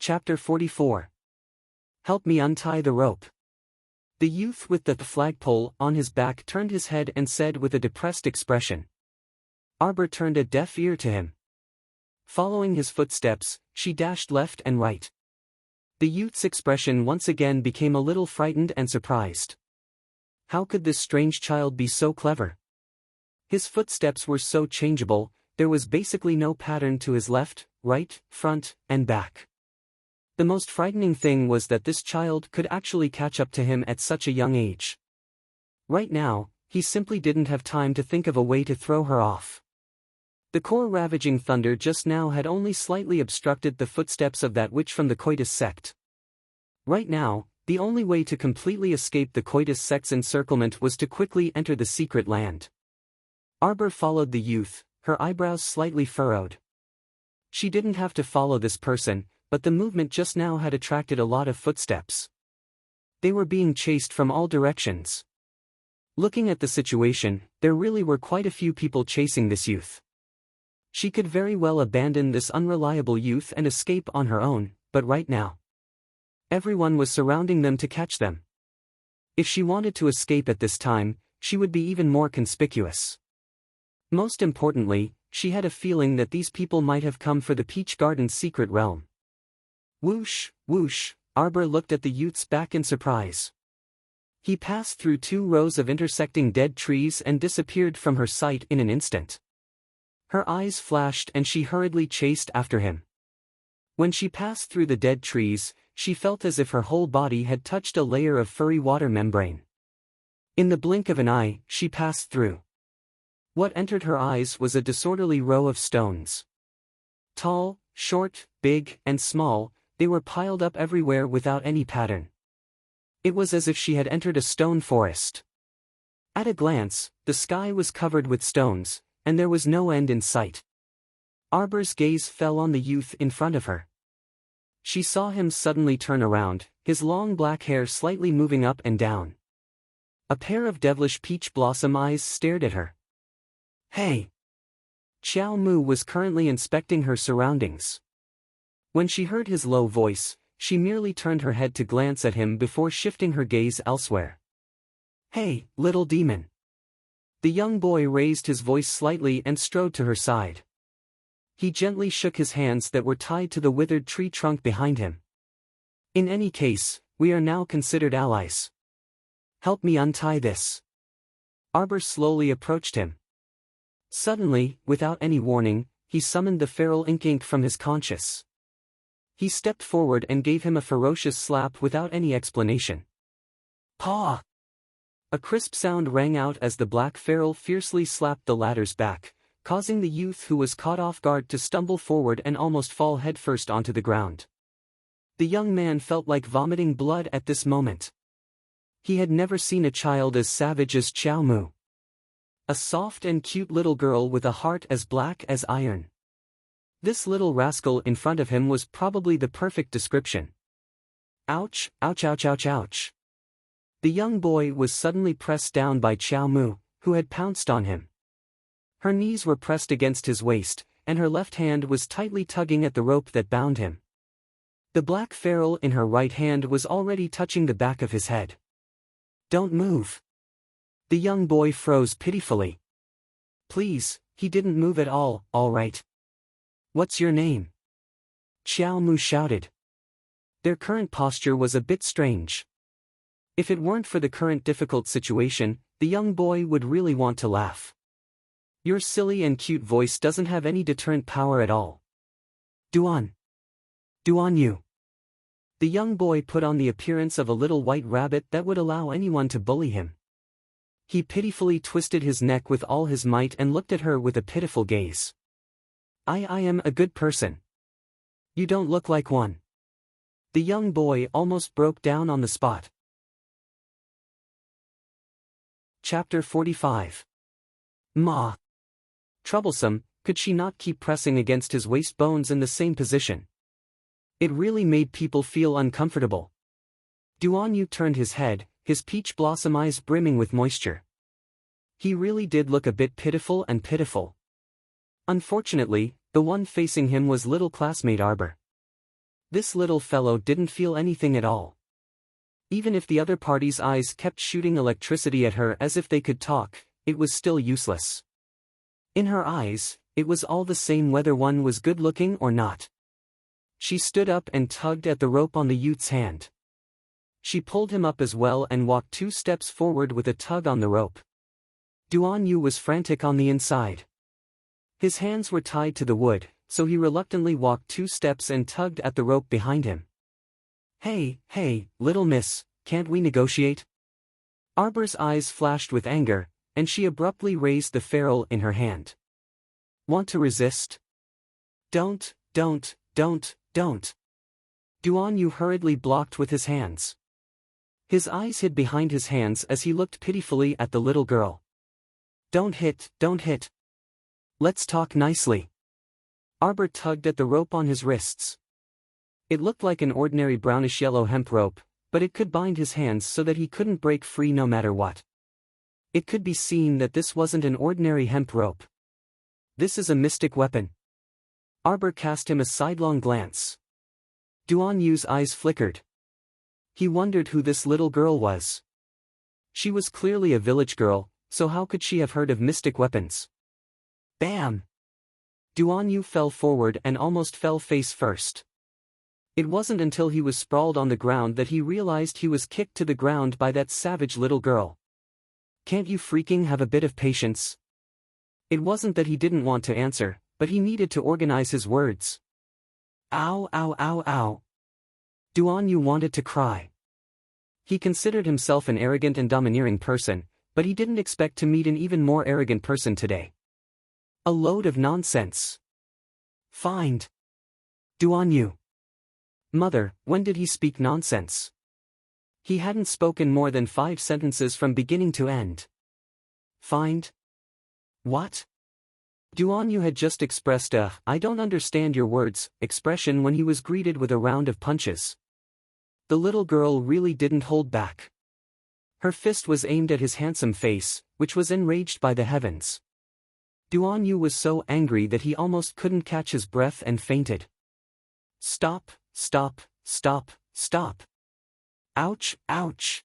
Chapter 44. Help me untie the rope. The youth with the flagpole on his back turned his head and said with a depressed expression. Arbor turned a deaf ear to him. Following his footsteps, she dashed left and right. The youth's expression once again became a little frightened and surprised. How could this strange child be so clever? His footsteps were so changeable, there was basically no pattern to his left, right, front, and back. The most frightening thing was that this child could actually catch up to him at such a young age. Right now, he simply didn't have time to think of a way to throw her off. The core-ravaging thunder just now had only slightly obstructed the footsteps of that witch from the Coitus sect. Right now, the only way to completely escape the Coitus sect's encirclement was to quickly enter the secret land. Arbor followed the youth, her eyebrows slightly furrowed. She didn't have to follow this person, but the movement just now had attracted a lot of footsteps. They were being chased from all directions. Looking at the situation, there really were quite a few people chasing this youth. She could very well abandon this unreliable youth and escape on her own, but right now, everyone was surrounding them to catch them. If she wanted to escape at this time, she would be even more conspicuous. Most importantly, she had a feeling that these people might have come for the Peach Garden's secret realm. Whoosh, whoosh, Arbor looked at the youth's back in surprise. He passed through 2 rows of intersecting dead trees and disappeared from her sight in an instant. Her eyes flashed and she hurriedly chased after him. When she passed through the dead trees, she felt as if her whole body had touched a layer of furry water membrane. In the blink of an eye, she passed through. What entered her eyes was a disorderly row of stones. Tall, short, big, and small, they were piled up everywhere without any pattern. It was as if she had entered a stone forest. At a glance, the sky was covered with stones, and there was no end in sight. Arbor's gaze fell on the youth in front of her. She saw him suddenly turn around, his long black hair slightly moving up and down. A pair of devilish peach blossom eyes stared at her. Hey! Xiao Mu was currently inspecting her surroundings. When she heard his low voice, she merely turned her head to glance at him before shifting her gaze elsewhere. Hey, little demon! The young boy raised his voice slightly and strode to her side. He gently shook his hands that were tied to the withered tree trunk behind him. In any case, we are now considered allies. Help me untie this. Arbor slowly approached him. Suddenly, without any warning, he summoned the feral ink from his conscience. He stepped forward and gave him a ferocious slap without any explanation. Paw! A crisp sound rang out as the black feral fiercely slapped the latter's back, causing the youth who was caught off guard to stumble forward and almost fall headfirst onto the ground. The young man felt like vomiting blood at this moment. He had never seen a child as savage as Xiao Mu. A soft and cute little girl with a heart as black as iron. This little rascal in front of him was probably the perfect description. Ouch, ouch, ouch, ouch, ouch. The young boy was suddenly pressed down by Xiao Mu, who had pounced on him. Her knees were pressed against his waist, and her left hand was tightly tugging at the rope that bound him. The black feral in her right hand was already touching the back of his head. Don't move. The young boy froze pitifully. Please, he didn't move at all right. What's your name? Xiao Mu shouted. Their current posture was a bit strange. If it weren't for the current difficult situation, the young boy would really want to laugh. Your silly and cute voice doesn't have any deterrent power at all. Duan. Duan you. The young boy put on the appearance of a little white rabbit that would allow anyone to bully him. He pitifully twisted his neck with all his might and looked at her with a pitiful gaze. I am a good person. You don't look like one. The young boy almost broke down on the spot. Chapter 45. Ma. Troublesome, could she not keep pressing against his waist bones in the same position? It really made people feel uncomfortable. Duan Yu turned his head, his peach blossom eyes brimming with moisture. He really did look a bit pitiful and pitiful. Unfortunately, the one facing him was little classmate Arbor. This little fellow didn't feel anything at all. Even if the other party's eyes kept shooting electricity at her as if they could talk, it was still useless. In her eyes, it was all the same whether one was good-looking or not. She stood up and tugged at the rope on the youth's hand. She pulled him up as well and walked 2 steps forward with a tug on the rope. Duan Yu was frantic on the inside. His hands were tied to the wood, so he reluctantly walked 2 steps and tugged at the rope behind him. Hey, little miss, can't we negotiate? Arbor's eyes flashed with anger, and she abruptly raised the ferrule in her hand. Want to resist? Don't. Duan Yu hurriedly blocked with his hands. His eyes hid behind his hands as he looked pitifully at the little girl. Don't hit. Let's talk nicely. Arbor tugged at the rope on his wrists. It looked like an ordinary brownish-yellow hemp rope, but it could bind his hands so that he couldn't break free no matter what. It could be seen that this wasn't an ordinary hemp rope. This is a mystic weapon. Arbor cast him a sidelong glance. Duan Yu's eyes flickered. He wondered who this little girl was. She was clearly a village girl, so how could she have heard of mystic weapons? Bam! Duan Yu fell forward and almost fell face first. It wasn't until he was sprawled on the ground that he realized he was kicked to the ground by that savage little girl. Can't you freaking have a bit of patience? It wasn't that he didn't want to answer, but he needed to organize his words. Ow. Duan Yu wanted to cry. He considered himself an arrogant and domineering person, but he didn't expect to meet an even more arrogant person today. A load of nonsense. Find Duan Yu. Mother, when did he speak nonsense? He hadn't spoken more than 5 sentences from beginning to end. Find? What? Duan Yu had just expressed a "I don't understand your words" expression when he was greeted with a round of punches. The little girl really didn't hold back. Her fist was aimed at his handsome face, which was enraged by the heavens. Duan Yu was so angry that he almost couldn't catch his breath and fainted. Stop. Ouch.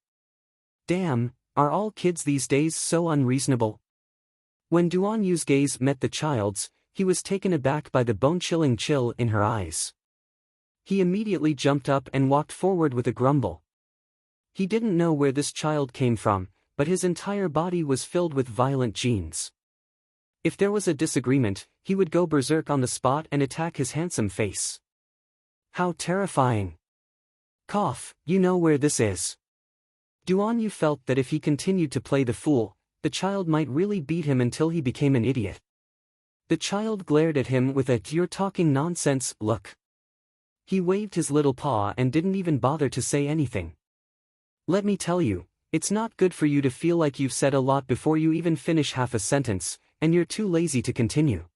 Damn, are all kids these days so unreasonable? When Duan Yu's gaze met the child's, he was taken aback by the bone-chilling chill in her eyes. He immediately jumped up and walked forward with a grumble. He didn't know where this child came from, but his entire body was filled with violent genes. If there was a disagreement, he would go berserk on the spot and attack his handsome face. How terrifying. Cough, you know where this is. Duan Yu felt that if he continued to play the fool, the child might really beat him until he became an idiot. The child glared at him with a "you're talking nonsense" look. He waved his little paw and didn't even bother to say anything. Let me tell you, it's not good for you to feel like you've said a lot before you even finish half a sentence, and you're too lazy to continue.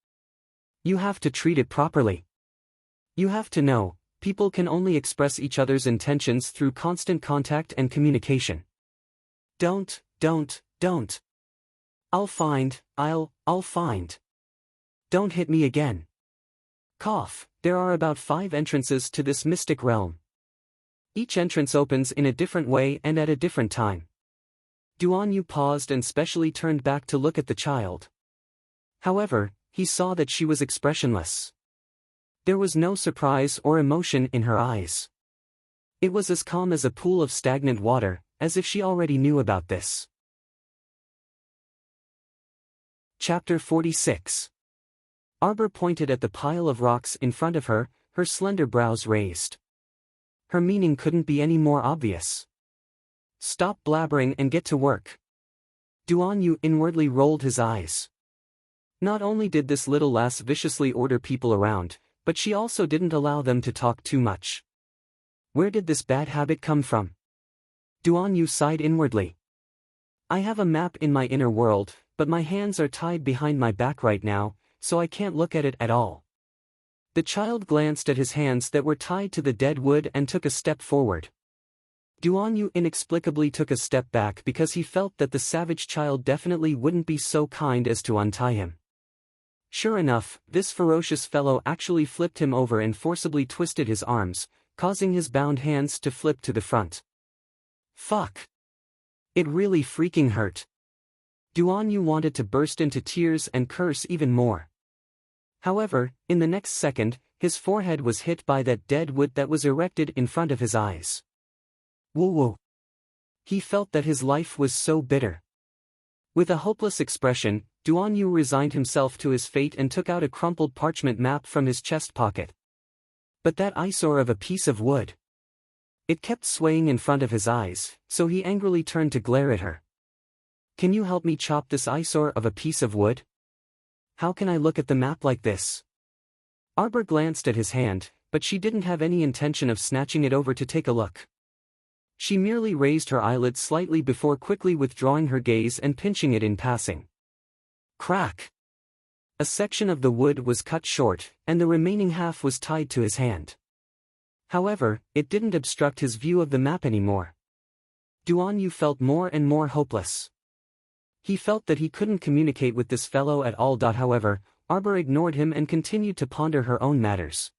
You have to treat it properly. You have to know, people can only express each other's intentions through constant contact and communication. Don't. I'll find. Don't hit me again. Cough, there are about 5 entrances to this mystic realm. Each entrance opens in a different way and at a different time. Duan Yu paused and specially turned back to look at the child. However, he saw that she was expressionless. There was no surprise or emotion in her eyes. It was as calm as a pool of stagnant water, as if she already knew about this. Chapter 46. Arbor pointed at the pile of rocks in front of her, her slender brows raised. Her meaning couldn't be any more obvious. Stop blabbering and get to work. Duan Yu inwardly rolled his eyes. Not only did this little lass viciously order people around, but she also didn't allow them to talk too much. Where did this bad habit come from? Duan Yu sighed inwardly. I have a map in my inner world, but my hands are tied behind my back right now, so I can't look at it at all. The child glanced at his hands that were tied to the dead wood and took a step forward. Duan Yu inexplicably took a step back because he felt that the savage child definitely wouldn't be so kind as to untie him. Sure enough, this ferocious fellow actually flipped him over and forcibly twisted his arms, causing his bound hands to flip to the front. Fuck. It really freaking hurt. Duan Yu wanted to burst into tears and curse even more. However, in the next second, his forehead was hit by that dead wood that was erected in front of his eyes. Woo-woo. He felt that his life was so bitter. With a hopeless expression, Duan Yu resigned himself to his fate and took out a crumpled parchment map from his chest pocket. But that eyesore of a piece of wood. It kept swaying in front of his eyes, so he angrily turned to glare at her. Can you help me chop this eyesore of a piece of wood? How can I look at the map like this? Arbor glanced at his hand, but she didn't have any intention of snatching it over to take a look. She merely raised her eyelids slightly before quickly withdrawing her gaze and pinching it in passing. Crack! A section of the wood was cut short, and the remaining half was tied to his hand. However, it didn't obstruct his view of the map anymore. Duan Yu felt more and more hopeless. He felt that he couldn't communicate with this fellow at all. However, Arbor ignored him and continued to ponder her own matters.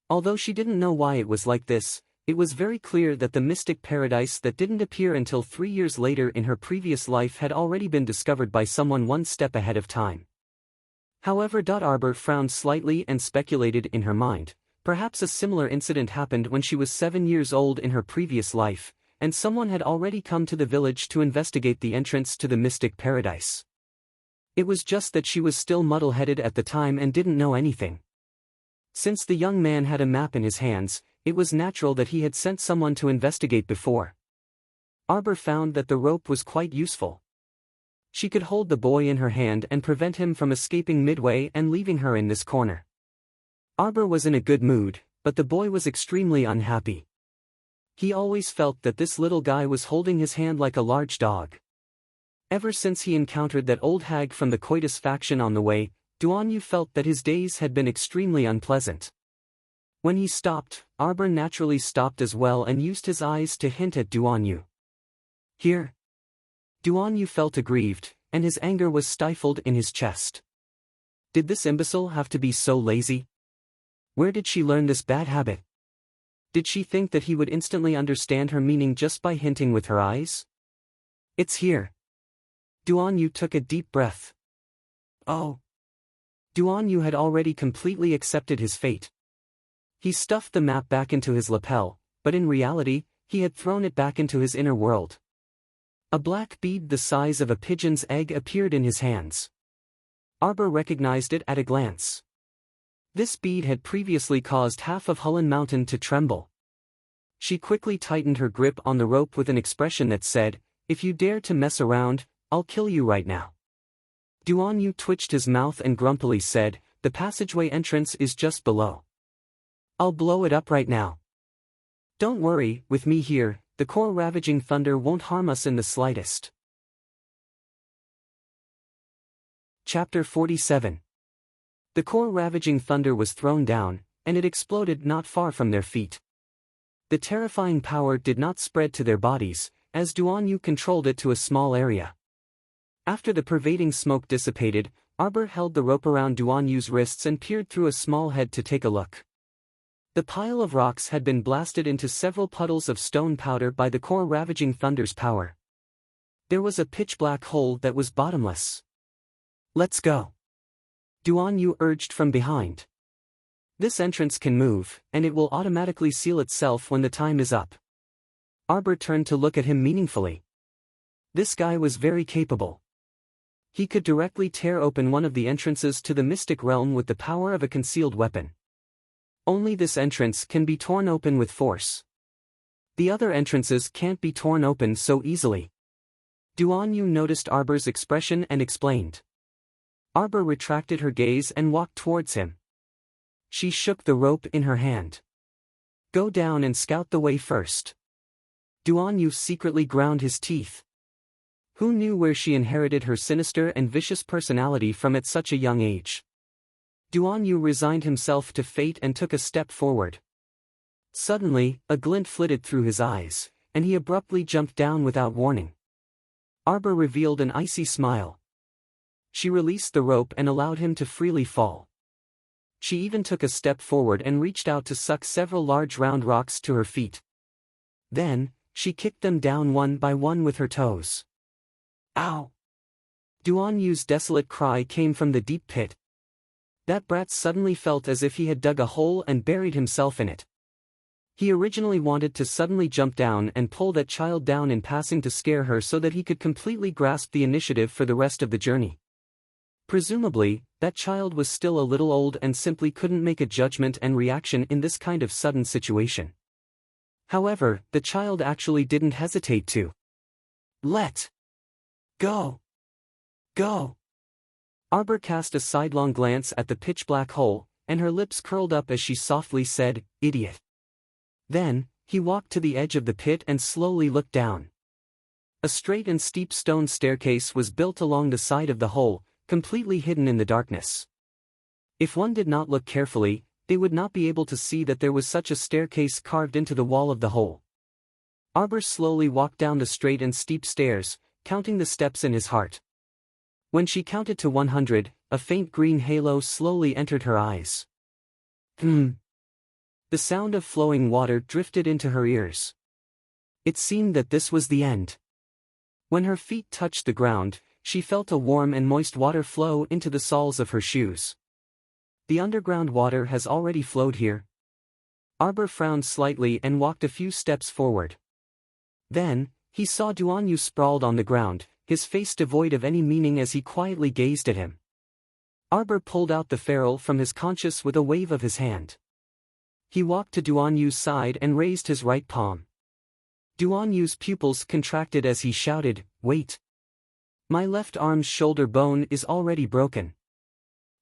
Although she didn't know why it was like this, it was very clear that the mystic paradise that didn't appear until 3 years later in her previous life had already been discovered by someone one step ahead of time. However, Arbor frowned slightly and speculated in her mind. Perhaps a similar incident happened when she was 7 years old in her previous life, and someone had already come to the village to investigate the entrance to the mystic paradise. It was just that she was still muddle-headed at the time and didn't know anything. Since the young man had a map in his hands, it was natural that he had sent someone to investigate before. Arbor found that the rope was quite useful. She could hold the boy in her hand and prevent him from escaping midway and leaving her in this corner. Arbor was in a good mood, but the boy was extremely unhappy. He always felt that this little guy was holding his hand like a large dog. Ever since he encountered that old hag from the Coitus faction on the way, Duan Yu felt that his days had been extremely unpleasant. When he stopped, Arbor naturally stopped as well and used his eyes to hint at Duan Yu. Here. Duan Yu felt aggrieved, and his anger was stifled in his chest. Did this imbecile have to be so lazy? Where did she learn this bad habit? Did she think that he would instantly understand her meaning just by hinting with her eyes? It's here. Duan Yu took a deep breath. Oh. Duan Yu had already completely accepted his fate. He stuffed the map back into his lapel, but in reality, he had thrown it back into his inner world. A black bead the size of a pigeon's egg appeared in his hands. Arbor recognized it at a glance. This bead had previously caused half of Hulun Mountain to tremble. She quickly tightened her grip on the rope with an expression that said, "If you dare to mess around, I'll kill you right now." Duan Yu twitched his mouth and grumpily said, "The passageway entrance is just below. I'll blow it up right now. Don't worry, with me here, the core ravaging thunder won't harm us in the slightest." Chapter 47. The core ravaging thunder was thrown down, and it exploded not far from their feet. The terrifying power did not spread to their bodies, as Duan Yu controlled it to a small area. After the pervading smoke dissipated, Arbor held the rope around Duan Yu's wrists and peered through a small head to take a look. The pile of rocks had been blasted into several puddles of stone powder by the core ravaging thunder's power. There was a pitch-black hole that was bottomless. "Let's go," Duan Yu urged from behind. "This entrance can move, and it will automatically seal itself when the time is up." Arbor turned to look at him meaningfully. This guy was very capable. He could directly tear open one of the entrances to the mystic realm with the power of a concealed weapon. Only this entrance can be torn open with force. The other entrances can't be torn open so easily. Duan Yu noticed Arbor's expression and explained. Arbor retracted her gaze and walked towards him. She shook the rope in her hand. "Go down and scout the way first." Duan Yu secretly ground his teeth. Who knew where she inherited her sinister and vicious personality from at such a young age? Duan Yu resigned himself to fate and took a step forward. Suddenly, a glint flitted through his eyes, and he abruptly jumped down without warning. Arbor revealed an icy smile. She released the rope and allowed him to freely fall. She even took a step forward and reached out to suck several large round rocks to her feet. Then, she kicked them down one by one with her toes. Ow! Duan Yu's desolate cry came from the deep pit. That brat suddenly felt as if he had dug a hole and buried himself in it. He originally wanted to suddenly jump down and pull that child down in passing to scare her so that he could completely grasp the initiative for the rest of the journey. Presumably, that child was still a little old and simply couldn't make a judgment and reaction in this kind of sudden situation. However, the child actually didn't hesitate to let go. Go! Arbor cast a sidelong glance at the pitch-black hole, and her lips curled up as she softly said, "Idiot." Then, he walked to the edge of the pit and slowly looked down. A straight and steep stone staircase was built along the side of the hole, completely hidden in the darkness. If one did not look carefully, they would not be able to see that there was such a staircase carved into the wall of the hole. Arbor slowly walked down the straight and steep stairs, counting the steps in his heart. When she counted to 100, a faint green halo slowly entered her eyes. The sound of flowing water drifted into her ears. It seemed that this was the end. When her feet touched the ground, she felt a warm and moist water flow into the soles of her shoes. The underground water has already flowed here. Arbor frowned slightly and walked a few steps forward. Then, he saw Duan Yu sprawled on the ground, his face devoid of any meaning as he quietly gazed at him. Arbor pulled out the ferrule from his conscience with a wave of his hand. He walked to Duan Yu's side and raised his right palm. Duan Yu's pupils contracted as he shouted, "Wait! My left arm's shoulder bone is already broken.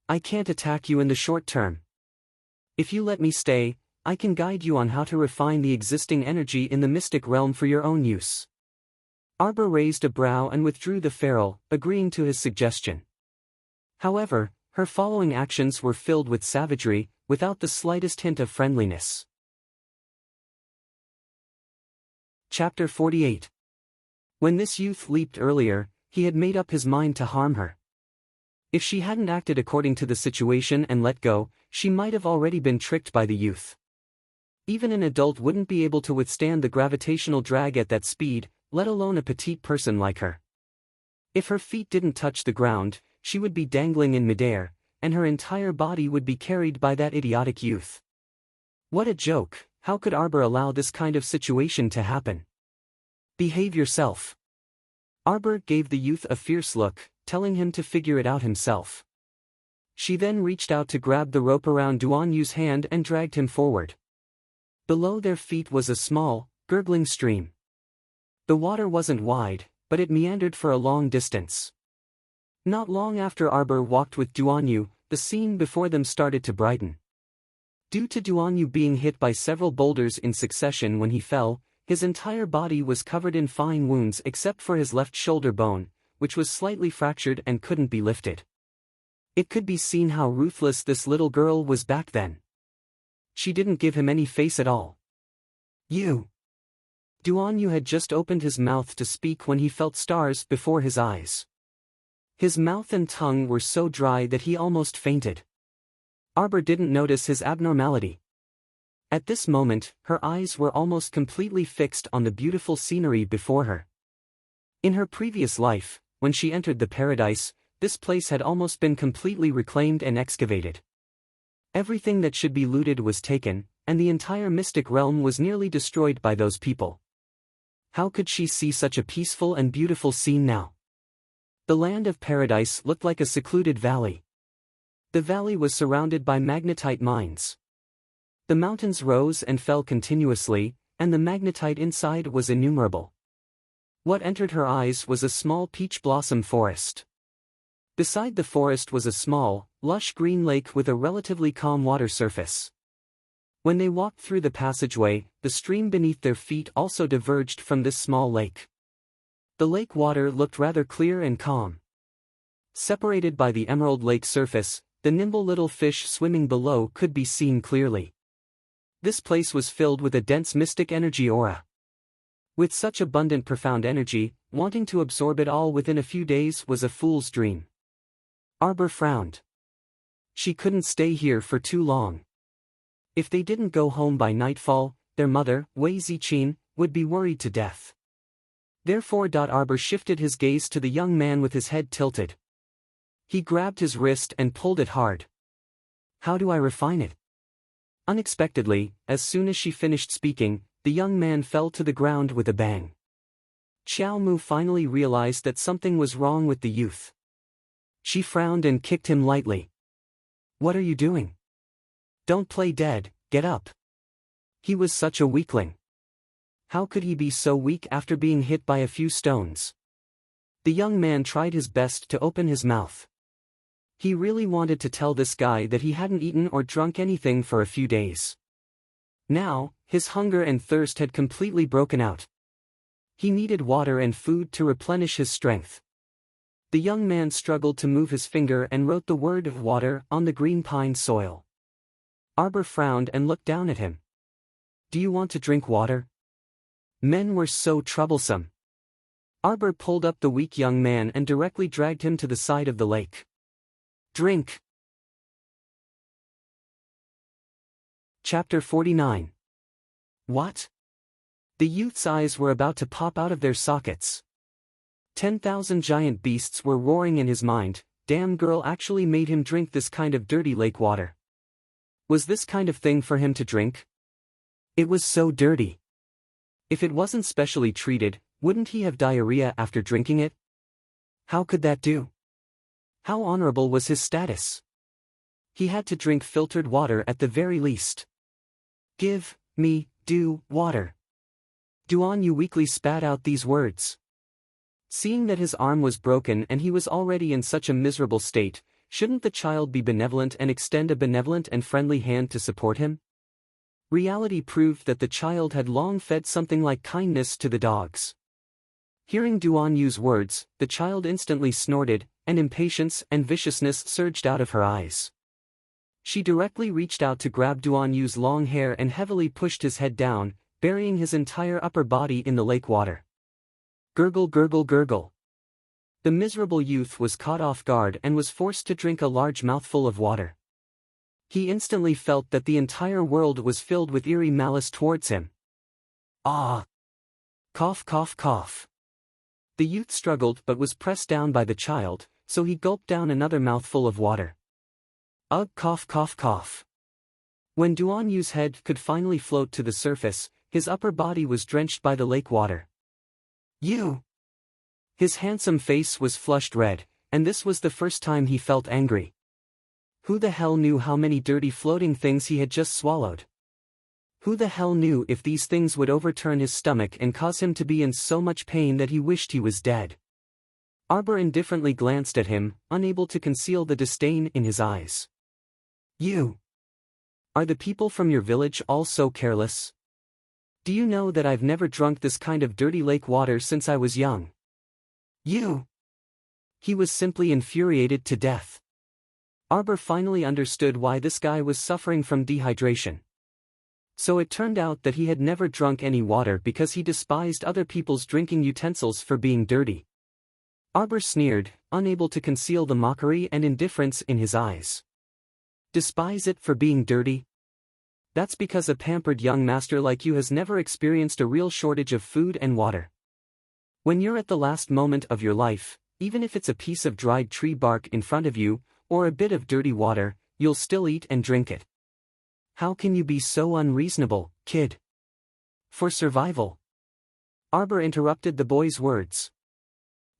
I can't attack you in the short term. If you let me stay, I can guide you on how to refine the existing energy in the mystic realm for your own use." Arbor raised a brow and withdrew the ferrule, agreeing to his suggestion. However, her following actions were filled with savagery, without the slightest hint of friendliness. Chapter 48. When this youth leaped earlier, he had made up his mind to harm her. If she hadn't acted according to the situation and let go, she might have already been tricked by the youth. Even an adult wouldn't be able to withstand the gravitational drag at that speed, let alone a petite person like her. If her feet didn't touch the ground, she would be dangling in midair, and her entire body would be carried by that idiotic youth. What a joke! How could Arbor allow this kind of situation to happen? Behave yourself. Arbor gave the youth a fierce look, telling him to figure it out himself. She then reached out to grab the rope around Duan Yu's hand and dragged him forward. Below their feet was a small, gurgling stream. The water wasn't wide, but it meandered for a long distance. Not long after Arbor walked with Duan Yu, the scene before them started to brighten. Due to Duan Yu being hit by several boulders in succession when he fell, his entire body was covered in fine wounds except for his left shoulder bone, which was slightly fractured and couldn't be lifted. It could be seen how ruthless this little girl was back then. She didn't give him any face at all. "You!" Duan Yu had just opened his mouth to speak when he felt stars before his eyes. His mouth and tongue were so dry that he almost fainted. Arbor didn't notice his abnormality. At this moment, her eyes were almost completely fixed on the beautiful scenery before her. In her previous life, when she entered the paradise, this place had almost been completely reclaimed and excavated. Everything that should be looted was taken, and the entire mystic realm was nearly destroyed by those people. How could she see such a peaceful and beautiful scene now? The land of paradise looked like a secluded valley. The valley was surrounded by magnetite mines. The mountains rose and fell continuously, and the magnetite inside was innumerable. What entered her eyes was a small peach blossom forest. Beside the forest was a small, lush green lake with a relatively calm water surface. When they walked through the passageway, the stream beneath their feet also diverged from this small lake. The lake water looked rather clear and calm. Separated by the emerald lake surface, the nimble little fish swimming below could be seen clearly. This place was filled with a dense mystic energy aura. With such abundant profound energy, wanting to absorb it all within a few days was a fool's dream. Arbor frowned. She couldn't stay here for too long. If they didn't go home by nightfall, their mother, Wei Ziqin, would be worried to death. Therefore Arbor shifted his gaze to the young man with his head tilted. He grabbed his wrist and pulled it hard. How do I refine it? Unexpectedly, as soon as she finished speaking, the young man fell to the ground with a bang. Xiao Mu finally realized that something was wrong with the youth. She frowned and kicked him lightly. What are you doing? Don't play dead, get up. He was such a weakling. How could he be so weak after being hit by a few stones? The young man tried his best to open his mouth. He really wanted to tell this guy that he hadn't eaten or drunk anything for a few days. Now, his hunger and thirst had completely broken out. He needed water and food to replenish his strength. The young man struggled to move his finger and wrote the word of water on the green pine soil. Arbor frowned and looked down at him. Do you want to drink water? Men were so troublesome. Arbor pulled up the weak young man and directly dragged him to the side of the lake. Drink. Chapter 49. What? The youth's eyes were about to pop out of their sockets. 10,000 giant beasts were roaring in his mind. Damn girl actually made him drink this kind of dirty lake water. Was this kind of thing for him to drink? It was so dirty. If it wasn't specially treated, wouldn't he have diarrhea after drinking it? How could that do? How honorable was his status? He had to drink filtered water at the very least. Give me water. Duan Yu weakly spat out these words. Seeing that his arm was broken and he was already in such a miserable state, shouldn't the child be benevolent and extend a benevolent and friendly hand to support him? Reality proved that the child had long fed something like kindness to the dogs. Hearing Duan Yu's words, the child instantly snorted, and impatience and viciousness surged out of her eyes. She directly reached out to grab Duan Yu's long hair and heavily pushed his head down, burying his entire upper body in the lake water. Gurgle gurgle gurgle. The miserable youth was caught off guard and was forced to drink a large mouthful of water. He instantly felt that the entire world was filled with eerie malice towards him. Ah! Cough cough cough. The youth struggled but was pressed down by the child, so he gulped down another mouthful of water. Ugh cough cough cough. When Duan Yu's head could finally float to the surface, his upper body was drenched by the lake water. You! His handsome face was flushed red, and this was the first time he felt angry. Who the hell knew how many dirty floating things he had just swallowed? Who the hell knew if these things would overturn his stomach and cause him to be in so much pain that he wished he was dead? Arbor indifferently glanced at him, unable to conceal the disdain in his eyes. You! Are the people from your village all so careless? Do you know that I've never drunk this kind of dirty lake water since I was young? You! He was simply infuriated to death. Arbor finally understood why this guy was suffering from dehydration. So it turned out that he had never drunk any water because he despised other people's drinking utensils for being dirty. Arbor sneered, unable to conceal the mockery and indifference in his eyes. Despise it for being dirty? That's because a pampered young master like you has never experienced a real shortage of food and water. When you're at the last moment of your life, even if it's a piece of dried tree bark in front of you, or a bit of dirty water, you'll still eat and drink it. How can you be so unreasonable, kid? For survival. Arbor interrupted the boy's words.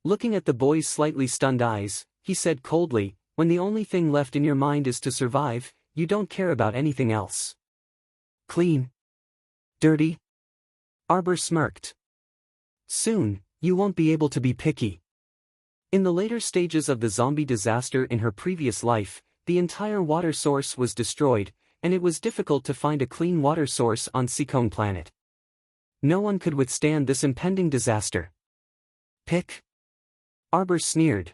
Looking at the boy's slightly stunned eyes, he said coldly, when the only thing left in your mind is to survive, you don't care about anything else. Clean? Dirty? Arbor smirked. Soon, you won't be able to be picky. In the later stages of the zombie disaster in her previous life, the entire water source was destroyed, and it was difficult to find a clean water source on Seacone Planet. No one could withstand this impending disaster. Pick? Arbor sneered.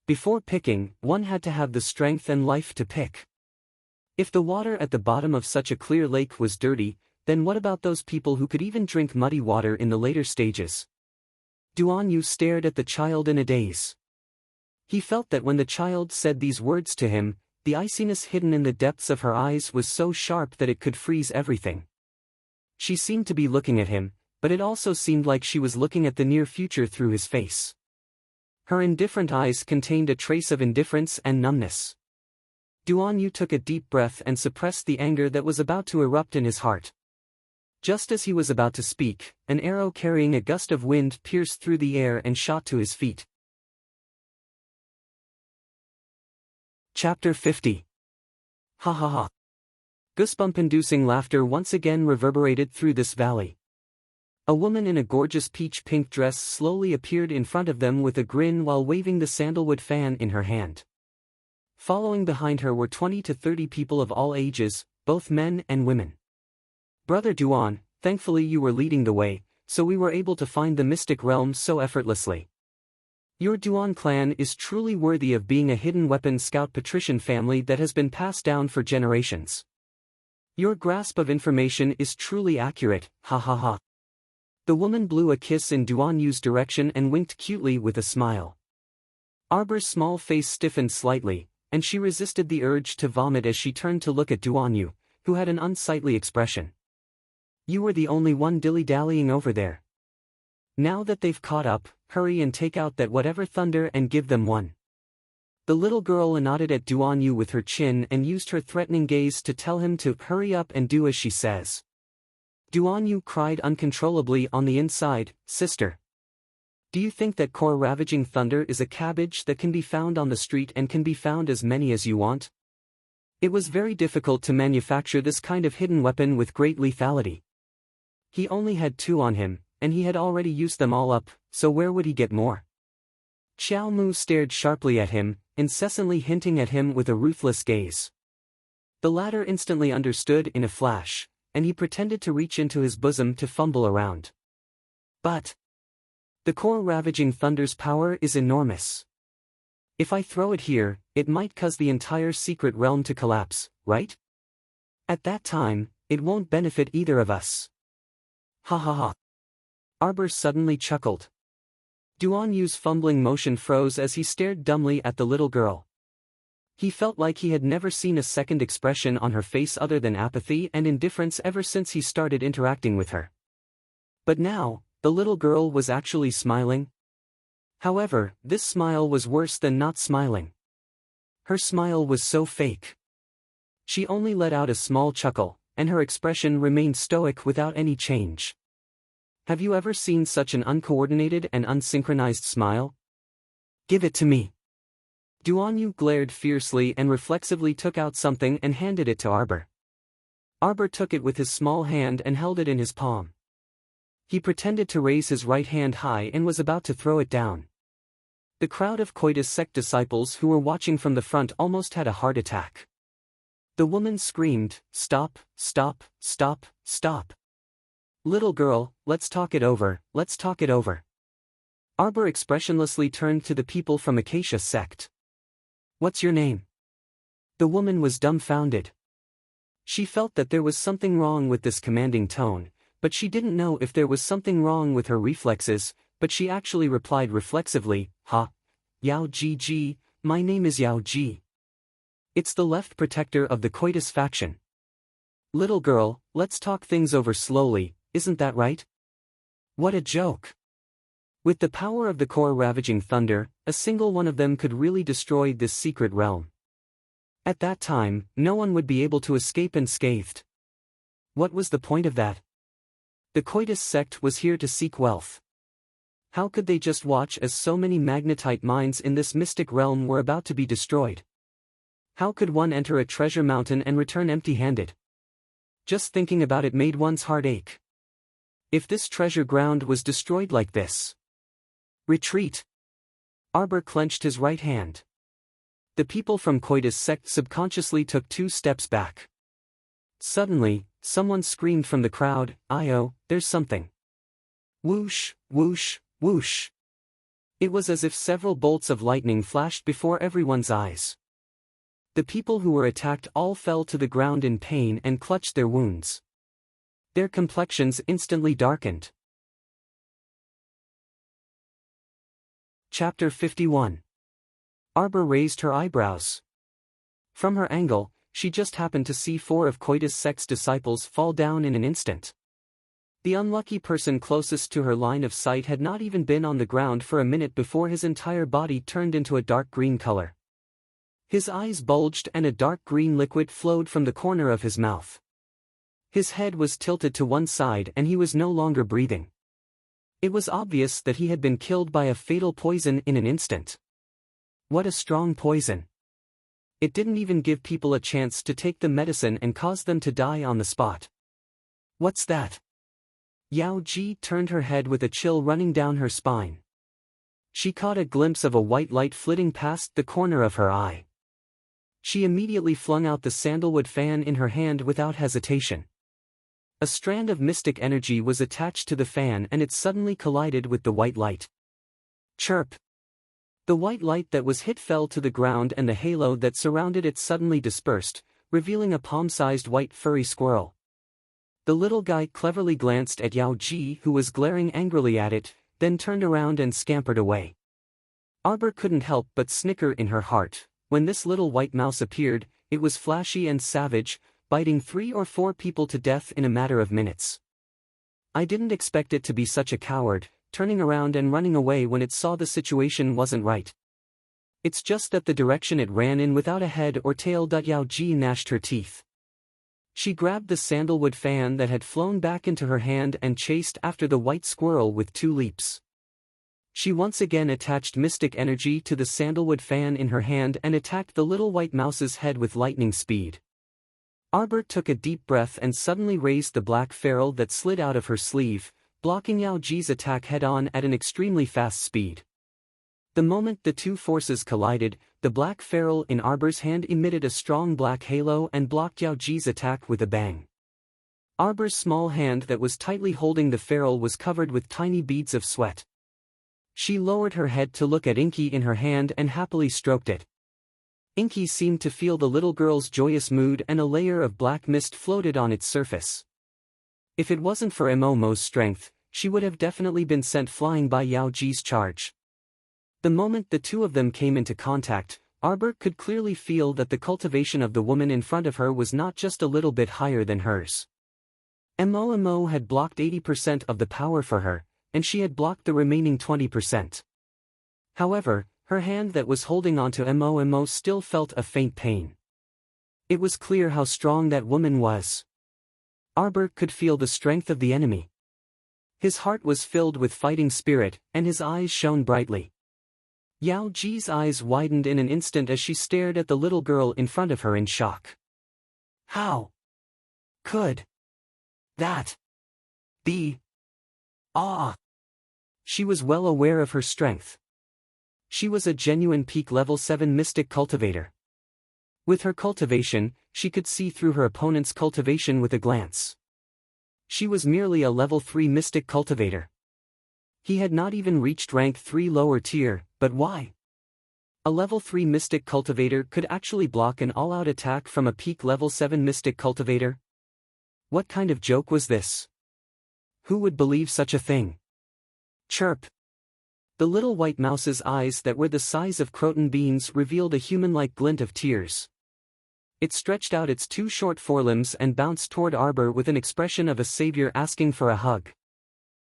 Before picking, one had to have the strength and life to pick. If the water at the bottom of such a clear lake was dirty, then what about those people who could even drink muddy water in the later stages? Duan Yu stared at the child in a daze. He felt that when the child said these words to him, The iciness hidden in the depths of her eyes was so sharp that it could freeze everything. She seemed to be looking at him, but it also seemed like she was looking at the near future through his face. Her indifferent eyes contained a trace of indifference and numbness. Duan Yu took a deep breath and suppressed the anger that was about to erupt in his heart. Just as he was about to speak, an arrow carrying a gust of wind pierced through the air and shot to his feet. Chapter 50. Ha ha ha. Goosebump-inducing laughter once again reverberated through this valley. A woman in a gorgeous peach-pink dress slowly appeared in front of them with a grin while waving the sandalwood fan in her hand. Following behind her were 20 to 30 people of all ages, both men and women. Brother Duan, thankfully you were leading the way, so we were able to find the mystic realm so effortlessly. Your Duan clan is truly worthy of being a hidden weapon scout patrician family that has been passed down for generations. Your grasp of information is truly accurate, ha ha ha. The woman blew a kiss in Duan Yu's direction and winked cutely with a smile. Arbor's small face stiffened slightly, and she resisted the urge to vomit as she turned to look at Duan Yu, who had an unsightly expression. You were the only one dilly-dallying over there. Now that they've caught up, hurry and take out that whatever thunder and give them one. The little girl nodded at Duan Yu with her chin and used her threatening gaze to tell him to hurry up and do as she says. Duan Yu cried uncontrollably on the inside, Sister. Do you think that core-ravaging thunder is a cabbage that can be found on the street and can be found as many as you want? It was very difficult to manufacture this kind of hidden weapon with great lethality. He only had 2 on him, and he had already used them all up, so where would he get more? Xiao Mu stared sharply at him, incessantly hinting at him with a ruthless gaze. The latter instantly understood in a flash, and he pretended to reach into his bosom to fumble around. But the core-ravaging thunder's power is enormous. If I throw it here, it might cause the entire secret realm to collapse, right? At that time, it won't benefit either of us. Ha ha ha. Arbor suddenly chuckled. Duan Yu's fumbling motion froze as he stared dumbly at the little girl. He felt like he had never seen a second expression on her face other than apathy and indifference ever since he started interacting with her. But now, the little girl was actually smiling. However, this smile was worse than not smiling. Her smile was so fake. She only let out a small chuckle, and her expression remained stoic without any change. Have you ever seen such an uncoordinated and unsynchronized smile? Give it to me. Duan Yu glared fiercely and reflexively took out something and handed it to Arbor. Arbor took it with his small hand and held it in his palm. He pretended to raise his right hand high and was about to throw it down. The crowd of Coitus sect disciples who were watching from the front almost had a heart attack. The woman screamed, Stop, stop, stop, stop. Little girl, let's talk it over, let's talk it over. Arbor expressionlessly turned to the people from Acacia sect. What's your name? The woman was dumbfounded. She felt that there was something wrong with this commanding tone, but she didn't know if there was something wrong with her reflexes, but she actually replied reflexively, Yao Ji, my name is Yao Ji. It's the left protector of the Coitus faction. Little girl, let's talk things over slowly, isn't that right? What a joke. With the power of the core-ravaging thunder, a single one of them could really destroy this secret realm. At that time, no one would be able to escape unscathed. What was the point of that? The Coitus sect was here to seek wealth. How could they just watch as so many magnetite mines in this mystic realm were about to be destroyed? How could one enter a treasure mountain and return empty-handed? Just thinking about it made one's heart ache. If this treasure ground was destroyed like this. Retreat. Arbor clenched his right hand. The people from Coitus sect subconsciously took 2 steps back. Suddenly, someone screamed from the crowd, "Io, there's something." Whoosh, whoosh, whoosh. It was as if several bolts of lightning flashed before everyone's eyes. The people who were attacked all fell to the ground in pain and clutched their wounds. Their complexions instantly darkened. Chapter 51. Arbor raised her eyebrows. From her angle, she just happened to see 4 of Coitus Sec's disciples fall down in an instant. The unlucky person closest to her line of sight had not even been on the ground for a minute before his entire body turned into a dark green color. His eyes bulged and a dark green liquid flowed from the corner of his mouth. His head was tilted to one side and he was no longer breathing. It was obvious that he had been killed by a fatal poison in an instant. What a strong poison! It didn't even give people a chance to take the medicine and cause them to die on the spot. What's that? Yao Ji turned her head with a chill running down her spine. She caught a glimpse of a white light flitting past the corner of her eye. She immediately flung out the sandalwood fan in her hand without hesitation. A strand of mystic energy was attached to the fan and it suddenly collided with the white light. Chirp! The white light that was hit fell to the ground and the halo that surrounded it suddenly dispersed, revealing a palm-sized white furry squirrel. The little guy cleverly glanced at Yao Ji, who was glaring angrily at it, then turned around and scampered away. Arbor couldn't help but snicker in her heart. When this little white mouse appeared, it was flashy and savage, biting 3 or 4 people to death in a matter of minutes. I didn't expect it to be such a coward, turning around and running away when it saw the situation wasn't right. It's just that the direction it ran in without a head or tail. Yao Ji gnashed her teeth. She grabbed the sandalwood fan that had flown back into her hand and chased after the white squirrel with 2 leaps. She once again attached mystic energy to the sandalwood fan in her hand and attacked the little white mouse's head with lightning speed. Arbor took a deep breath and suddenly raised the black ferrule that slid out of her sleeve, blocking Yao Ji's attack head-on at an extremely fast speed. The moment the 2 forces collided, the black ferrule in Arbor's hand emitted a strong black halo and blocked Yao Ji's attack with a bang. Arbor's small hand that was tightly holding the ferrule was covered with tiny beads of sweat. She lowered her head to look at Inky in her hand and happily stroked it. Inky seemed to feel the little girl's joyous mood and a layer of black mist floated on its surface. If it wasn't for Momo's strength, she would have definitely been sent flying by Yao Ji's charge. The moment the 2 of them came into contact, Arbor could clearly feel that the cultivation of the woman in front of her was not just a little bit higher than hers. Mo had blocked 80% of the power for her, and she had blocked the remaining 20%. However, her hand that was holding onto Mo still felt a faint pain. It was clear how strong that woman was. Arbor could feel the strength of the enemy. His heart was filled with fighting spirit, and his eyes shone brightly. Yao Ji's eyes widened in an instant as she stared at the little girl in front of her in shock. How could that be? She was well aware of her strength. She was a genuine peak level 7 mystic cultivator. With her cultivation, she could see through her opponent's cultivation with a glance. She was merely a level 3 mystic cultivator. He had not even reached rank 3 lower tier, but why? A level 3 mystic cultivator could actually block an all-out attack from a peak level 7 mystic cultivator? What kind of joke was this? Who would believe such a thing? Chirp! The little white mouse's eyes that were the size of croton beans revealed a human-like glint of tears. It stretched out its 2 short forelimbs and bounced toward Arbor with an expression of a savior asking for a hug.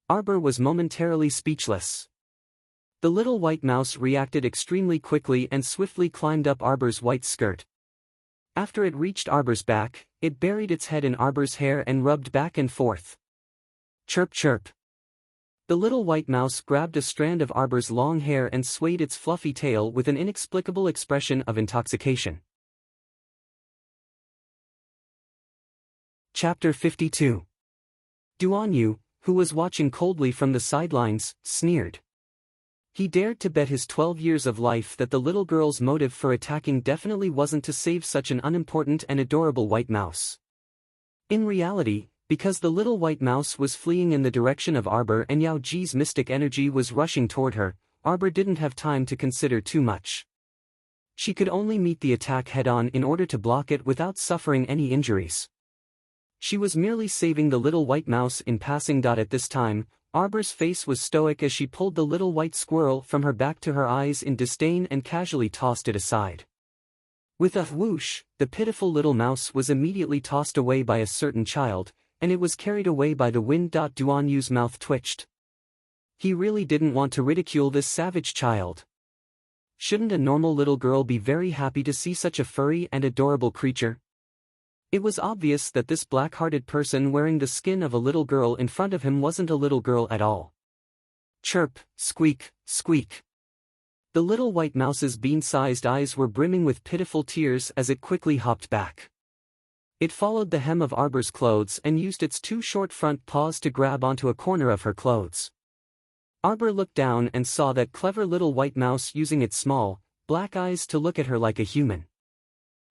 Arbor was momentarily speechless. The little white mouse reacted extremely quickly and swiftly climbed up Arbor's white skirt. After it reached Arbor's back, it buried its head in Arbor's hair and rubbed back and forth. Chirp chirp. The little white mouse grabbed a strand of Arbor's long hair and swayed its fluffy tail with an inexplicable expression of intoxication. Chapter 52. Duan Yu, who was watching coldly from the sidelines, sneered. He dared to bet his 12 years of life that the little girl's motive for attacking definitely wasn't to save such an unimportant and adorable white mouse. In reality, because the little white mouse was fleeing in the direction of Arbor and Yao Ji's mystic energy was rushing toward her, Arbor didn't have time to consider too much. She could only meet the attack head-on in order to block it without suffering any injuries. She was merely saving the little white mouse in passing. At this time, Arbor's face was stoic as she pulled the little white squirrel from her back to her eyes in disdain and casually tossed it aside. With a whoosh, the pitiful little mouse was immediately tossed away by a certain child, and it was carried away by the wind. Duan Yu's mouth twitched. He really didn't want to ridicule this savage child. Shouldn't a normal little girl be very happy to see such a furry and adorable creature? It was obvious that this black-hearted person wearing the skin of a little girl in front of him wasn't a little girl at all. Chirp, squeak, squeak. The little white mouse's bean-sized eyes were brimming with pitiful tears as it quickly hopped back. It followed the hem of Arbor's clothes and used its two short front paws to grab onto a corner of her clothes. Arbor looked down and saw that clever little white mouse using its small, black eyes to look at her like a human.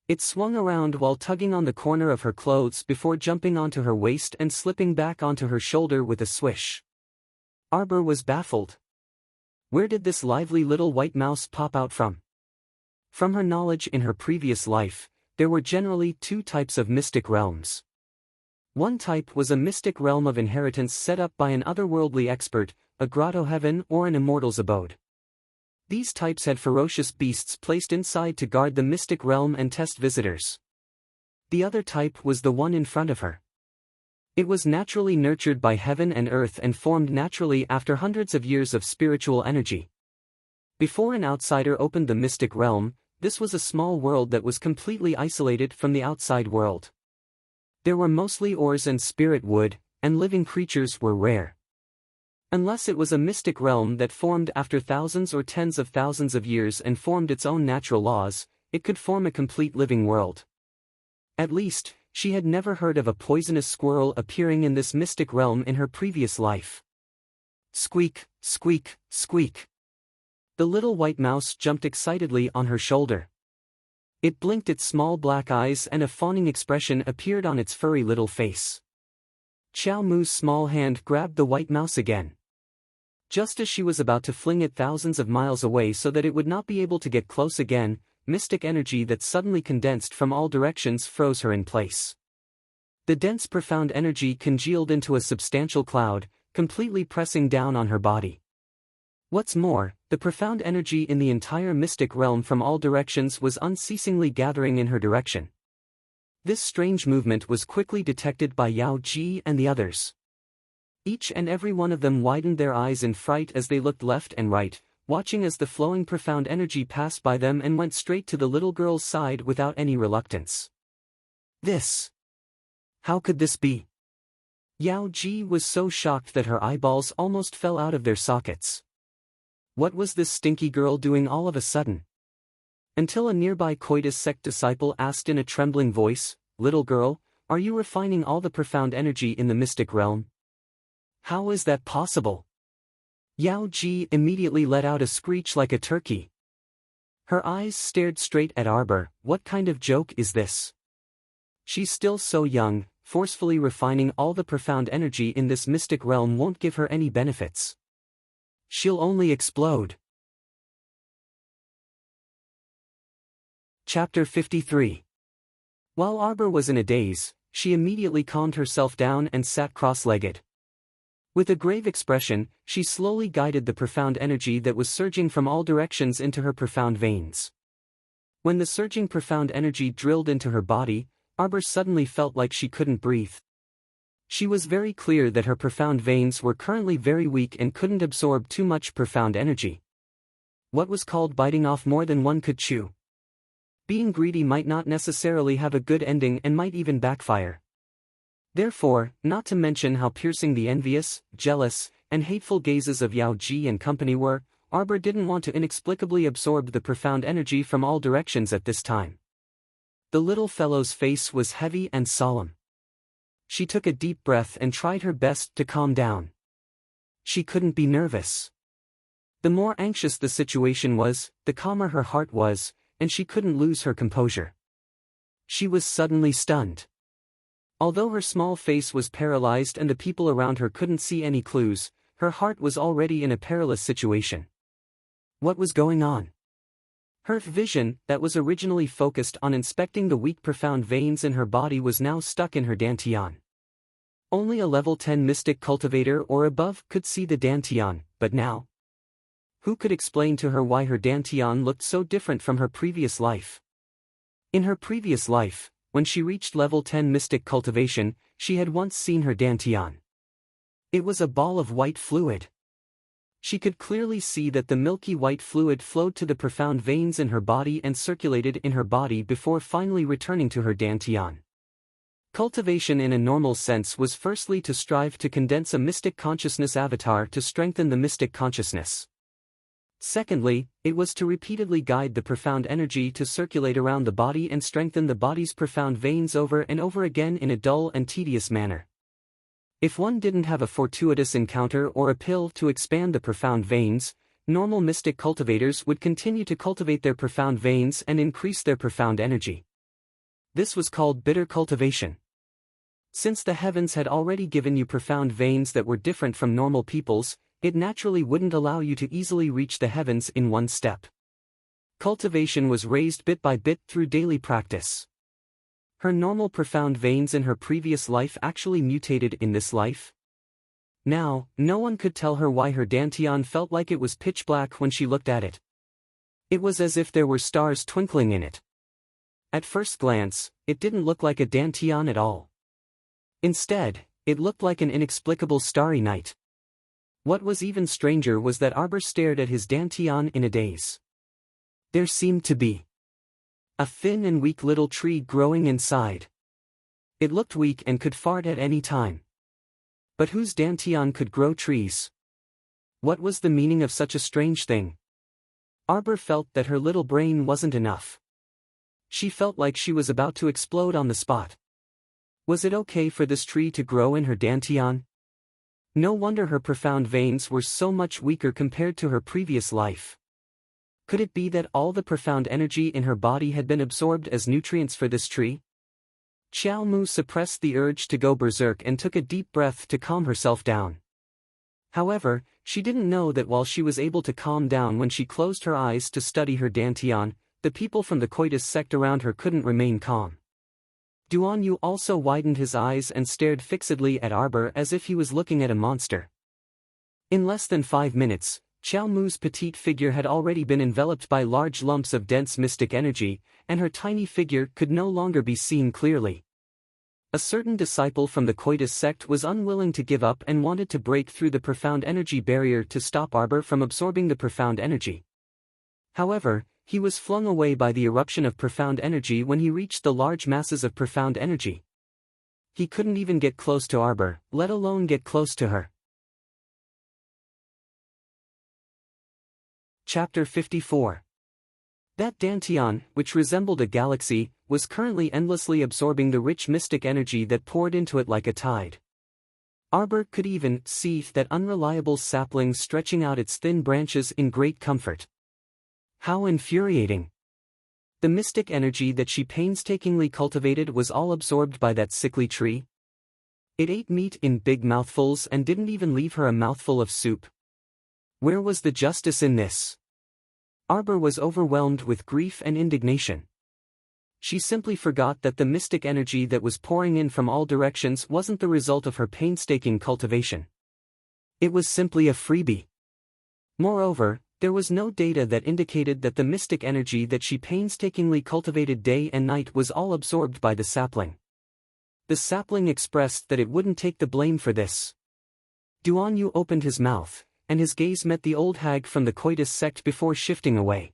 It swung around while tugging on the corner of her clothes before jumping onto her waist and slipping back onto her shoulder with a swish. Arbor was baffled. Where did this lively little white mouse pop out from? From her knowledge in her previous life, there were generally two types of mystic realms. One type was a mystic realm of inheritance set up by an otherworldly expert, a grotto heaven or an immortal's abode. These types had ferocious beasts placed inside to guard the mystic realm and test visitors. The other type was the one in front of her. It was naturally nurtured by heaven and earth and formed naturally after hundreds of years of spiritual energy. Before an outsider opened the mystic realm, this was a small world that was completely isolated from the outside world. There were mostly ores and spirit wood, and living creatures were rare. Unless it was a mystic realm that formed after thousands or tens of thousands of years and formed its own natural laws, it could form a complete living world. At least, she had never heard of a poisonous squirrel appearing in this mystic realm in her previous life. Squeak, squeak, squeak. The little white mouse jumped excitedly on her shoulder. It blinked its small black eyes and a fawning expression appeared on its furry little face. Chow Moo's small hand grabbed the white mouse again. Just as she was about to fling it thousands of miles away so that it would not be able to get close again, mystic energy that suddenly condensed from all directions froze her in place. The dense profound energy congealed into a substantial cloud, completely pressing down on her body. What's more, the profound energy in the entire mystic realm from all directions was unceasingly gathering in her direction. This strange movement was quickly detected by Yao Ji and the others. Each and every one of them widened their eyes in fright as they looked left and right, watching as the flowing profound energy passed by them and went straight to the little girl's side without any reluctance. This. How could this be? Yao Ji was so shocked that her eyeballs almost fell out of their sockets. What was this stinky girl doing all of a sudden? Until a nearby Coitus sect disciple asked in a trembling voice, "Little girl, are you refining all the profound energy in the mystic realm? How is that possible?" Yao Ji immediately let out a screech like a turkey. Her eyes stared straight at Arbor. What kind of joke is this? She's still so young, forcefully refining all the profound energy in this mystic realm won't give her any benefits. She'll only explode. Chapter 53. While Arbor was in a daze, she immediately calmed herself down and sat cross-legged. With a grave expression, she slowly guided the profound energy that was surging from all directions into her profound veins. When the surging profound energy drilled into her body, Arbor suddenly felt like she couldn't breathe. She was very clear that her profound veins were currently very weak and couldn't absorb too much profound energy. What was called biting off more than one could chew? Being greedy might not necessarily have a good ending and might even backfire. Therefore, not to mention how piercing the envious, jealous, and hateful gazes of Yao Ji and company were, Arbor didn't want to inexplicably absorb the profound energy from all directions at this time. The little fellow's face was heavy and solemn. She took a deep breath and tried her best to calm down. She couldn't be nervous. The more anxious the situation was, the calmer her heart was, and she couldn't lose her composure. She was suddenly stunned. Although her small face was paralyzed and the people around her couldn't see any clues, her heart was already in a perilous situation. What was going on? Her vision, that was originally focused on inspecting the weak profound veins in her body, was now stuck in her dantian. Only a level 10 mystic cultivator or above could see the dantian, but now? Who could explain to her why her dantian looked so different from her previous life? In her previous life, when she reached level 10 mystic cultivation, she had once seen her dantian. It was a ball of white fluid. She could clearly see that the milky white fluid flowed to the profound veins in her body and circulated in her body before finally returning to her dantian. Cultivation in a normal sense was firstly to strive to condense a mystic consciousness avatar to strengthen the mystic consciousness. Secondly, it was to repeatedly guide the profound energy to circulate around the body and strengthen the body's profound veins over and over again in a dull and tedious manner. If one didn't have a fortuitous encounter or a pill to expand the profound veins, normal mystic cultivators would continue to cultivate their profound veins and increase their profound energy. This was called bitter cultivation. Since the heavens had already given you profound veins that were different from normal people's, it naturally wouldn't allow you to easily reach the heavens in one step. Cultivation was raised bit by bit through daily practice. Her normal profound veins in her previous life actually mutated in this life. Now, no one could tell her why her dantian felt like it was pitch black when she looked at it. It was as if there were stars twinkling in it. At first glance, it didn't look like a dantian at all. Instead, it looked like an inexplicable starry night. What was even stranger was that Arbor stared at his dantian in a daze. There seemed to be a thin and weak little tree growing inside. It looked weak and could fart at any time. But whose dantian could grow trees? What was the meaning of such a strange thing? Arbor felt that her little brain wasn't enough. She felt like she was about to explode on the spot. Was it okay for this tree to grow in her dantian? No wonder her profound veins were so much weaker compared to her previous life. Could it be that all the profound energy in her body had been absorbed as nutrients for this tree? Xiao Mu suppressed the urge to go berserk and took a deep breath to calm herself down. However, she didn't know that while she was able to calm down when she closed her eyes to study her dantian, the people from the Coitus sect around her couldn't remain calm. Duan Yu also widened his eyes and stared fixedly at Arbor as if he was looking at a monster. In less than 5 minutes, Xiao Mu's petite figure had already been enveloped by large lumps of dense mystic energy, and her tiny figure could no longer be seen clearly. A certain disciple from the Coitus sect was unwilling to give up and wanted to break through the profound energy barrier to stop Arbor from absorbing the profound energy. However, he was flung away by the eruption of profound energy when he reached the large masses of profound energy. He couldn't even get close to Arbor, let alone get close to her. Chapter 54. That dantian, which resembled a galaxy, was currently endlessly absorbing the rich mystic energy that poured into it like a tide. Arbor could even see that unreliable sapling stretching out its thin branches in great comfort. How infuriating! The mystic energy that she painstakingly cultivated was all absorbed by that sickly tree. It ate meat in big mouthfuls and didn't even leave her a mouthful of soup. Where was the justice in this? Arbor was overwhelmed with grief and indignation. She simply forgot that the mystic energy that was pouring in from all directions wasn't the result of her painstaking cultivation. It was simply a freebie. Moreover, there was no data that indicated that the mystic energy that she painstakingly cultivated day and night was all absorbed by the sapling. The sapling expressed that it wouldn't take the blame for this. Duan Yu opened his mouth, and his gaze met the old hag from the Coitus sect before shifting away.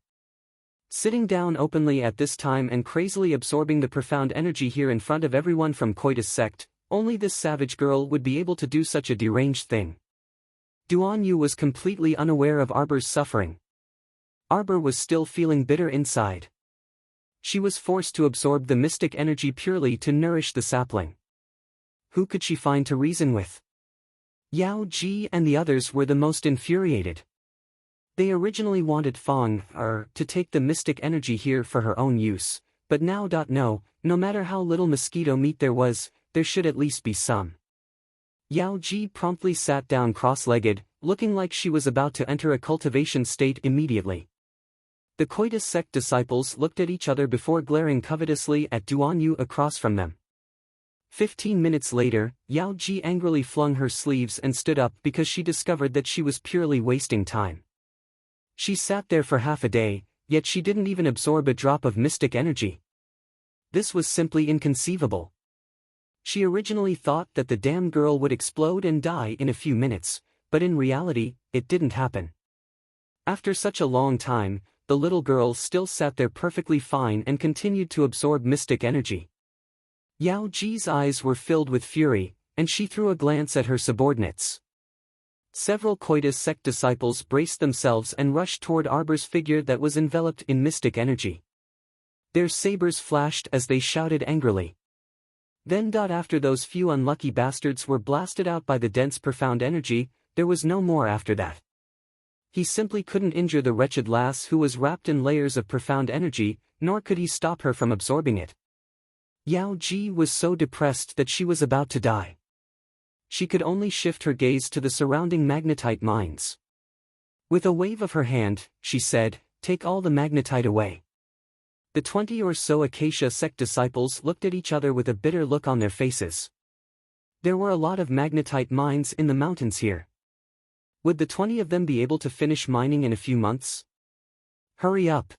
Sitting down openly at this time and crazily absorbing the profound energy here in front of everyone from Coitus sect, only this savage girl would be able to do such a deranged thing. Duan Yu was completely unaware of Arbor's suffering. Arbor was still feeling bitter inside. She was forced to absorb the mystic energy purely to nourish the sapling. Who could she find to reason with? Yao Ji and the others were the most infuriated. They originally wanted Fang to take the mystic energy here for her own use, but now no matter how little mosquito meat there should at least be some. Yao Ji promptly sat down cross-legged, looking like she was about to enter a cultivation state immediately. The Coitus sect disciples looked at each other before glaring covetously at Duan Yu across from them. 15 minutes later, Yao Ji angrily flung her sleeves and stood up because she discovered that she was purely wasting time. She sat there for half a day, yet she didn't even absorb a drop of mystic energy. This was simply inconceivable. She originally thought that the damn girl would explode and die in a few minutes, but in reality, it didn't happen. After such a long time, the little girl still sat there perfectly fine and continued to absorb mystic energy. Yao Ji's eyes were filled with fury, and she threw a glance at her subordinates. Several Coitus sect disciples braced themselves and rushed toward Arbor's figure that was enveloped in mystic energy. Their sabers flashed as they shouted angrily. Then after those few unlucky bastards were blasted out by the dense profound energy, there was no more after that. He simply couldn't injure the wretched lass who was wrapped in layers of profound energy, nor could he stop her from absorbing it. Yao Ji was so depressed that she was about to die. She could only shift her gaze to the surrounding magnetite mines. With a wave of her hand, she said, "Take all the magnetite away." The 20 or so Acacia sect disciples looked at each other with a bitter look on their faces. There were a lot of magnetite mines in the mountains here. Would the 20 of them be able to finish mining in a few months? Hurry up.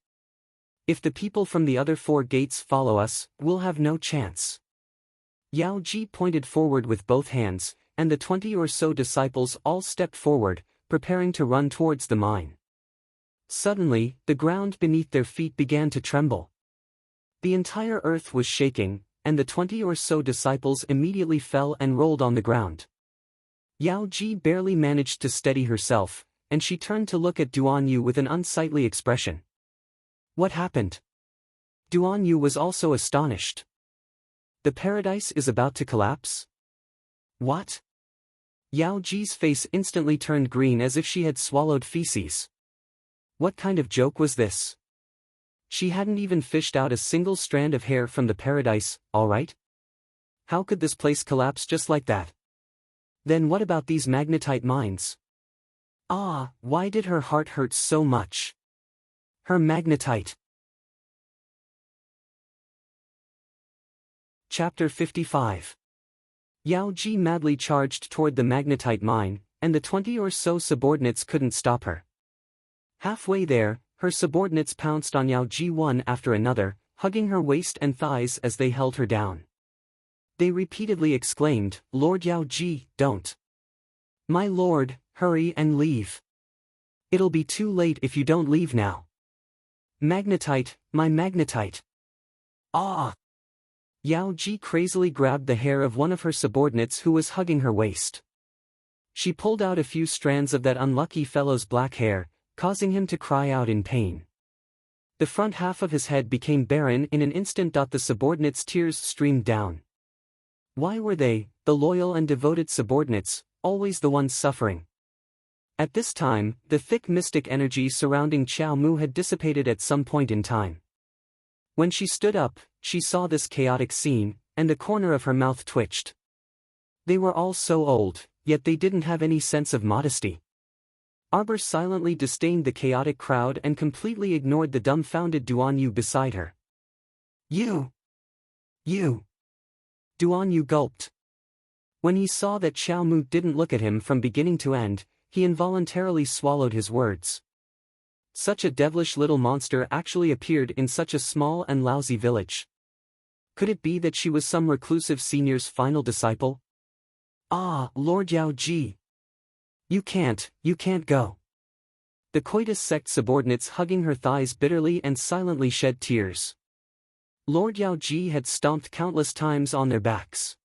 If the people from the other 4 gates follow us, we'll have no chance. Yao Ji pointed forward with both hands, and the 20 or so disciples all stepped forward, preparing to run towards the mine. Suddenly, the ground beneath their feet began to tremble. The entire earth was shaking, and the 20 or so disciples immediately fell and rolled on the ground. Yao Ji barely managed to steady herself, and she turned to look at Duan Yu with an unsightly expression. What happened? Duan Yu was also astonished. The paradise is about to collapse? What? Yao Ji's face instantly turned green as if she had swallowed feces. What kind of joke was this? She hadn't even fished out a single strand of hair from the paradise, all right? How could this place collapse just like that? Then what about these magnetite mines? Why did her heart hurt so much? Her magnetite. Chapter 55. Yao Ji madly charged toward the magnetite mine, and the 20 or so subordinates couldn't stop her. Halfway there, her subordinates pounced on Yao Ji one after another, hugging her waist and thighs as they held her down. They repeatedly exclaimed, "Lord Yao Ji, don't. My lord, hurry and leave. It'll be too late if you don't leave now. Magnetite, my magnetite." Yao Ji crazily grabbed the hair of one of her subordinates who was hugging her waist. She pulled out a few strands of that unlucky fellow's black hair, causing him to cry out in pain. The front half of his head became barren in an instant. The subordinates' tears streamed down. Why were they, the loyal and devoted subordinates, always the ones suffering? At this time, the thick mystic energy surrounding Qiao Mu had dissipated at some point in time. When she stood up, she saw this chaotic scene, and the corner of her mouth twitched. They were all so old, yet they didn't have any sense of modesty. Arbor silently disdained the chaotic crowd and completely ignored the dumbfounded Duan Yu beside her. You! Duan Yu gulped. When he saw that Qiao Mu didn't look at him from beginning to end, he involuntarily swallowed his words. Such a devilish little monster actually appeared in such a small and lousy village. Could it be that she was some reclusive senior's final disciple? Lord Yao Ji. You can't go. The Coitus sect subordinates hugging her thighs bitterly and silently shed tears. Lord Yao Ji had stomped countless times on their backs.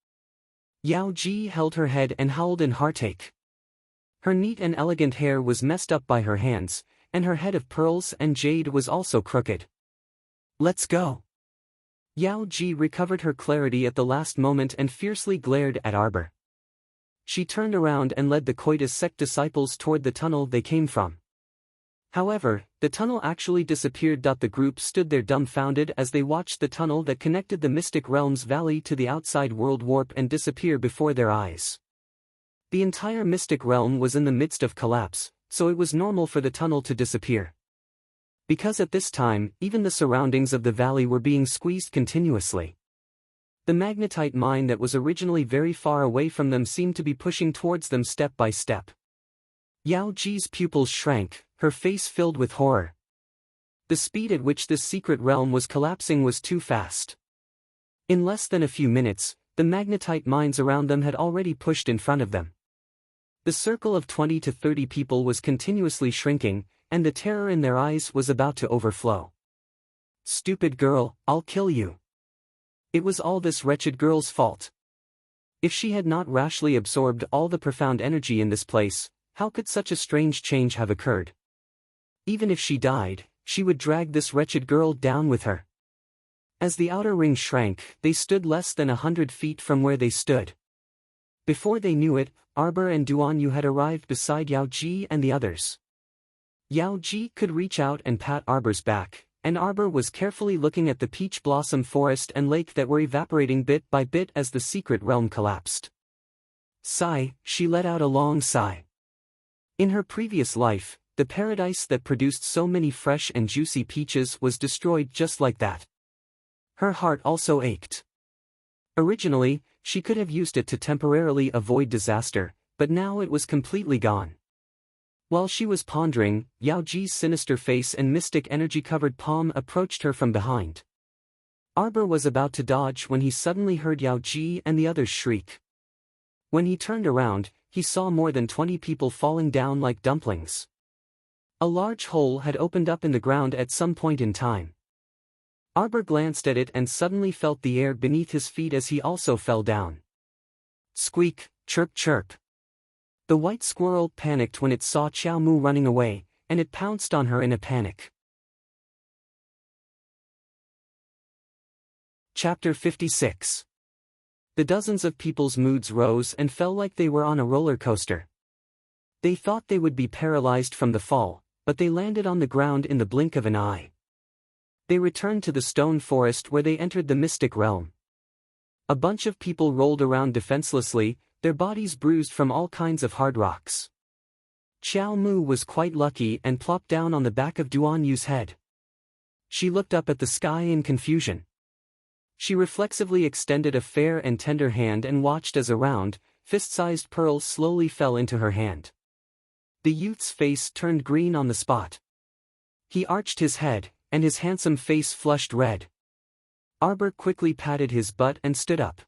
Yao Ji held her head and howled in heartache. Her neat and elegant hair was messed up by her hands, and her head of pearls and jade was also crooked. Let's go. Yao Ji recovered her clarity at the last moment and fiercely glared at Arbor. She turned around and led the Coitus sect disciples toward the tunnel they came from. However, the tunnel actually disappeared. The group stood there dumbfounded as they watched the tunnel that connected the Mystic Realms Valley to the outside world warp and disappear before their eyes. The entire Mystic Realm was in the midst of collapse, so it was normal for the tunnel to disappear. Because at this time, even the surroundings of the valley were being squeezed continuously. The magnetite mine that was originally very far away from them seemed to be pushing towards them step by step. Yao Ji's pupils shrank, her face filled with horror. The speed at which this secret realm was collapsing was too fast. In less than a few minutes, the magnetite mines around them had already pushed in front of them. The circle of 20 to 30 people was continuously shrinking, and the terror in their eyes was about to overflow. "Stupid girl, I'll kill you." It was all this wretched girl's fault. If she had not rashly absorbed all the profound energy in this place, how could such a strange change have occurred? Even if she died, she would drag this wretched girl down with her. As the outer ring shrank, they stood less than 100 feet from where they stood. Before they knew it, Arbor and Duanyu had arrived beside Yao Ji and the others. Yao Ji could reach out and pat Arbor's back, and Arbor was carefully looking at the peach blossom forest and lake that were evaporating bit by bit as the secret realm collapsed. Sigh, she let out a long sigh. In her previous life, the paradise that produced so many fresh and juicy peaches was destroyed just like that. Her heart also ached. Originally, she could have used it to temporarily avoid disaster, but now it was completely gone. While she was pondering, Yao Ji's sinister face and mystic energy-covered palm approached her from behind. Arbor was about to dodge when he suddenly heard Yao Ji and the others shriek. When he turned around, he saw more than 20 people falling down like dumplings. A large hole had opened up in the ground at some point in time. Arbor glanced at it and suddenly felt the air beneath his feet as he also fell down. Squeak, chirp chirp. The white squirrel panicked when it saw Xiao Mu running away, and it pounced on her in a panic. Chapter 56. The dozens of people's moods rose and fell like they were on a roller coaster. They thought they would be paralyzed from the fall, but they landed on the ground in the blink of an eye. They returned to the stone forest where they entered the mystic realm. A bunch of people rolled around defenselessly, their bodies bruised from all kinds of hard rocks. Xiao Mu was quite lucky and plopped down on the back of Duanyu's head. She looked up at the sky in confusion. She reflexively extended a fair and tender hand and watched as a round, fist-sized pearl slowly fell into her hand. The youth's face turned green on the spot. He arched his head, and his handsome face flushed red. Arbor quickly patted his butt and stood up.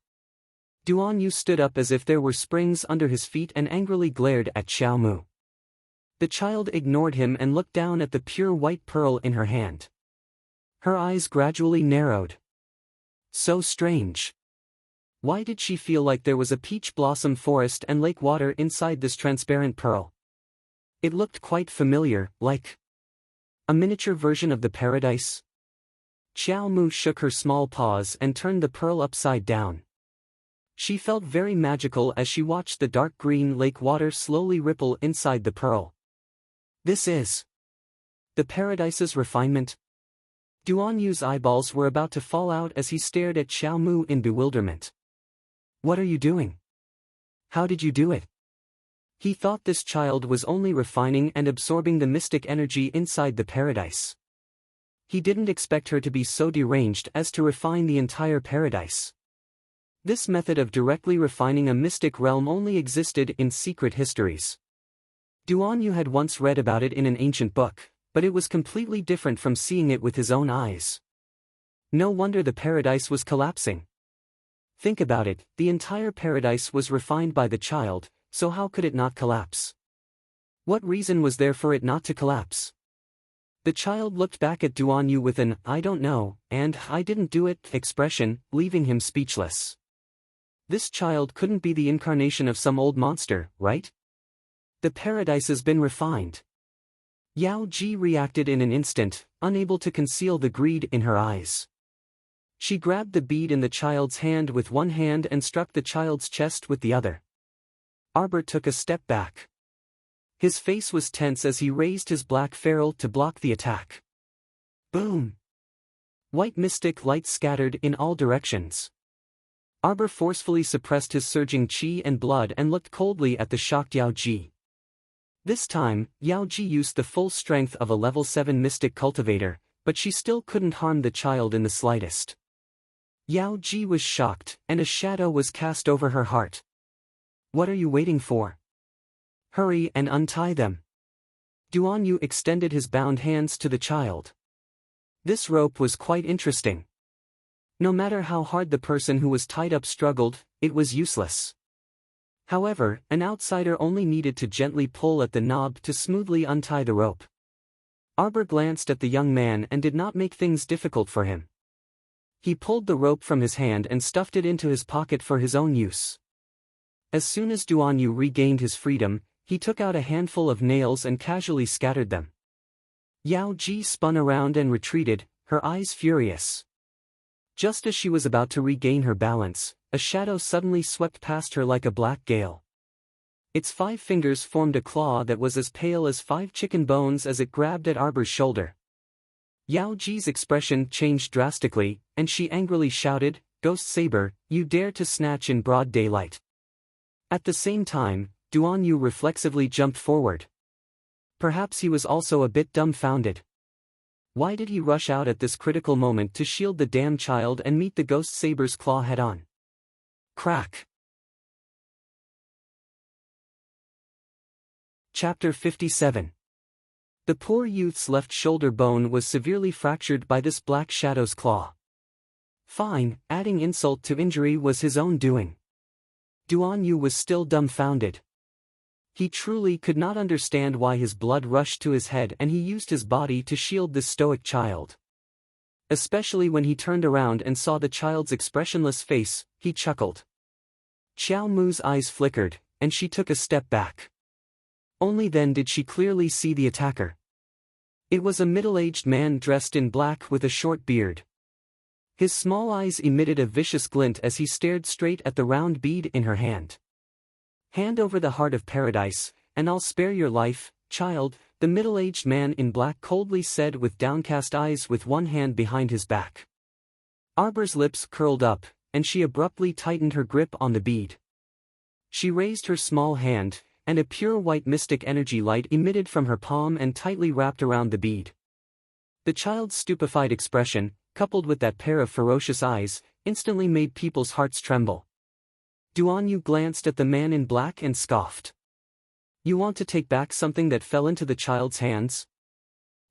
Duanyu stood up as if there were springs under his feet and angrily glared at Xiao Mu. The child ignored him and looked down at the pure white pearl in her hand. Her eyes gradually narrowed. So strange. Why did she feel like there was a peach blossom forest and lake water inside this transparent pearl? It looked quite familiar, like a miniature version of the paradise. Xiao Mu shook her small paws and turned the pearl upside down. She felt very magical as she watched the dark green lake water slowly ripple inside the pearl. This is the paradise's refinement. Duanyu's eyeballs were about to fall out as he stared at Xiao Mu in bewilderment. What are you doing? How did you do it? He thought this child was only refining and absorbing the mystic energy inside the paradise. He didn't expect her to be so deranged as to refine the entire paradise. This method of directly refining a mystic realm only existed in secret histories. Duanyu had once read about it in an ancient book, but it was completely different from seeing it with his own eyes. No wonder the paradise was collapsing. Think about it, the entire paradise was refined by the child, so how could it not collapse? What reason was there for it not to collapse? The child looked back at Duanyu with an "I don't know" and "I didn't do it" expression, leaving him speechless. This child couldn't be the incarnation of some old monster, right? The paradise has been refined. Yao Ji reacted in an instant, unable to conceal the greed in her eyes. She grabbed the bead in the child's hand with one hand and struck the child's chest with the other. Arbor took a step back. His face was tense as he raised his black ferrule to block the attack. Boom! White mystic light scattered in all directions. Arbor forcefully suppressed his surging chi and blood and looked coldly at the shocked Yao Ji. This time, Yao Ji used the full strength of a level 7 mystic cultivator, but she still couldn't harm the child in the slightest. Yao Ji was shocked, and a shadow was cast over her heart. What are you waiting for? Hurry and untie them. Duanyu extended his bound hands to the child. This rope was quite interesting. No matter how hard the person who was tied up struggled, it was useless. However, an outsider only needed to gently pull at the knob to smoothly untie the rope. Arbor glanced at the young man and did not make things difficult for him. He pulled the rope from his hand and stuffed it into his pocket for his own use. As soon as Duan Yu regained his freedom, he took out a handful of nails and casually scattered them. Yao Ji spun around and retreated, her eyes furious. Just as she was about to regain her balance, a shadow suddenly swept past her like a black gale. Its 5 fingers formed a claw that was as pale as 5 chicken bones as it grabbed at Arbor's shoulder. Yao Ji's expression changed drastically, and she angrily shouted, "Ghost Saber, you dare to snatch in broad daylight." At the same time, Duan Yu reflexively jumped forward. Perhaps he was also a bit dumbfounded. Why did he rush out at this critical moment to shield the damn child and meet the Ghost Saber's claw head-on? Crack! Chapter 57. The poor youth's left shoulder bone was severely fractured by this black shadow's claw. Fine, adding insult to injury was his own doing. Duan Yu was still dumbfounded. He truly could not understand why his blood rushed to his head and he used his body to shield this stoic child. Especially when he turned around and saw the child's expressionless face, he chuckled. Xiao Mu's eyes flickered, and she took a step back. Only then did she clearly see the attacker. It was a middle-aged man dressed in black with a short beard. His small eyes emitted a vicious glint as he stared straight at the round bead in her hand. "Hand over the heart of paradise, and I'll spare your life, child," the middle-aged man in black coldly said with downcast eyes with one hand behind his back. Arbor's lips curled up, and she abruptly tightened her grip on the bead. She raised her small hand, and a pure white mystic energy light emitted from her palm and tightly wrapped around the bead. The child's stupefied expression, coupled with that pair of ferocious eyes, instantly made people's hearts tremble. Duan Yu glanced at the man in black and scoffed. "You want to take back something that fell into the child's hands?"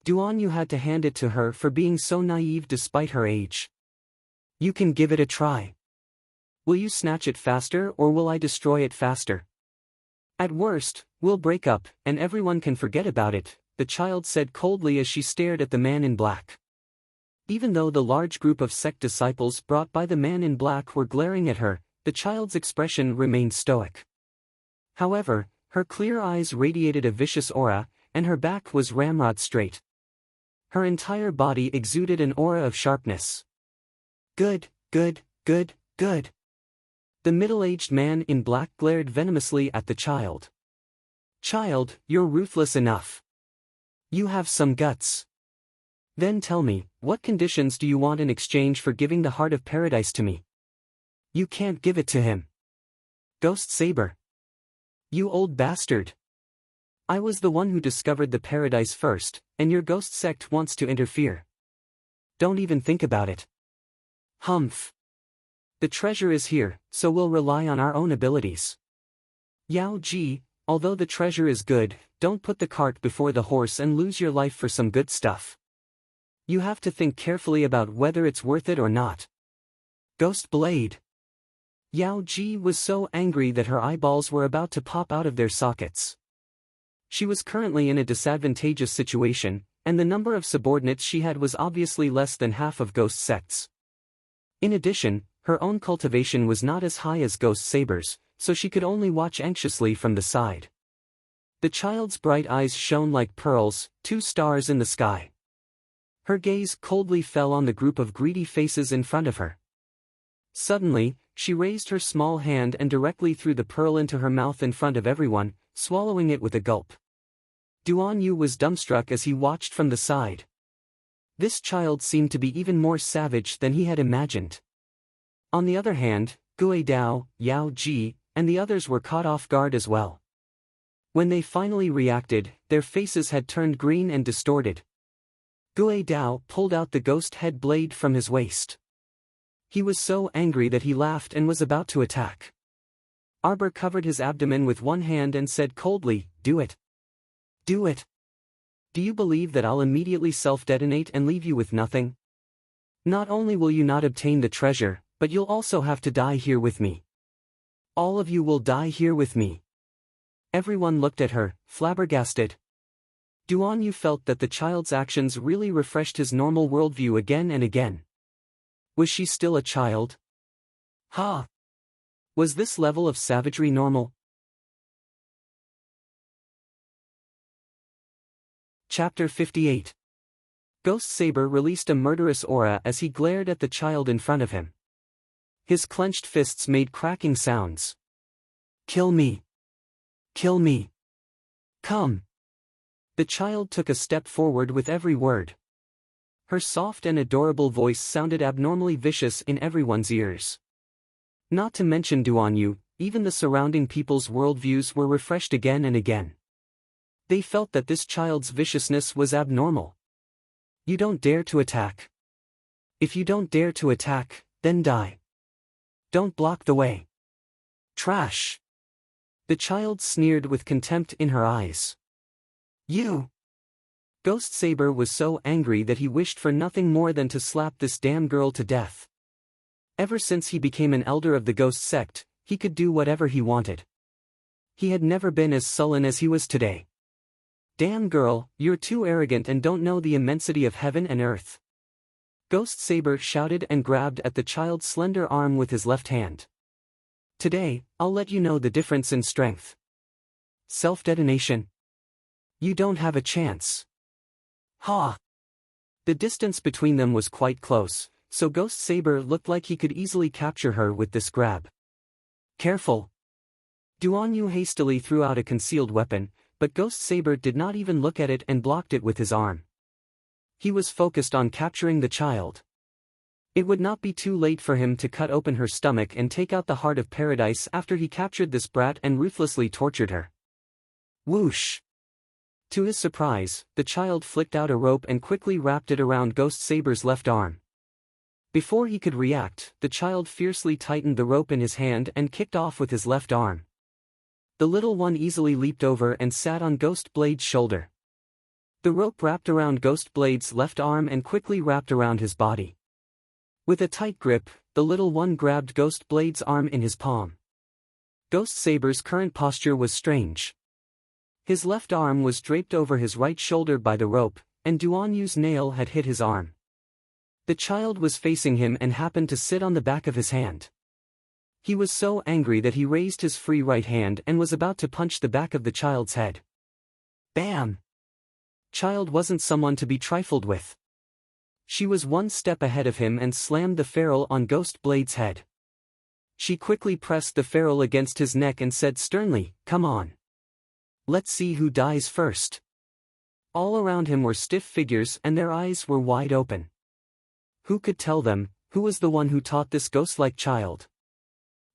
Duan Yu had to hand it to her for being so naive despite her age. "You can give it a try. Will you snatch it faster or will I destroy it faster? At worst, we'll break up, and everyone can forget about it," the child said coldly as she stared at the man in black. Even though the large group of sect disciples brought by the man in black were glaring at her, the child's expression remained stoic. However, her clear eyes radiated a vicious aura, and her back was ramrod straight. Her entire body exuded an aura of sharpness. "Good, good, good, good." The middle-aged man in black glared venomously at the child. "Child, you're ruthless enough. You have some guts. Then tell me, what conditions do you want in exchange for giving the heart of paradise to me?" "You can't give it to him. Ghost Saber. You old bastard. I was the one who discovered the paradise first, and your ghost sect wants to interfere. Don't even think about it." "Humph. The treasure is here, so we'll rely on our own abilities." "Yao Ji, although the treasure is good, don't put the cart before the horse and lose your life for some good stuff. You have to think carefully about whether it's worth it or not." "Ghost Blade." Yao Ji was so angry that her eyeballs were about to pop out of their sockets. She was currently in a disadvantageous situation, and the number of subordinates she had was obviously less than half of Ghost sects. In addition, her own cultivation was not as high as Ghost Saber's, so she could only watch anxiously from the side. The child's bright eyes shone like pearls, 2 stars in the sky. Her gaze coldly fell on the group of greedy faces in front of her. Suddenly, she raised her small hand and directly threw the pearl into her mouth in front of everyone, swallowing it with a gulp. Duan Yu was dumbstruck as he watched from the side. This child seemed to be even more savage than he had imagined. On the other hand, Gui Dao, Yao Ji, and the others were caught off guard as well. When they finally reacted, their faces had turned green and distorted. Gui Dao pulled out the ghost head blade from his waist. He was so angry that he laughed and was about to attack. Arbor covered his abdomen with one hand and said coldly, "Do it. Do it. Do you believe that I'll immediately self-detonate and leave you with nothing?" Not only will you not obtain the treasure, but you'll also have to die here with me. All of you will die here with me. Everyone looked at her, flabbergasted. Duan Yu felt that the child's actions really refreshed his normal worldview again and again. Was she still a child? Ha! Was this level of savagery normal? Chapter 58. Ghost Saber released a murderous aura as he glared at the child in front of him. His clenched fists made cracking sounds. Kill me! Kill me! Come! The child took a step forward with every word. Her soft and adorable voice sounded abnormally vicious in everyone's ears. Not to mention Duan Yu, even the surrounding people's worldviews were refreshed again and again. They felt that this child's viciousness was abnormal. You don't dare to attack. If you don't dare to attack, then die. Don't block the way. Trash. The child sneered with contempt in her eyes. You. Ghost Saber was so angry that he wished for nothing more than to slap this damn girl to death. Ever since he became an elder of the ghost sect, he could do whatever he wanted. He had never been as sullen as he was today. Damn girl, you're too arrogant and don't know the immensity of heaven and earth. Ghost Saber shouted and grabbed at the child's slender arm with his left hand. Today, I'll let you know the difference in strength. Self-detonation. You don't have a chance. Ha! The distance between them was quite close, so Ghost Saber looked like he could easily capture her with this grab. Careful! Duan Yu hastily threw out a concealed weapon, but Ghost Saber did not even look at it and blocked it with his arm. He was focused on capturing the child. It would not be too late for him to cut open her stomach and take out the heart of paradise after he captured this brat and ruthlessly tortured her. Whoosh! To his surprise, the child flicked out a rope and quickly wrapped it around Ghost Saber's left arm. Before he could react, the child fiercely tightened the rope in his hand and kicked off with his left arm. The little one easily leaped over and sat on Ghost Blade's shoulder. The rope wrapped around Ghost Blade's left arm and quickly wrapped around his body. With a tight grip, the little one grabbed Ghost Blade's arm in his palm. Ghost Saber's current posture was strange. His left arm was draped over his right shoulder by the rope, and Duan Yu's nail had hit his arm. The child was facing him and happened to sit on the back of his hand. He was so angry that he raised his free right hand and was about to punch the back of the child's head. Bam! Child wasn't someone to be trifled with. She was one step ahead of him and slammed the ferrule on Ghost Blade's head. She quickly pressed the ferrule against his neck and said sternly, "Come on. Let's see who dies first." All around him were stiff figures and their eyes were wide open. Who could tell them, who was the one who taught this ghost-like child?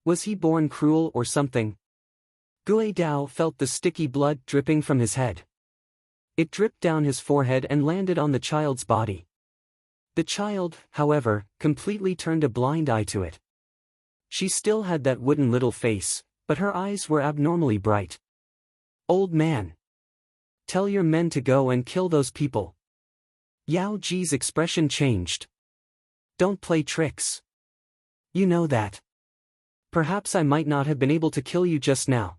Was he born cruel or something? Gui Dao felt the sticky blood dripping from his head. It dripped down his forehead and landed on the child's body. The child, however, completely turned a blind eye to it. She still had that wooden little face, but her eyes were abnormally bright. Old man. Tell your men to go and kill those people. Yao Ji's expression changed. Don't play tricks. You know that. Perhaps I might not have been able to kill you just now.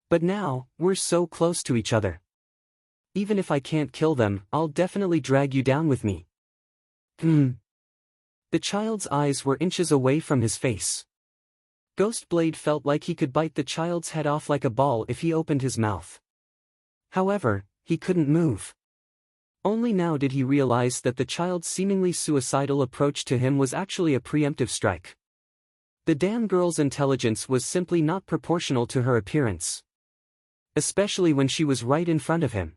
But now, we're so close to each other. Even if I can't kill them, I'll definitely drag you down with me. The child's eyes were inches away from his face. Ghost Blade felt like he could bite the child's head off like a ball if he opened his mouth. However, he couldn't move. Only now did he realize that the child's seemingly suicidal approach to him was actually a preemptive strike. The damn girl's intelligence was simply not proportional to her appearance. Especially when she was right in front of him.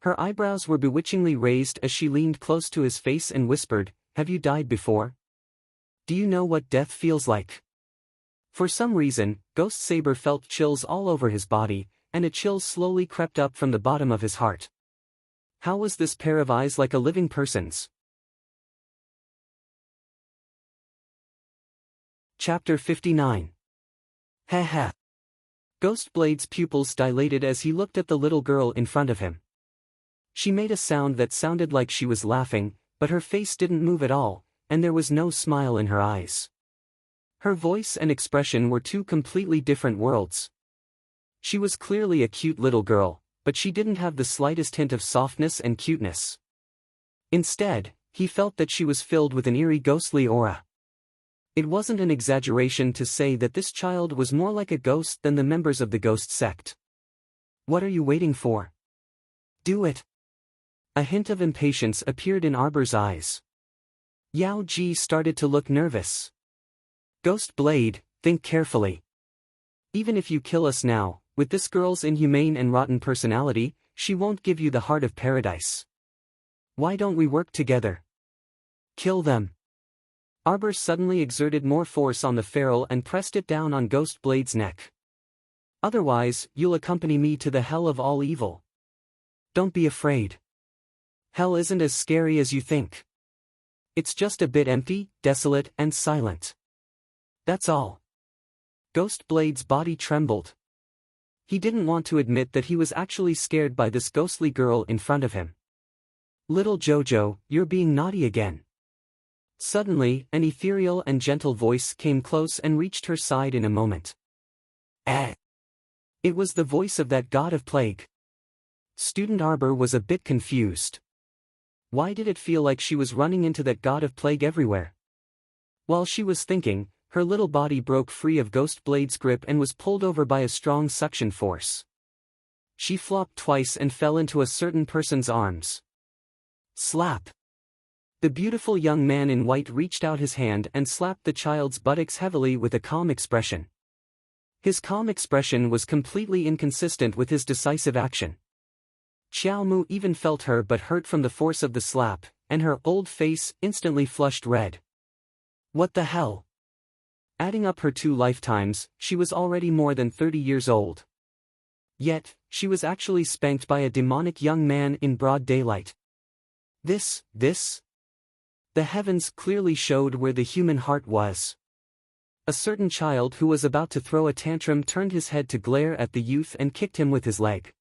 Her eyebrows were bewitchingly raised as she leaned close to his face and whispered, "Have you died before? Do you know what death feels like?" For some reason, Ghost Saber felt chills all over his body, and a chill slowly crept up from the bottom of his heart. How was this pair of eyes like a living person's? Chapter 59. Heh. Ghost Blade's pupils dilated as he looked at the little girl in front of him. She made a sound that sounded like she was laughing, but her face didn't move at all, and there was no smile in her eyes. Her voice and expression were two completely different worlds. She was clearly a cute little girl, but she didn't have the slightest hint of softness and cuteness. Instead, he felt that she was filled with an eerie ghostly aura. It wasn't an exaggeration to say that this child was more like a ghost than the members of the ghost sect. What are you waiting for? Do it. A hint of impatience appeared in Arbor's eyes. Yao Ji started to look nervous. Ghost Blade, think carefully. Even if you kill us now, with this girl's inhumane and rotten personality, she won't give you the heart of paradise. Why don't we work together? Kill them. Arbor suddenly exerted more force on the ferrule and pressed it down on Ghost Blade's neck. Otherwise, you'll accompany me to the hell of all evil. Don't be afraid. Hell isn't as scary as you think. It's just a bit empty, desolate, and silent. That's all. Ghost Blade's body trembled. He didn't want to admit that he was actually scared by this ghostly girl in front of him. Little Jojo, you're being naughty again. Suddenly, an ethereal and gentle voice came close and reached her side in a moment. Eh. It was the voice of that god of plague. Student Arbor was a bit confused. Why did it feel like she was running into that god of plague everywhere? While she was thinking, her little body broke free of Ghost Blade's grip and was pulled over by a strong suction force. She flopped twice and fell into a certain person's arms. Slap! The beautiful young man in white reached out his hand and slapped the child's buttocks heavily with a calm expression. His calm expression was completely inconsistent with his decisive action. Xiaomu even felt her but hurt from the force of the slap, and her old face instantly flushed red. What the hell? Adding up her 2 lifetimes, she was already more than 30 years old. Yet, she was actually spanked by a demonic young man in broad daylight. This? The heavens clearly showed where the human heart was. A certain child who was about to throw a tantrum turned his head to glare at the youth and kicked him with his leg.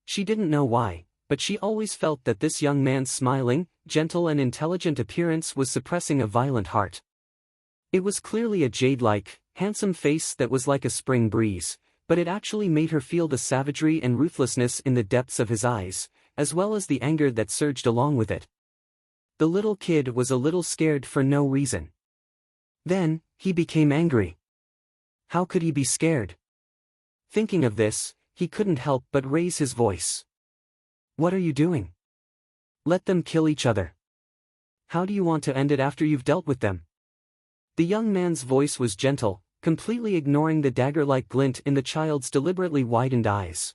She didn't know why, but she always felt that this young man's smiling, gentle and intelligent appearance was suppressing a violent heart. It was clearly a jade-like, handsome face that was like a spring breeze, but it actually made her feel the savagery and ruthlessness in the depths of his eyes, as well as the anger that surged along with it. The little kid was a little scared for no reason. Then, he became angry. How could he be scared? Thinking of this, he couldn't help but raise his voice. What are you doing? Let them kill each other. How do you want to end it after you've dealt with them? The young man's voice was gentle, completely ignoring the dagger-like glint in the child's deliberately widened eyes.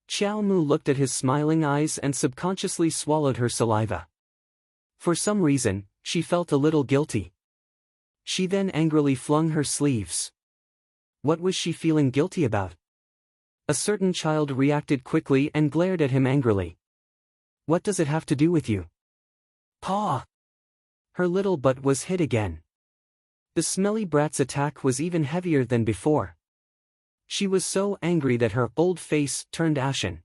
Xiaomu looked at his smiling eyes and subconsciously swallowed her saliva. For some reason, she felt a little guilty. She then angrily flung her sleeves. What was she feeling guilty about? A certain child reacted quickly and glared at him angrily. What does it have to do with you? Paw! Her little butt was hit again. The smelly brat's attack was even heavier than before. She was so angry that her old face turned ashen.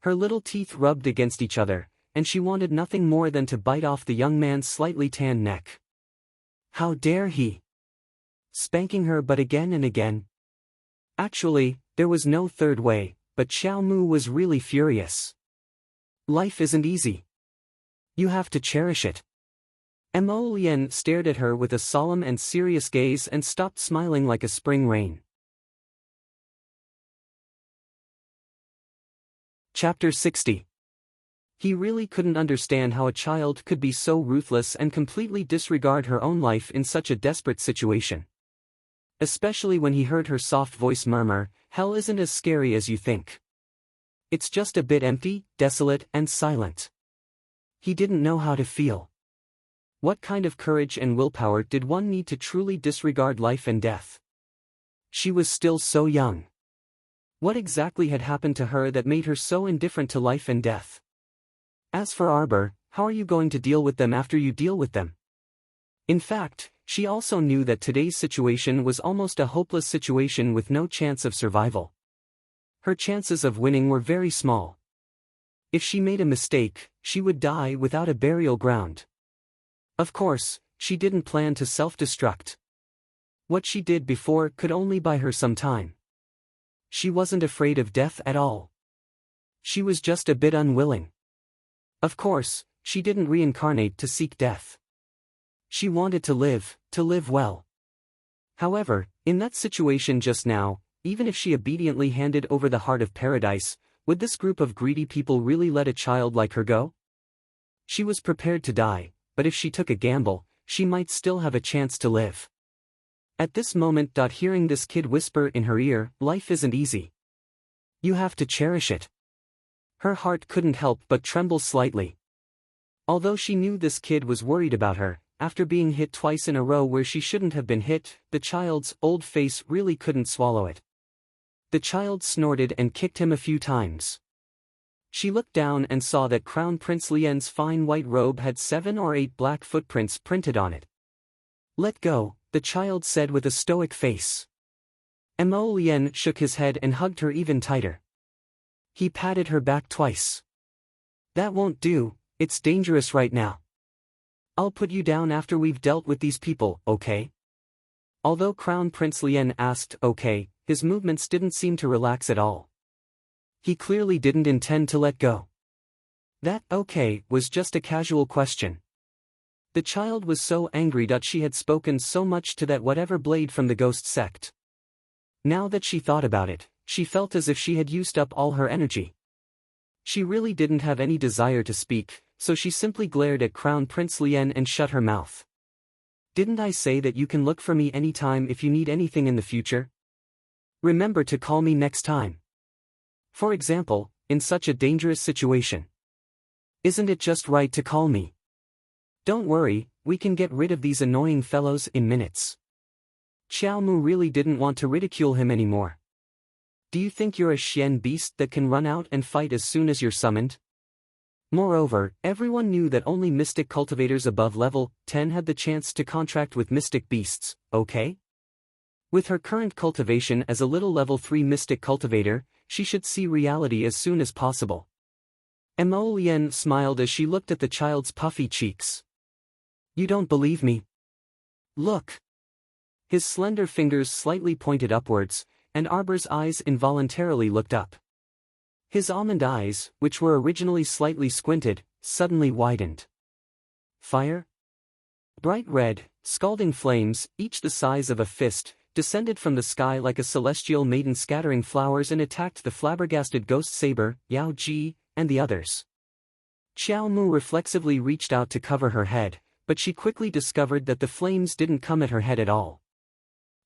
Her little teeth rubbed against each other, and she wanted nothing more than to bite off the young man's slightly tanned neck. How dare he? Spanking her but again and again. Actually, there was no third way, but Xiaomu was really furious. Life isn't easy. You have to cherish it. Mo Lian stared at her with a solemn and serious gaze and stopped smiling like a spring rain. Chapter 60. He really couldn't understand how a child could be so ruthless and completely disregard her own life in such a desperate situation. Especially when he heard her soft voice murmur, "Hell isn't as scary as you think. It's just a bit empty, desolate, and silent." He didn't know how to feel. What kind of courage and willpower did one need to truly disregard life and death? She was still so young. What exactly had happened to her that made her so indifferent to life and death? As for Arbor, how are you going to deal with them after you deal with them? In fact, she also knew that today's situation was almost a hopeless situation with no chance of survival. Her chances of winning were very small. If she made a mistake, she would die without a burial ground. Of course, she didn't plan to self-destruct. What she did before could only buy her some time. She wasn't afraid of death at all. She was just a bit unwilling. Of course, she didn't reincarnate to seek death. She wanted to live well. However, in that situation just now, even if she obediently handed over the heart of paradise, would this group of greedy people really let a child like her go? She was prepared to die, but if she took a gamble, she might still have a chance to live. At this moment, hearing this kid whisper in her ear, "Life isn't easy. You have to cherish it." Her heart couldn't help but tremble slightly. Although she knew this kid was worried about her, after being hit twice in a row where she shouldn't have been hit, the child's old face really couldn't swallow it. The child snorted and kicked him a few times. She looked down and saw that Crown Prince Lien's fine white robe had 7 or 8 black footprints printed on it. "Let go," the child said with a stoic face. Mo Lien shook his head and hugged her even tighter. He patted her back twice. "That won't do, it's dangerous right now. I'll put you down after we've dealt with these people, okay?" Although Crown Prince Lien asked okay, his movements didn't seem to relax at all. He clearly didn't intend to let go. That okay was just a casual question. The child was so angry that she had spoken so much to that whatever blade from the ghost sect. Now that she thought about it, she felt as if she had used up all her energy. She really didn't have any desire to speak, so she simply glared at Crown Prince Lien and shut her mouth. "Didn't I say that you can look for me anytime if you need anything in the future? Remember to call me next time. For example, in such a dangerous situation. Isn't it just right to call me? Don't worry, we can get rid of these annoying fellows in minutes." Xiao Mu really didn't want to ridicule him anymore. "Do you think you're a Xian beast that can run out and fight as soon as you're summoned?" Moreover, everyone knew that only mystic cultivators above level 10 had the chance to contract with mystic beasts, okay? With her current cultivation as a little level 3 mystic cultivator, she should see reality as soon as possible. Mo Lien smiled as she looked at the child's puffy cheeks. "You don't believe me? Look." His slender fingers slightly pointed upwards, and Arbor's eyes involuntarily looked up. His almond eyes, which were originally slightly squinted, suddenly widened. Fire? Bright red, scalding flames, each the size of a fist, descended from the sky like a celestial maiden scattering flowers and attacked the flabbergasted ghost saber, Yao Ji, and the others. Xiao Mu reflexively reached out to cover her head, but she quickly discovered that the flames didn't come at her head at all.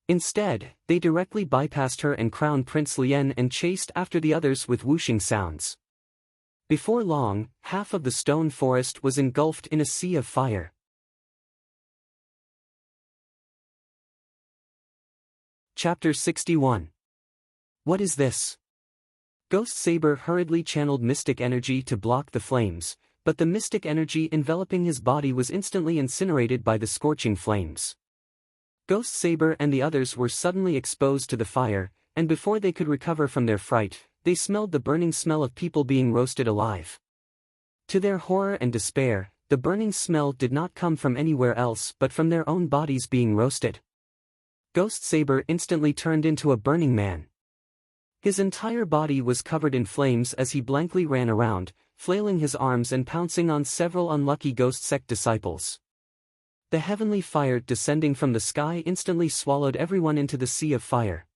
Instead, they directly bypassed her and Crown Prince Lien and chased after the others with whooshing sounds. Before long, half of the stone forest was engulfed in a sea of fire. Chapter 61. What is this? Ghost Saber hurriedly channeled mystic energy to block the flames, but the mystic energy enveloping his body was instantly incinerated by the scorching flames. Ghost Saber and the others were suddenly exposed to the fire, and before they could recover from their fright, they smelled the burning smell of people being roasted alive. To their horror and despair, the burning smell did not come from anywhere else but from their own bodies being roasted. Ghost Saber instantly turned into a burning man. His entire body was covered in flames as he blankly ran around, flailing his arms and pouncing on several unlucky ghost sect disciples. The heavenly fire descending from the sky instantly swallowed everyone into the sea of fire.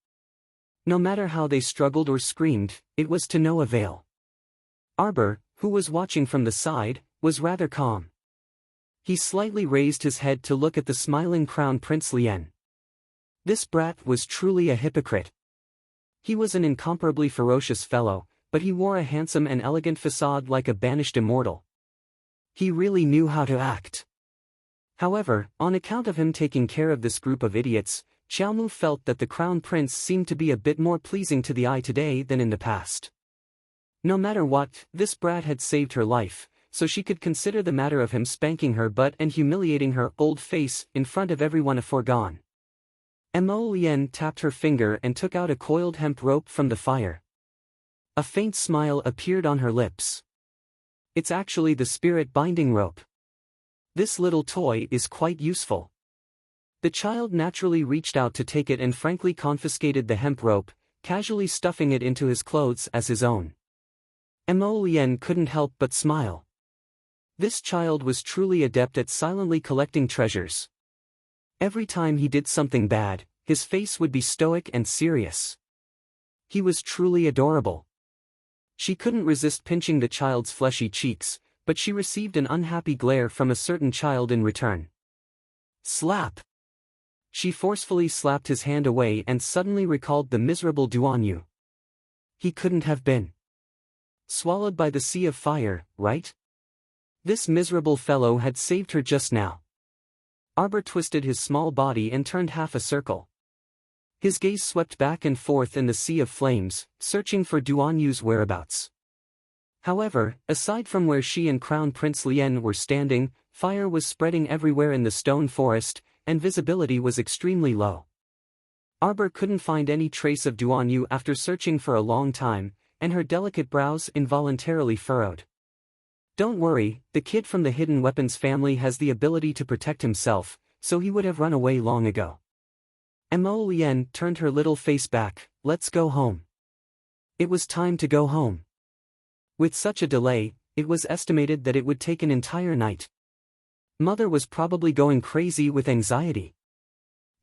No matter how they struggled or screamed, it was to no avail. Arbor, who was watching from the side, was rather calm. He slightly raised his head to look at the smiling Crown Prince Lien. This brat was truly a hypocrite. He was an incomparably ferocious fellow, but he wore a handsome and elegant facade like a banished immortal. He really knew how to act. However, on account of him taking care of this group of idiots, Xiaomu felt that the Crown Prince seemed to be a bit more pleasing to the eye today than in the past. No matter what, this brat had saved her life, so she could consider the matter of him spanking her butt and humiliating her old face in front of everyone a foregone. Mo Lien tapped her finger and took out a coiled hemp rope from the fire. A faint smile appeared on her lips. It's actually the spirit binding rope. This little toy is quite useful. The child naturally reached out to take it and frankly confiscated the hemp rope, casually stuffing it into his clothes as his own. Emolien couldn't help but smile. This child was truly adept at silently collecting treasures. Every time he did something bad, his face would be stoic and serious. He was truly adorable. She couldn't resist pinching the child's fleshy cheeks, but she received an unhappy glare from a certain child in return. Slap! She forcefully slapped his hand away and suddenly recalled the miserable Duanyu. He couldn't have been swallowed by the sea of fire, right? This miserable fellow had saved her just now. Arbor twisted his small body and turned half a circle. His gaze swept back and forth in the sea of flames, searching for Duanyu's whereabouts. However, aside from where she and Crown Prince Lien were standing, fire was spreading everywhere in the stone forest, and visibility was extremely low. Arbor couldn't find any trace of Duanyu after searching for a long time, and her delicate brows involuntarily furrowed. Don't worry, the kid from the Hidden Weapons family has the ability to protect himself, so he would have run away long ago. Emolien turned her little face back. Let's go home. It was time to go home. With such a delay, it was estimated that it would take an entire night. Mother was probably going crazy with anxiety.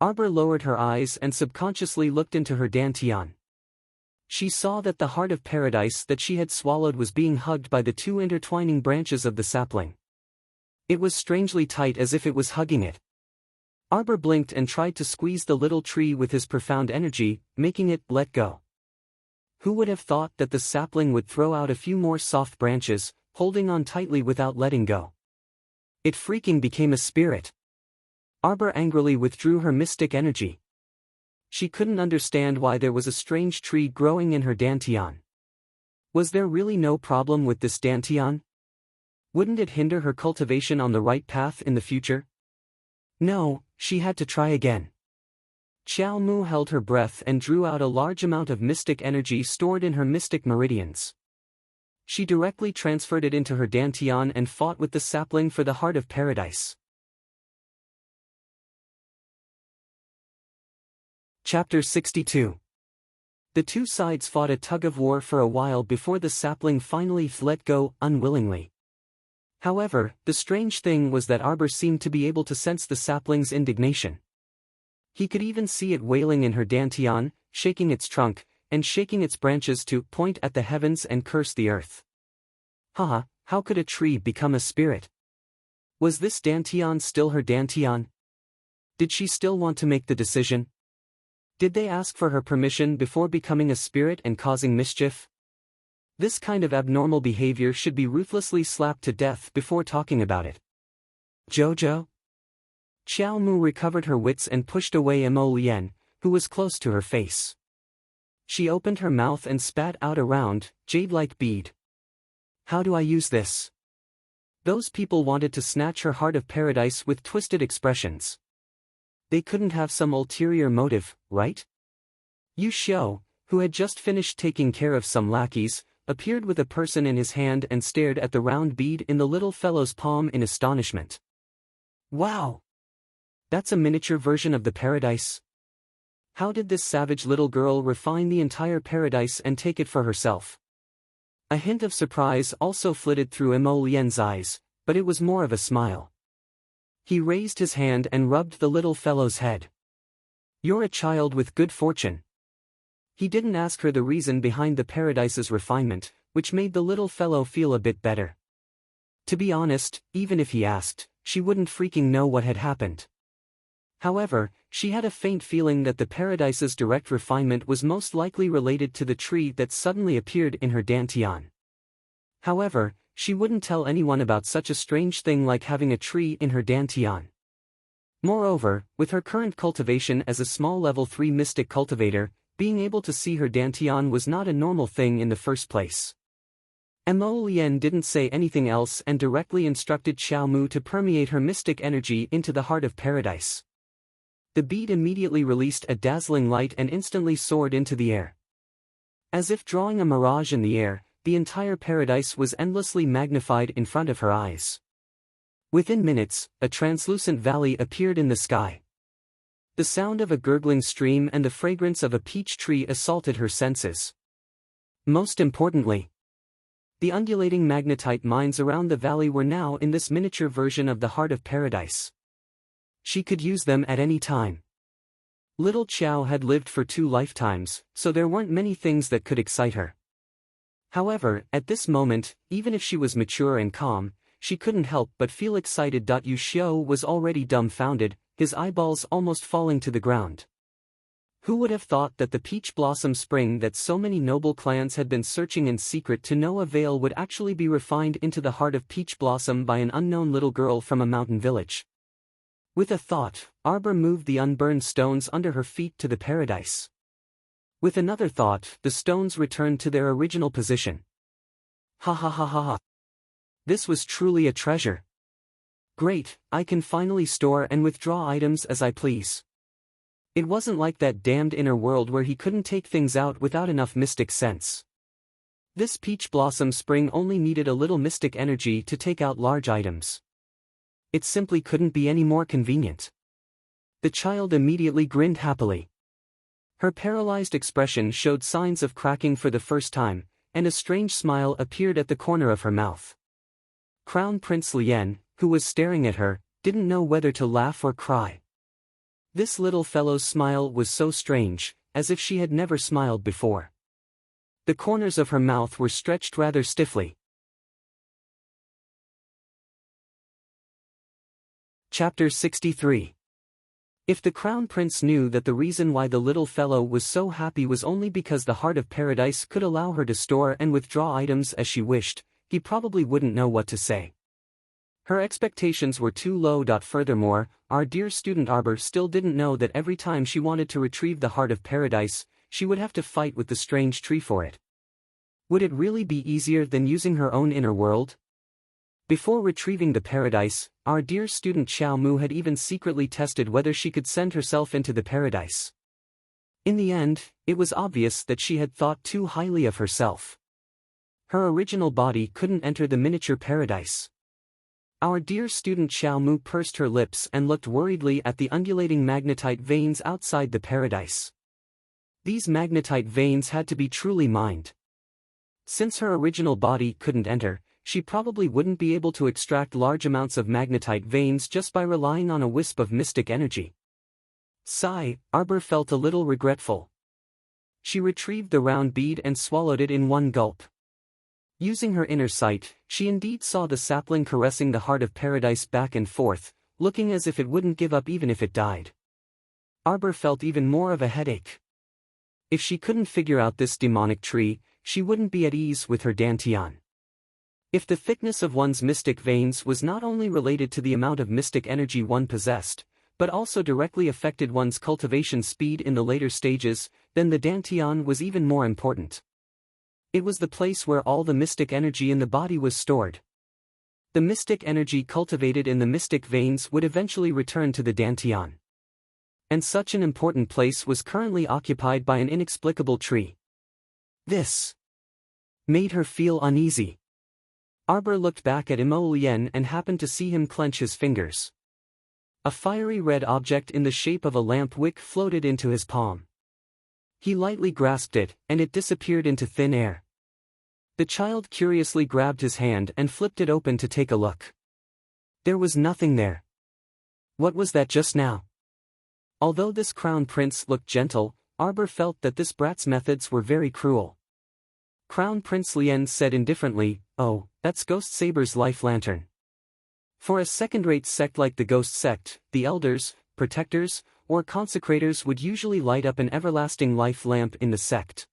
Arbor lowered her eyes and subconsciously looked into her dantian. She saw that the heart of paradise that she had swallowed was being hugged by the two intertwining branches of the sapling. It was strangely tight, as if it was hugging it. Arbor blinked and tried to squeeze the little tree with his profound energy, making it let go. Who would have thought that the sapling would throw out a few more soft branches, holding on tightly without letting go? It freaking became a spirit. Arbor angrily withdrew her mystic energy. She couldn't understand why there was a strange tree growing in her dantian. Was there really no problem with this dantian? Wouldn't it hinder her cultivation on the right path in the future? No, she had to try again. Xiao Mu held her breath and drew out a large amount of mystic energy stored in her mystic meridians. She directly transferred it into her dantian and fought with the sapling for the heart of paradise. Chapter 62. The two sides fought a tug-of-war for a while before the sapling finally let go, unwillingly. However, the strange thing was that Arbor seemed to be able to sense the sapling's indignation. He could even see it wailing in her dantian, shaking its trunk, and shaking its branches to point at the heavens and curse the earth. Haha, how could a tree become a spirit? Was this dantian still her dantian? Did she still want to make the decision? Did they ask for her permission before becoming a spirit and causing mischief? This kind of abnormal behavior should be ruthlessly slapped to death before talking about it. Jojo? Xiao Mu recovered her wits and pushed away Emolien, who was close to her face. She opened her mouth and spat out a round, jade-like bead. How do I use this? Those people wanted to snatch her heart of paradise with twisted expressions. They couldn't have some ulterior motive, right? Yu Xiao, who had just finished taking care of some lackeys, appeared with a person in his hand and stared at the round bead in the little fellow's palm in astonishment. Wow! That's a miniature version of the paradise? How did this savage little girl refine the entire paradise and take it for herself? A hint of surprise also flitted through Emolien's eyes, but it was more of a smile. He raised his hand and rubbed the little fellow's head. You're a child with good fortune. He didn't ask her the reason behind the paradise's refinement, which made the little fellow feel a bit better. To be honest, even if he asked, she wouldn't freaking know what had happened. However, she had a faint feeling that the paradise's direct refinement was most likely related to the tree that suddenly appeared in her dantian. However, she wouldn't tell anyone about such a strange thing like having a tree in her dantian. Moreover, with her current cultivation as a small level 3 mystic cultivator, being able to see her dantian was not a normal thing in the first place. Emolien didn't say anything else and directly instructed Xiao Mu to permeate her mystic energy into the heart of paradise. The bead immediately released a dazzling light and instantly soared into the air. As if drawing a mirage in the air, the entire paradise was endlessly magnified in front of her eyes. Within minutes, a translucent valley appeared in the sky. The sound of a gurgling stream and the fragrance of a peach tree assaulted her senses. Most importantly, the undulating magnetite mines around the valley were now in this miniature version of the heart of paradise. She could use them at any time. Little Chow had lived for 2 lifetimes, so there weren't many things that could excite her. However, at this moment, even if she was mature and calm, she couldn't help but feel excited. Yu Xiao was already dumbfounded, his eyeballs almost falling to the ground. Who would have thought that the peach blossom spring that so many noble clans had been searching in secret to no avail would actually be refined into the heart of peach blossom by an unknown little girl from a mountain village? With a thought, Arbor moved the unburned stones under her feet to the paradise. With another thought, the stones returned to their original position. Ha ha ha ha ha. This was truly a treasure. Great, I can finally store and withdraw items as I please. It wasn't like that damned inner world where he couldn't take things out without enough mystic sense. This peach blossom spring only needed a little mystic energy to take out large items. It simply couldn't be any more convenient. The child immediately grinned happily. Her paralyzed expression showed signs of cracking for the first time, and a strange smile appeared at the corner of her mouth. Crown Prince Lien, who was staring at her, didn't know whether to laugh or cry. This little fellow's smile was so strange, as if she had never smiled before. The corners of her mouth were stretched rather stiffly. Chapter 63. If the Crown Prince knew that the reason why the little fellow was so happy was only because the heart of paradise could allow her to store and withdraw items as she wished, he probably wouldn't know what to say. Her expectations were too low. Furthermore, our dear student Arbor still didn't know that every time she wanted to retrieve the heart of paradise, she would have to fight with the strange tree for it. Would it really be easier than using her own inner world? Before retrieving the paradise, our dear student Xiao Mu had even secretly tested whether she could send herself into the paradise. In the end, it was obvious that she had thought too highly of herself. Her original body couldn't enter the miniature paradise. Our dear student Xiao Mu pursed her lips and looked worriedly at the undulating magnetite veins outside the paradise. These magnetite veins had to be truly mined. Since her original body couldn't enter, she probably wouldn't be able to extract large amounts of magnetite veins just by relying on a wisp of mystic energy. Sigh, Arbor felt a little regretful. She retrieved the round bead and swallowed it in one gulp. Using her inner sight, she indeed saw the sapling caressing the heart of paradise back and forth, looking as if it wouldn't give up even if it died. Arbor felt even more of a headache. If she couldn't figure out this demonic tree, she wouldn't be at ease with her dantian. If the thickness of one's mystic veins was not only related to the amount of mystic energy one possessed, but also directly affected one's cultivation speed in the later stages, then the dantian was even more important. It was the place where all the mystic energy in the body was stored. The mystic energy cultivated in the mystic veins would eventually return to the dantian. And such an important place was currently occupied by an inexplicable tree. This made her feel uneasy. Arbor looked back at Imo Lien and happened to see him clench his fingers. A fiery red object in the shape of a lamp wick floated into his palm. He lightly grasped it, and it disappeared into thin air. The child curiously grabbed his hand and flipped it open to take a look. There was nothing there. What was that just now? Although this crown prince looked gentle, Arbor felt that this brat's methods were very cruel. Crown Prince Lien said indifferently, "Oh, that's Ghost Saber's life lantern." For a second-rate sect like the Ghost Sect, the elders, protectors, or consecrators would usually light up an everlasting life lamp in the sect.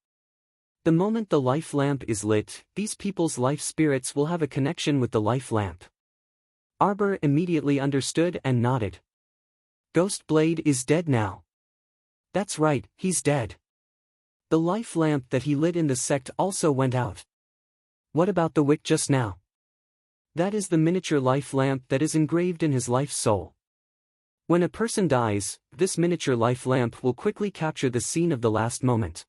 The moment the life lamp is lit, these people's life spirits will have a connection with the life lamp. Arbor immediately understood and nodded. Ghost Blade is dead now. That's right, he's dead. The life lamp that he lit in the sect also went out. What about the wick just now? That is the miniature life lamp that is engraved in his life's soul. When a person dies, this miniature life lamp will quickly capture the scene of the last moment.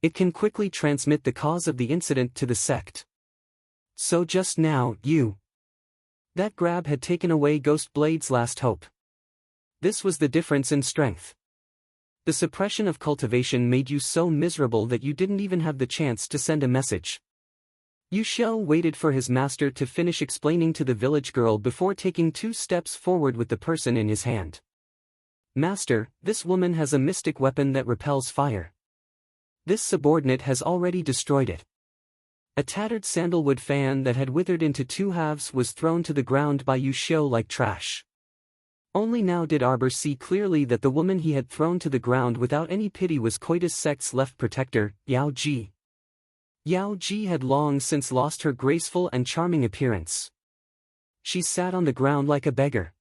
It can quickly transmit the cause of the incident to the sect. So just now, That grab had taken away Ghost Blade's last hope. This was the difference in strength. The suppression of cultivation made you so miserable that you didn't even have the chance to send a message. Yu Xiao waited for his master to finish explaining to the village girl before taking 2 steps forward with the person in his hand. Master, this woman has a mystic weapon that repels fire. This subordinate has already destroyed it. A tattered sandalwood fan that had withered into 2 halves was thrown to the ground by Yu Xiao like trash. Only now did Arbor see clearly that the woman he had thrown to the ground without any pity was Coitus Sect's left protector, Yao Ji. Yao Ji had long since lost her graceful and charming appearance. She sat on the ground like a beggar.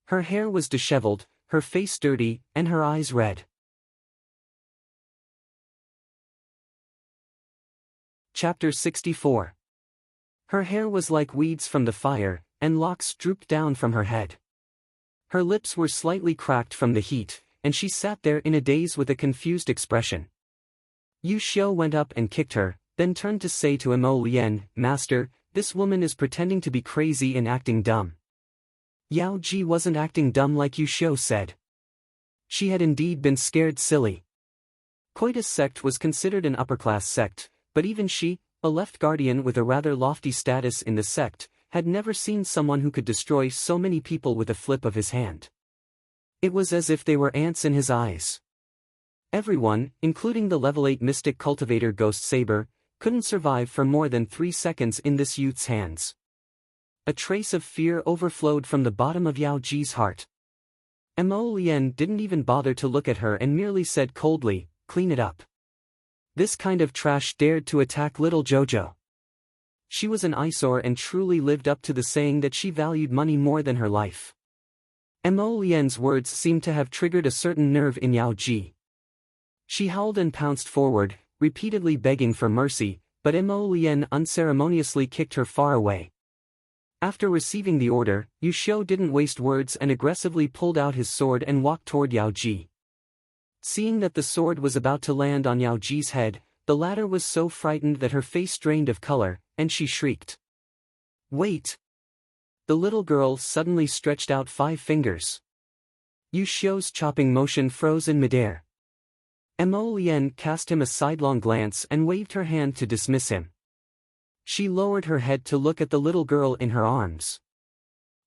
Her hair was disheveled, her face dirty, and her eyes red. Chapter 64. Her hair was like weeds from the fire, and locks drooped down from her head. Her lips were slightly cracked from the heat, and she sat there in a daze with a confused expression. Yu Xiao went up and kicked her, then turned to say to Mo Lian, Master, this woman is pretending to be crazy and acting dumb. Yao Ji wasn't acting dumb like Yu Xiao said. She had indeed been scared silly. Coitus Sect was considered an upper-class sect, but even she, a left guardian with a rather lofty status in the sect, had never seen someone who could destroy so many people with a flip of his hand. It was as if they were ants in his eyes. Everyone, including the level 8 mystic cultivator Ghost Saber, couldn't survive for more than 3 seconds in this youth's hands. A trace of fear overflowed from the bottom of Yao Ji's heart. Mo Lian didn't even bother to look at her and merely said coldly, clean it up. This kind of trash dared to attack little Jojo. She was an eyesore and truly lived up to the saying that she valued money more than her life. Mo Lian's words seemed to have triggered a certain nerve in Yao Ji. She howled and pounced forward, repeatedly begging for mercy, but Mo Lian unceremoniously kicked her far away. After receiving the order, Yu Xiao didn't waste words and aggressively pulled out his sword and walked toward Yao Ji. Seeing that the sword was about to land on Yao Ji's head, the latter was so frightened that her face drained of color, and she shrieked. Wait! The little girl suddenly stretched out 5 fingers. Yu Xiao's chopping motion froze in midair. Mo Lian cast him a sidelong glance and waved her hand to dismiss him. She lowered her head to look at the little girl in her arms.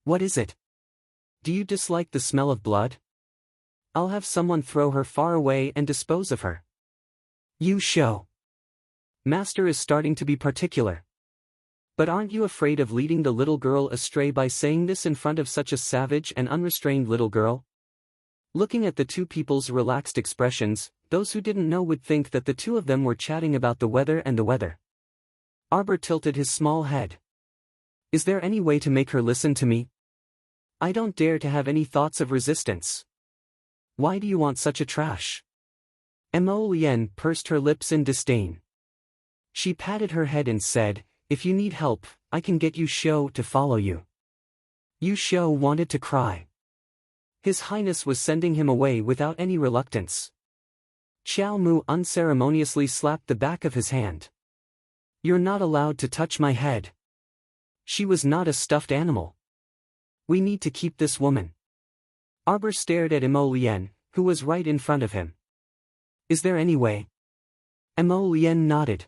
What is it? Do you dislike the smell of blood? I'll have someone throw her far away and dispose of her. Yu Xiao. Master is starting to be particular. But aren't you afraid of leading the little girl astray by saying this in front of such a savage and unrestrained little girl? Looking at the 2 people's relaxed expressions, those who didn't know would think that the 2 of them were chatting about the weather and the weather. Arbor tilted his small head. Is there any way to make her listen to me? I don't dare to have any thoughts of resistance. Why do you want such a trash? Mo Lian pursed her lips in disdain. She patted her head and said, if you need help, I can get Yu Xiao to follow you. Yu Xiao wanted to cry. His Highness was sending him away without any reluctance. Xiao Mu unceremoniously slapped the back of his hand. You're not allowed to touch my head. She was not a stuffed animal. We need to keep this woman. Arbor stared at Mo Lian, who was right in front of him. Is there any way? Mo Lian nodded.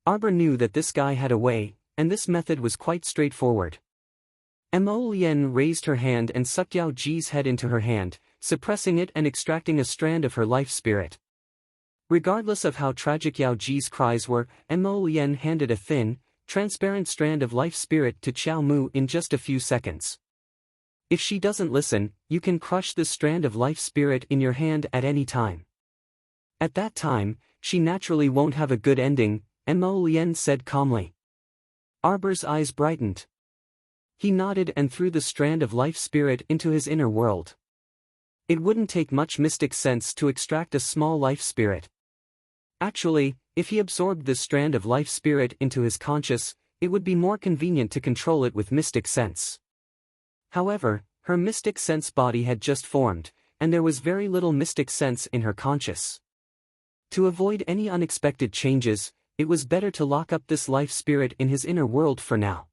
Arbor knew that this guy had a way, and this method was quite straightforward. Mo Lian raised her hand and sucked Yao Ji's head into her hand, suppressing it and extracting a strand of her life spirit. Regardless of how tragic Yao Ji's cries were, Mo Lian handed a thin, transparent strand of life spirit to Xiao Mu in just a few seconds. If she doesn't listen, you can crush this strand of life spirit in your hand at any time. At that time, she naturally won't have a good ending, Mo Lian said calmly. Arbor's eyes brightened. He nodded and threw the strand of life spirit into his inner world. It wouldn't take much mystic sense to extract a small life spirit. Actually, if he absorbed this strand of life spirit into his conscious, it would be more convenient to control it with mystic sense. However, her mystic sense body had just formed, and there was very little mystic sense in her conscious. To avoid any unexpected changes, it was better to lock up this life spirit in his inner world for now.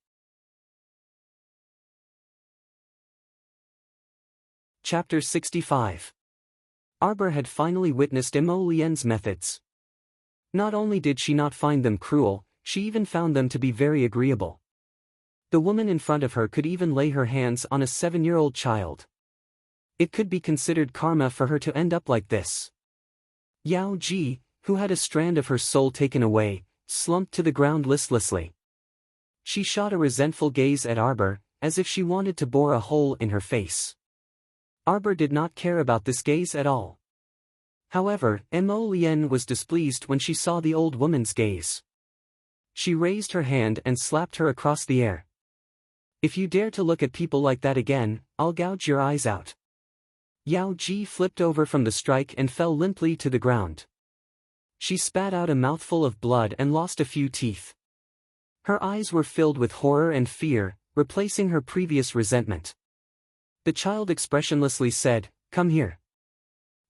Chapter 65. Arbor had finally witnessed Lien's methods. Not only did she not find them cruel, she even found them to be very agreeable. The woman in front of her could even lay her hands on a 7-year-old child. It could be considered karma for her to end up like this. Yao Ji, who had a strand of her soul taken away, slumped to the ground listlessly. She shot a resentful gaze at Arbor, as if she wanted to bore a hole in her face. Arbor did not care about this gaze at all. However, Lien was displeased when she saw the old woman's gaze. She raised her hand and slapped her across the air. If you dare to look at people like that again, I'll gouge your eyes out. Yao Ji flipped over from the strike and fell limply to the ground. She spat out a mouthful of blood and lost a few teeth. Her eyes were filled with horror and fear, replacing her previous resentment. The child expressionlessly said, "Come here."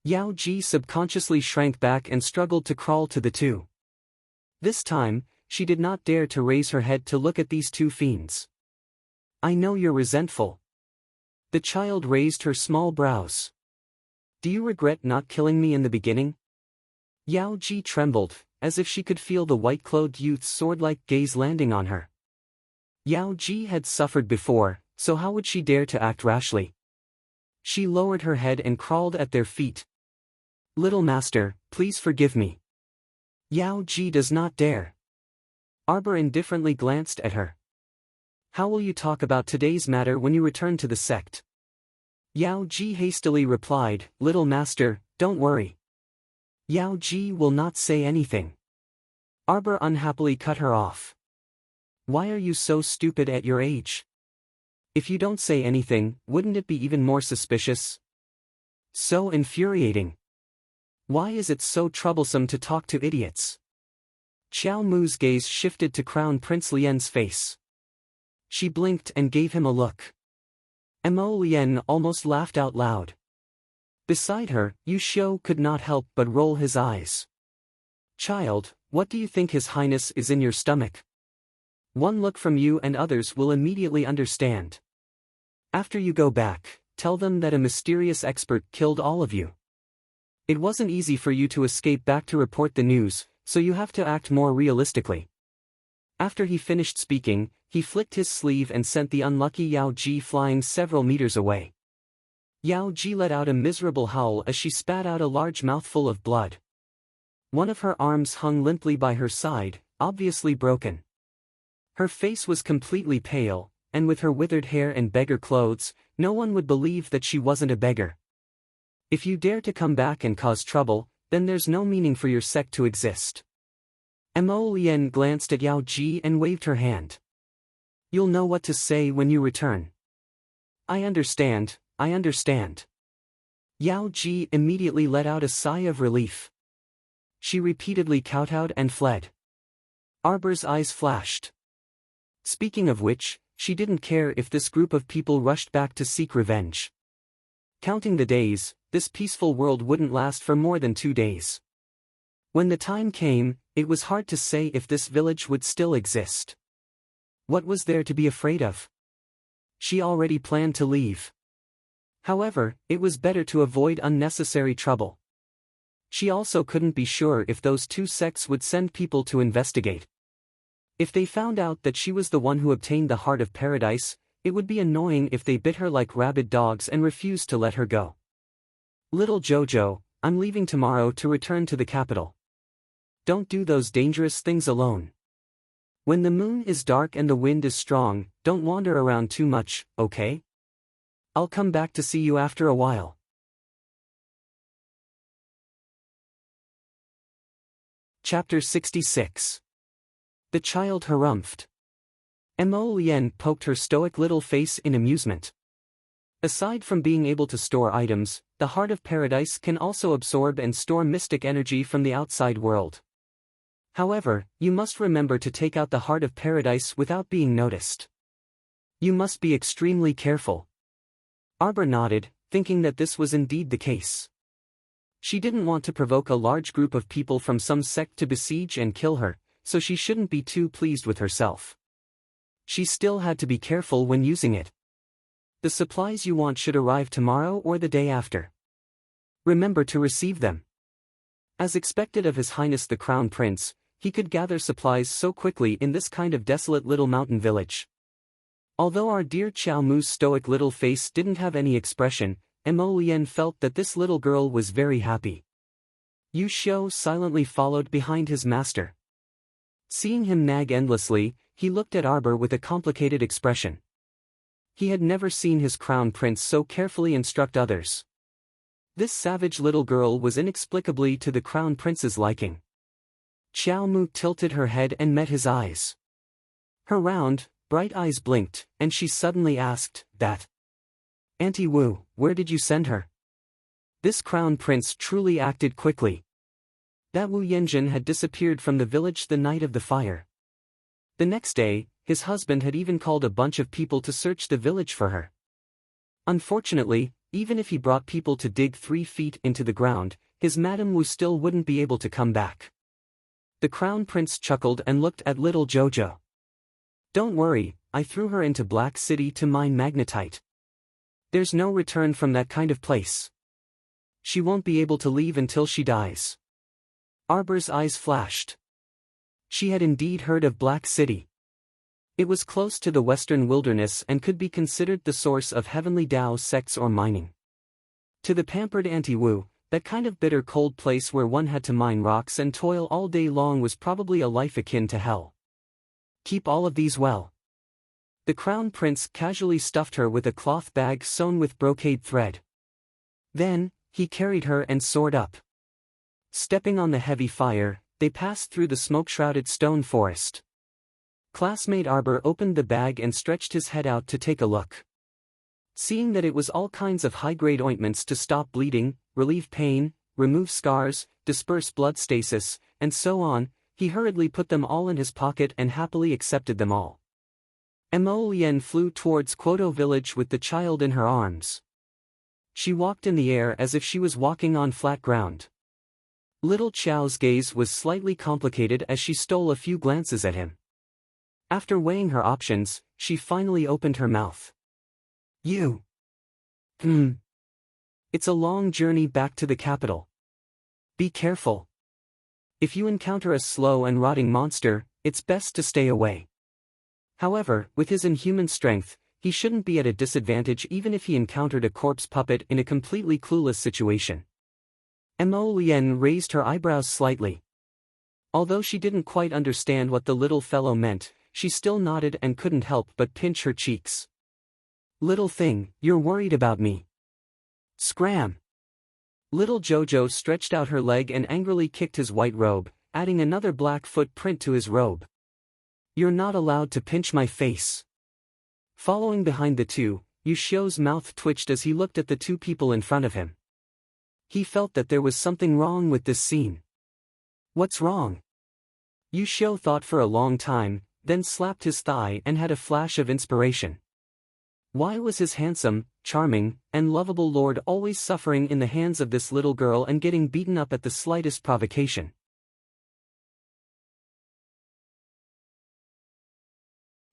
Yao Ji subconsciously shrank back and struggled to crawl to the two. This time, she did not dare to raise her head to look at these two fiends. "I know you're resentful." The child raised her small brows. "Do you regret not killing me in the beginning?" Yao Ji trembled, as if she could feel the white-clothed youth's sword-like gaze landing on her. Yao Ji had suffered before, so how would she dare to act rashly? She lowered her head and crawled at their feet. "Little master, please forgive me." Yao Ji does not dare. Arbor indifferently glanced at her. "How will you talk about today's matter when you return to the sect?" Yao Ji hastily replied, "Little master, don't worry." Yao Ji will not say anything. Arbor unhappily cut her off. "Why are you so stupid at your age? If you don't say anything, wouldn't it be even more suspicious? So infuriating. Why is it so troublesome to talk to idiots?" Xiao Mu's gaze shifted to Crown Prince Lien's face. She blinked and gave him a look. Lien almost laughed out loud. Beside her, Yu Xiu could not help but roll his eyes. "Child, what do you think His Highness is in your stomach? One look from you and others will immediately understand. After you go back, tell them that a mysterious expert killed all of you. It wasn't easy for you to escape back to report the news, so you have to act more realistically." After he finished speaking, he flicked his sleeve and sent the unlucky Yao Ji flying several meters away. Yao Ji let out a miserable howl as she spat out a large mouthful of blood. One of her arms hung limply by her side, obviously broken. Her face was completely pale, and with her withered hair and beggar clothes, no one would believe that she wasn't a beggar. "If you dare to come back and cause trouble, then there's no meaning for your sect to exist." Lien glanced at Yao Ji and waved her hand. "You'll know what to say when you return." I understand. Yao Ji immediately let out a sigh of relief. She repeatedly kowtowed and fled. Arbor's eyes flashed. Speaking of which, she didn't care if this group of people rushed back to seek revenge. Counting the days, this peaceful world wouldn't last for more than 2 days. When the time came, it was hard to say if this village would still exist. What was there to be afraid of? She already planned to leave. However, it was better to avoid unnecessary trouble. She also couldn't be sure if those two sects would send people to investigate. If they found out that she was the one who obtained the Heart of Paradise, it would be annoying if they bit her like rabid dogs and refused to let her go. "Little Jojo, I'm leaving tomorrow to return to the capital. Don't do those dangerous things alone. When the moon is dark and the wind is strong, don't wander around too much, okay? I'll come back to see you after a while." Chapter 66. The child harumphed. Lien poked her stoic little face in amusement. Aside from being able to store items, the Heart of Paradise can also absorb and store mystic energy from the outside world. However, you must remember to take out the Heart of Paradise without being noticed. You must be extremely careful. Arbor nodded, thinking that this was indeed the case. She didn't want to provoke a large group of people from some sect to besiege and kill her, so she shouldn't be too pleased with herself. She still had to be careful when using it. The supplies you want should arrive tomorrow or the day after. Remember to receive them. As expected of His Highness the Crown Prince, he could gather supplies so quickly in this kind of desolate little mountain village. Although our dear Xiao Mu's stoic little face didn't have any expression, Mo Lian felt that this little girl was very happy. Yu Xiu silently followed behind his master. Seeing him nag endlessly, he looked at Arbor with a complicated expression. He had never seen his crown prince so carefully instruct others. This savage little girl was inexplicably to the crown prince's liking. Xiao Mu tilted her head and met his eyes. Her round, bright eyes blinked, and she suddenly asked, "That Auntie Wu, where did you send her?" This crown prince truly acted quickly. That Wu Yanjun had disappeared from the village the night of the fire. The next day, his husband had even called a bunch of people to search the village for her. Unfortunately, even if he brought people to dig 3 feet into the ground, his Madame Wu still wouldn't be able to come back. The crown prince chuckled and looked at little Jojo. "Don't worry, I threw her into Black City to mine magnetite. There's no return from that kind of place. She won't be able to leave until she dies." Arbor's eyes flashed. She had indeed heard of Black City. It was close to the western wilderness and could be considered the source of heavenly Tao sects or mining. To the pampered Auntie Wu, that kind of bitter cold place where one had to mine rocks and toil all day long was probably a life akin to hell. "Keep all of these well." The crown prince casually stuffed her with a cloth bag sewn with brocade thread. Then, he carried her and soared up. Stepping on the heavy fire, they passed through the smoke-shrouded stone forest. Classmate Arbor opened the bag and stretched his head out to take a look. Seeing that it was all kinds of high-grade ointments to stop bleeding, relieve pain, remove scars, disperse blood stasis, and so on, he hurriedly put them all in his pocket and happily accepted them all. Mo Lian flew towards Quoto village with the child in her arms. She walked in the air as if she was walking on flat ground. Little Qiao's gaze was slightly complicated as she stole a few glances at him. After weighing her options, she finally opened her mouth. "You. It's a long journey back to the capital. Be careful. If you encounter a slow and rotting monster, it's best to stay away." However, with his inhuman strength, he shouldn't be at a disadvantage even if he encountered a corpse puppet in a completely clueless situation. Mo Lian raised her eyebrows slightly. Although she didn't quite understand what the little fellow meant, she still nodded and couldn't help but pinch her cheeks. "Little thing, you're worried about me." Scram! Little Jojo stretched out her leg and angrily kicked his white robe, adding another black footprint to his robe. "You're not allowed to pinch my face." Following behind the two, Yu Xiu's mouth twitched as he looked at the two people in front of him. He felt that there was something wrong with this scene. "What's wrong?" Yu Xiu thought for a long time, then slapped his thigh and had a flash of inspiration. Why was his handsome, charming, and lovable lord always suffering in the hands of this little girl and getting beaten up at the slightest provocation?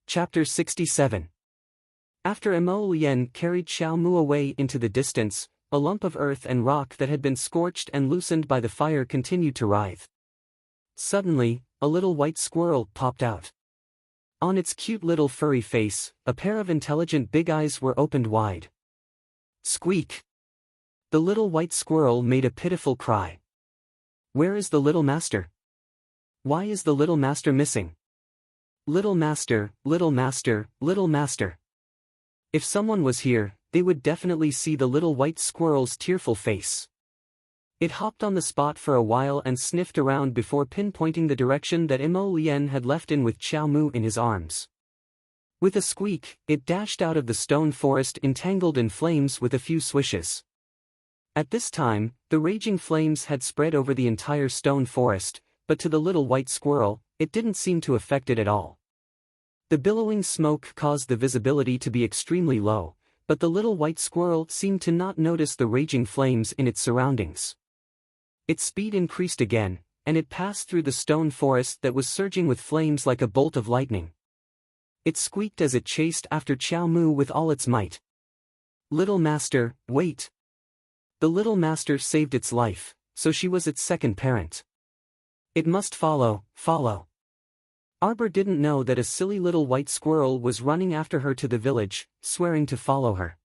Chapter 67. After Mo Lian carried Xiao Mu away into the distance, a lump of earth and rock that had been scorched and loosened by the fire continued to writhe. Suddenly, a little white squirrel popped out. On its cute little furry face, a pair of intelligent big eyes were opened wide. Squeak! The little white squirrel made a pitiful cry. "Where is the little master? Why is the little master missing? Little master, little master, little master." If someone was here, they would definitely see the little white squirrel's tearful face. It hopped on the spot for a while and sniffed around before pinpointing the direction that Mo Lian had left in with Xiao Mu in his arms. With a squeak, it dashed out of the stone forest entangled in flames with a few swishes. At this time, the raging flames had spread over the entire stone forest, but to the little white squirrel, it didn't seem to affect it at all. The billowing smoke caused the visibility to be extremely low, but the little white squirrel seemed to not notice the raging flames in its surroundings. Its speed increased again, and it passed through the stone forest that was surging with flames like a bolt of lightning. It squeaked as it chased after Qiao Mu with all its might. "Little master, wait!" The little master saved its life, so she was its second parent. It must follow. Arbor didn't know that a silly little white squirrel was running after her to the village, swearing to follow her.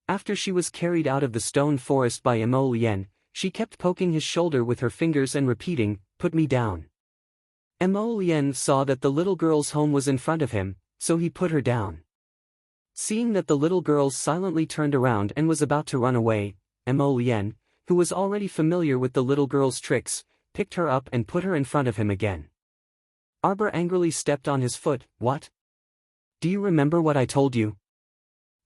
After she was carried out of the stone forest by Mo Lien, she kept poking his shoulder with her fingers and repeating, "Put me down." Mo Lien saw that the little girl's home was in front of him, so he put her down. Seeing that the little girl silently turned around and was about to run away, Mo Lien, who was already familiar with the little girl's tricks, picked her up and put her in front of him again. Arbor angrily stepped on his foot. "What? Do you remember what I told you?"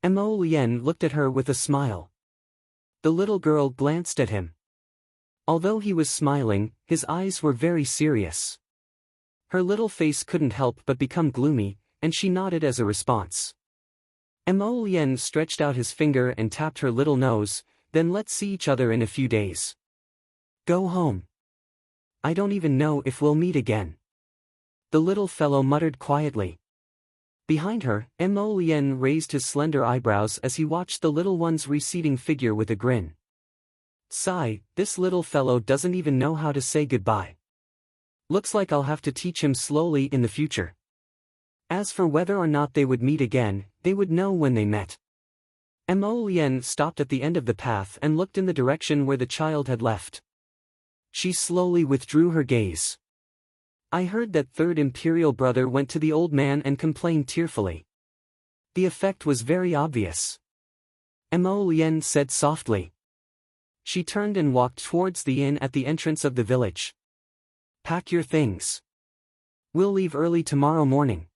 Mo Lien looked at her with a smile. The little girl glanced at him. Although he was smiling, his eyes were very serious. Her little face couldn't help but become gloomy, and she nodded as a response. Mo Lien stretched out his finger and tapped her little nose. "Then let's see each other in a few days. Go home. I don't even know if we'll meet again." The little fellow muttered quietly. Behind her, Mo Lien raised his slender eyebrows as he watched the little one's receding figure with a grin. Sigh, this little fellow doesn't even know how to say goodbye. Looks like I'll have to teach him slowly in the future. As for whether or not they would meet again, they would know when they met. Mo Lien stopped at the end of the path and looked in the direction where the child had left. She slowly withdrew her gaze. "I heard that third imperial brother went to the old man and complained tearfully. The effect was very obvious." Mo Lien said softly. She turned and walked towards the inn at the entrance of the village. "Pack your things. We'll leave early tomorrow morning.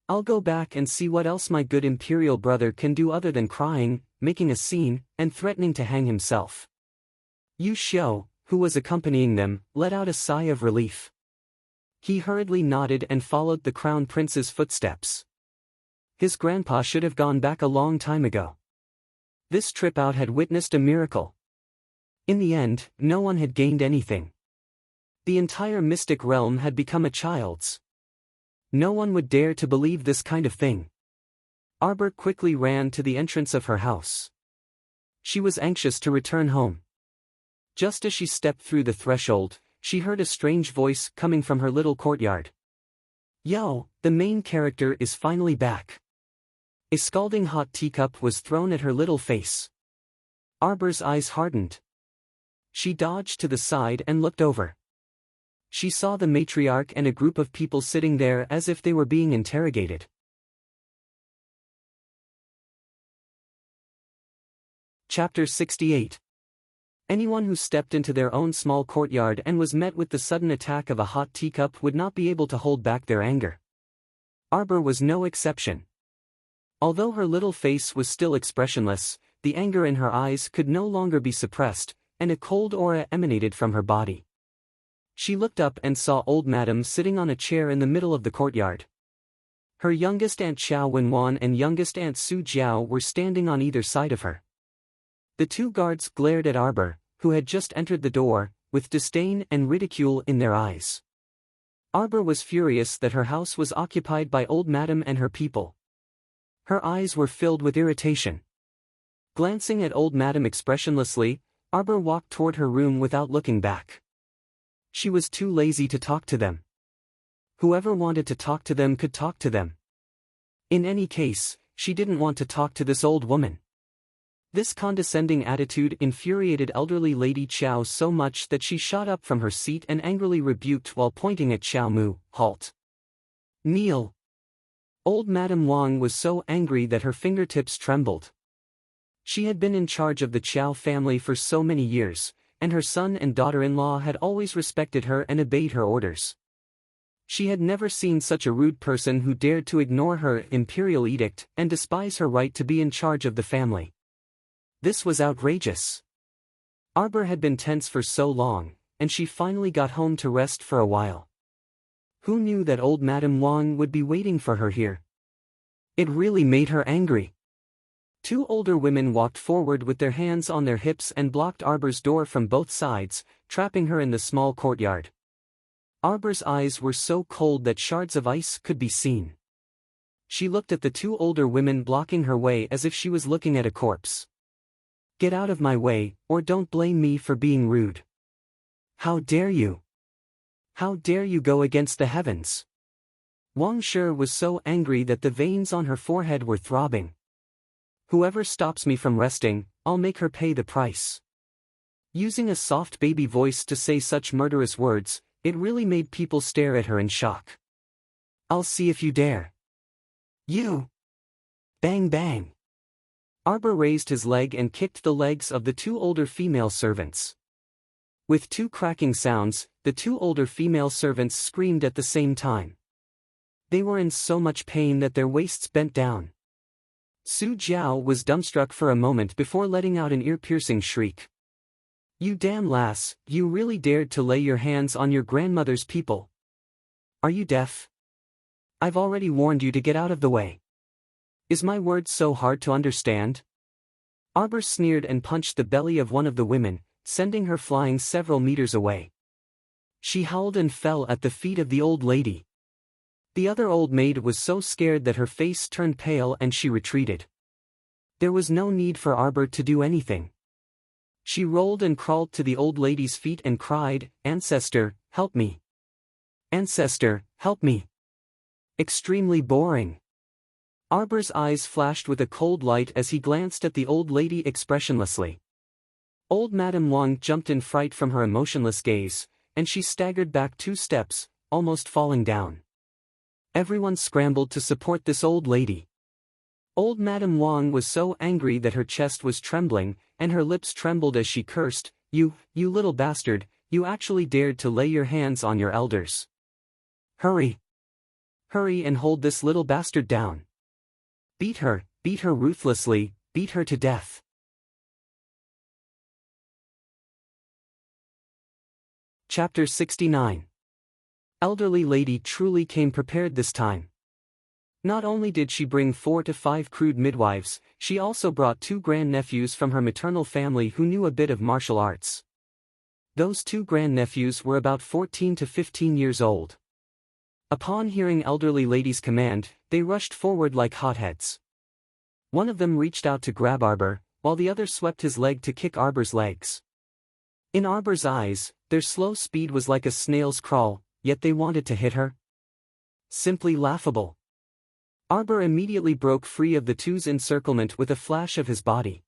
I'll go back and see what else my good imperial brother can do other than crying, making a scene, and threatening to hang himself." Yu Xiao, who was accompanying them, let out a sigh of relief. He hurriedly nodded and followed the crown prince's footsteps. His grandpa should have gone back a long time ago. This trip out had witnessed a miracle. In the end, no one had gained anything. The entire mystic realm had become a child's. No one would dare to believe this kind of thing. Arbor quickly ran to the entrance of her house. She was anxious to return home. Just as she stepped through the threshold, she heard a strange voice coming from her little courtyard. "Yo, the main character is finally back." A scalding hot teacup was thrown at her little face. Arbor's eyes hardened. She dodged to the side and looked over. She saw the matriarch and a group of people sitting there as if they were being interrogated. Chapter 68. Anyone who stepped into their own small courtyard and was met with the sudden attack of a hot teacup would not be able to hold back their anger. Arbor was no exception. Although her little face was still expressionless, the anger in her eyes could no longer be suppressed, and a cold aura emanated from her body. She looked up and saw old Madam sitting on a chair in the middle of the courtyard. Her youngest aunt Xiao Wenwan and youngest aunt Su Jiao were standing on either side of her. The two guards glared at Arbor, who had just entered the door, with disdain and ridicule in their eyes. Arbor was furious that her house was occupied by old Madam and her people. Her eyes were filled with irritation. Glancing at old Madam expressionlessly, Arbor walked toward her room without looking back. She was too lazy to talk to them. Whoever wanted to talk to them could talk to them. In any case, she didn't want to talk to this old woman. This condescending attitude infuriated elderly Lady Qiao so much that she shot up from her seat and angrily rebuked while pointing at Xiao Mu, "Halt. Kneel." Old Madame Wang was so angry that her fingertips trembled. She had been in charge of the Qiao family for so many years, and her son and daughter-in-law had always respected her and obeyed her orders. She had never seen such a rude person who dared to ignore her imperial edict and despise her right to be in charge of the family. This was outrageous. Arbor had been tense for so long, and she finally got home to rest for a while. Who knew that old Madame Wang would be waiting for her here? It really made her angry. Two older women walked forward with their hands on their hips and blocked Arbor's door from both sides, trapping her in the small courtyard. Arbor's eyes were so cold that shards of ice could be seen. She looked at the two older women blocking her way as if she was looking at a corpse. "Get out of my way, or don't blame me for being rude. How dare you? How dare you go against the heavens?" Wang Shi was so angry that the veins on her forehead were throbbing. "Whoever stops me from resting, I'll make her pay the price." Using a soft baby voice to say such murderous words, it really made people stare at her in shock. "I'll see if you dare. You!" Bang bang. Arbor raised his leg and kicked the legs of the two older female servants. With two cracking sounds, the two older female servants screamed at the same time. They were in so much pain that their waists bent down. Su Jiao was dumbstruck for a moment before letting out an ear-piercing shriek. "You damn lass, you really dared to lay your hands on your grandmother's people. Are you deaf? I've already warned you to get out of the way. Is my word so hard to understand?" Arbor sneered and punched the belly of one of the women, sending her flying several meters away. She howled and fell at the feet of the old lady. The other old maid was so scared that her face turned pale and she retreated. There was no need for Arbor to do anything. She rolled and crawled to the old lady's feet and cried, "Ancestor, help me. Ancestor, help me." Extremely boring. Arbor's eyes flashed with a cold light as he glanced at the old lady expressionlessly. Old Madame Wang jumped in fright from her emotionless gaze, and she staggered back 2 steps, almost falling down. Everyone scrambled to support this old lady. Old Madame Wang was so angry that her chest was trembling, and her lips trembled as she cursed, You little bastard, you actually dared to lay your hands on your elders. Hurry! Hurry and hold this little bastard down. Beat her ruthlessly, beat her to death." Chapter 69. Elderly lady truly came prepared this time. Not only did she bring 4 to 5 crude midwives, she also brought 2 grandnephews from her maternal family who knew a bit of martial arts. Those 2 grandnephews were about 14 to 15 years old. Upon hearing elderly lady's command, they rushed forward like hotheads. One of them reached out to grab Arbor, while the other swept his leg to kick Arbor's legs. In Arbor's eyes, their slow speed was like a snail's crawl, yet they wanted to hit her. Simply laughable. Arbor immediately broke free of the two's encirclement with a flash of his body.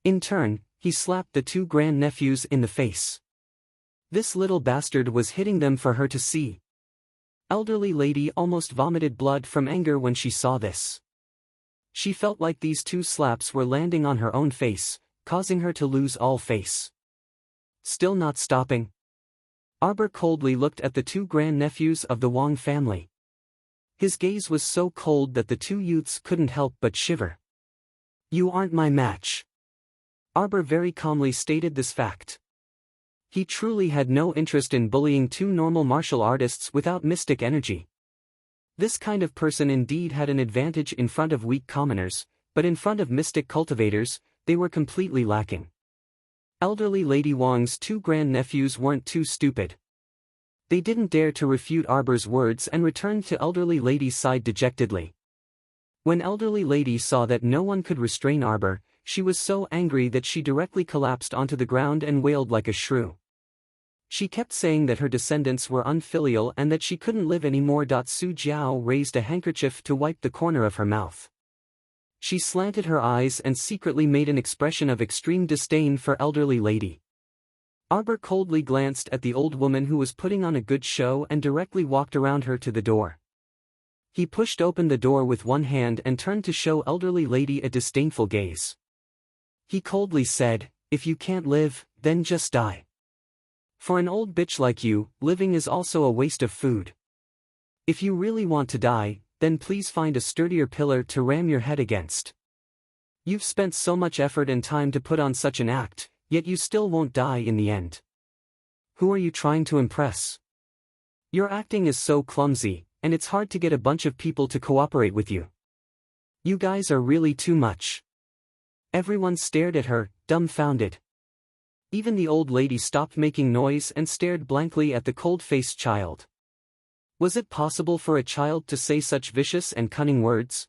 In turn, he slapped the 2 grandnephews in the face. This little bastard was hitting them for her to see. Elderly lady almost vomited blood from anger when she saw this. She felt like these 2 slaps were landing on her own face, causing her to lose all face. Still not stopping. Arbor coldly looked at the 2 grandnephews of the Wang family. His gaze was so cold that the 2 youths couldn't help but shiver. "You aren't my match." Arbor very calmly stated this fact. He truly had no interest in bullying 2 normal martial artists without mystic energy. This kind of person indeed had an advantage in front of weak commoners, but in front of mystic cultivators, they were completely lacking. Elderly Lady Wang's 2 grandnephews weren't too stupid. They didn't dare to refute Arbor's words and returned to elderly lady's side dejectedly. When elderly lady saw that no one could restrain Arbor, she was so angry that she directly collapsed onto the ground and wailed like a shrew. She kept saying that her descendants were unfilial and that she couldn't live anymore. Su Jiao raised a handkerchief to wipe the corner of her mouth. She slanted her eyes and secretly made an expression of extreme disdain for elderly lady. Arbor coldly glanced at the old woman who was putting on a good show and directly walked around her to the door. He pushed open the door with one hand and turned to show elderly lady a disdainful gaze. He coldly said, "If you can't live, then just die. For an old bitch like you, living is also a waste of food. If you really want to die, then please find a sturdier pillar to ram your head against. You've spent so much effort and time to put on such an act, yet you still won't die in the end. Who are you trying to impress? Your acting is so clumsy, and it's hard to get a bunch of people to cooperate with you. You guys are really too much. Everyone stared at her, dumbfounded. Even the old lady stopped making noise and stared blankly at the cold-faced child. Was it possible for a child to say such vicious and cunning words?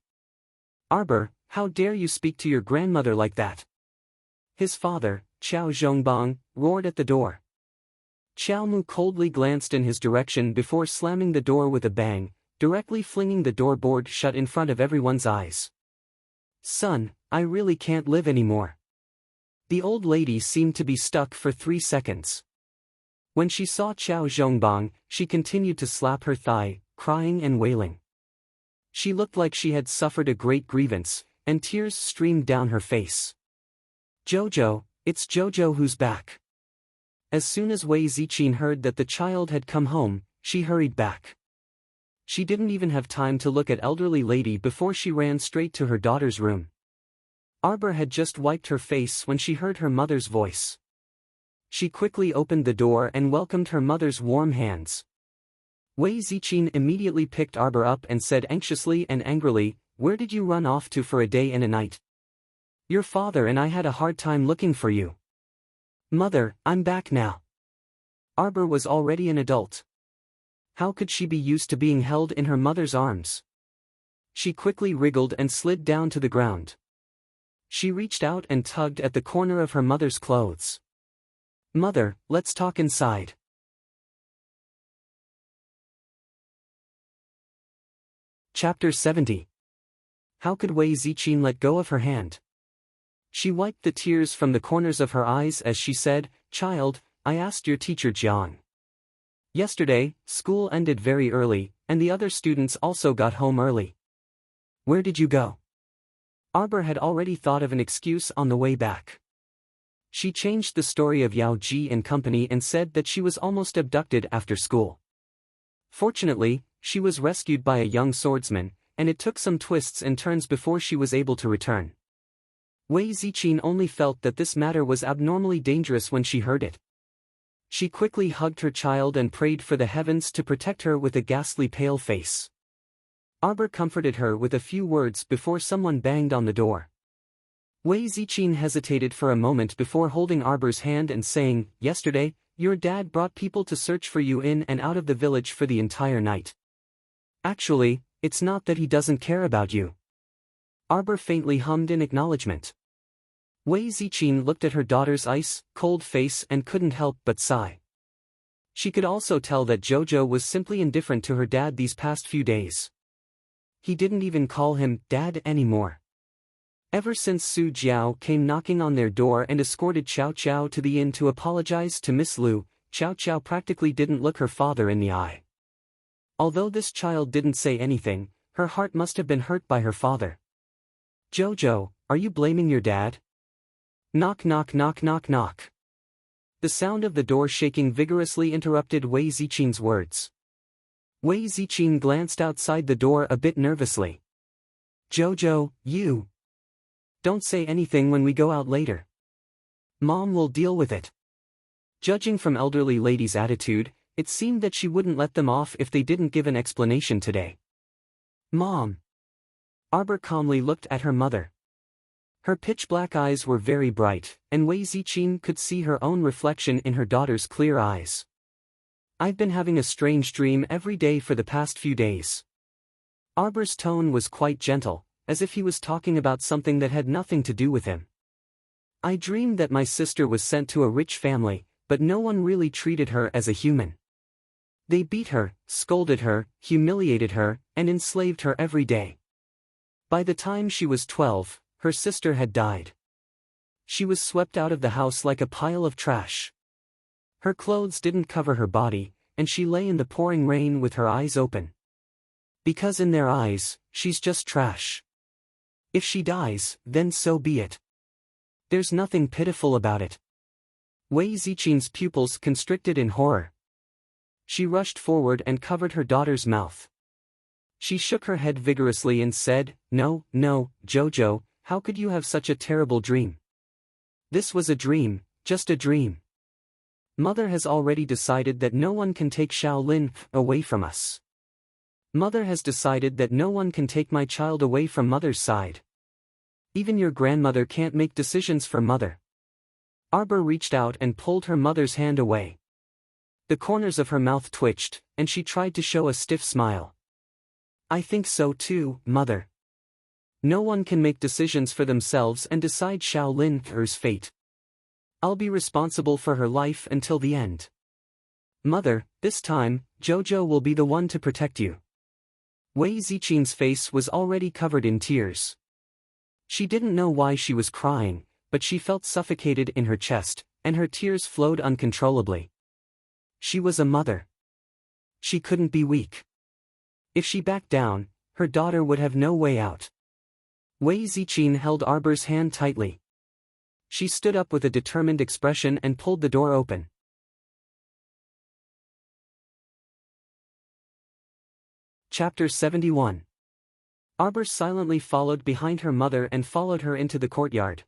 Arbor, how dare you speak to your grandmother like that? His father, Qiao Zhongbang, roared at the door. Qiao Mu coldly glanced in his direction before slamming the door with a bang, directly flinging the door board shut in front of everyone's eyes. Son, I really can't live anymore. The old lady seemed to be stuck for 3 seconds. When she saw Qiao Zhongbang, she continued to slap her thigh, crying and wailing. She looked like she had suffered a great grievance, and tears streamed down her face. Jojo, it's Jojo who's back. As soon as Wei Ziqin heard that the child had come home, she hurried back. She didn't even have time to look at elderly lady before she ran straight to her daughter's room. Arbor had just wiped her face when she heard her mother's voice. She quickly opened the door and welcomed her mother's warm hands. Wei Ziqin immediately picked Arbor up and said anxiously and angrily, "Where did you run off to for a day and a night? Your father and I had a hard time looking for you." "Mother, I'm back now." Arbor was already an adult. How could she be used to being held in her mother's arms? She quickly wriggled and slid down to the ground. She reached out and tugged at the corner of her mother's clothes. "Mother, let's talk inside." Chapter 70. How could Wei Ziqin let go of her hand? She wiped the tears from the corners of her eyes as she said, "Child, I asked your teacher Jiang. Yesterday, school ended very early, and the other students also got home early. Where did you go?" Arbor had already thought of an excuse on the way back. She changed the story of Yao Ji and company and said that she was almost abducted after school. Fortunately, she was rescued by a young swordsman, and it took some twists and turns before she was able to return. Wei Ziqin only felt that this matter was abnormally dangerous when she heard it. She quickly hugged her child and prayed for the heavens to protect her with a ghastly pale face. Arbor comforted her with a few words before someone banged on the door. Wei Ziqin hesitated for a moment before holding Arbor's hand and saying, "Yesterday, your dad brought people to search for you in and out of the village for the entire night. Actually, it's not that he doesn't care about you." Arbor faintly hummed in acknowledgement. Wei Ziqin looked at her daughter's ice-cold face and couldn't help but sigh. She could also tell that Jojo was simply indifferent to her dad these past few days. He didn't even call him Dad anymore. Ever since Su Jiao came knocking on their door and escorted Qiao Qiao to the inn to apologize to Miss Lu, Qiao Qiao practically didn't look her father in the eye. Although this child didn't say anything, her heart must have been hurt by her father. "Jojo, are you blaming your dad?" Knock knock knock knock knock. The sound of the door shaking vigorously interrupted Wei Ziqin's words. Wei Ziqin glanced outside the door a bit nervously. "Jojo, you. Don't say anything when we go out later. Mom will deal with it." Judging from elderly lady's attitude, it seemed that she wouldn't let them off if they didn't give an explanation today. "Mom." Arbor calmly looked at her mother. Her pitch-black eyes were very bright, and Wei Ziqin could see her own reflection in her daughter's clear eyes. "I've been having a strange dream every day for the past few days." Arbor's tone was quite gentle, as if he was talking about something that had nothing to do with him. "I dreamed that my sister was sent to a rich family, but no one really treated her as a human. They beat her, scolded her, humiliated her, and enslaved her every day. By the time she was 12, her sister had died. She was swept out of the house like a pile of trash. Her clothes didn't cover her body, and she lay in the pouring rain with her eyes open. Because in their eyes, she's just trash. If she dies, then so be it. There's nothing pitiful about it." Wei Ziqin's pupils constricted in horror. She rushed forward and covered her daughter's mouth. She shook her head vigorously and said, "No, no, Jojo, how could you have such a terrible dream? This was a dream, just a dream. Mother has already decided that no one can take Shaolin away from us. Mother has decided that no one can take my child away from mother's side. Even your grandmother can't make decisions for mother. Arbor reached out and pulled her mother's hand away. The corners of her mouth twitched, and she tried to show a stiff smile. I think so too, mother. No one can make decisions for themselves and decide Xiao Lin's fate. I'll be responsible for her life until the end. Mother, this time, Jojo will be the one to protect you. Wei Ziqing's face was already covered in tears. She didn't know why she was crying, but she felt suffocated in her chest, and her tears flowed uncontrollably. She was a mother. She couldn't be weak. If she backed down, her daughter would have no way out. Wei Ziqing held Arbor's hand tightly. She stood up with a determined expression and pulled the door open. Chapter 71. Arbor silently followed behind her mother and followed her into the courtyard.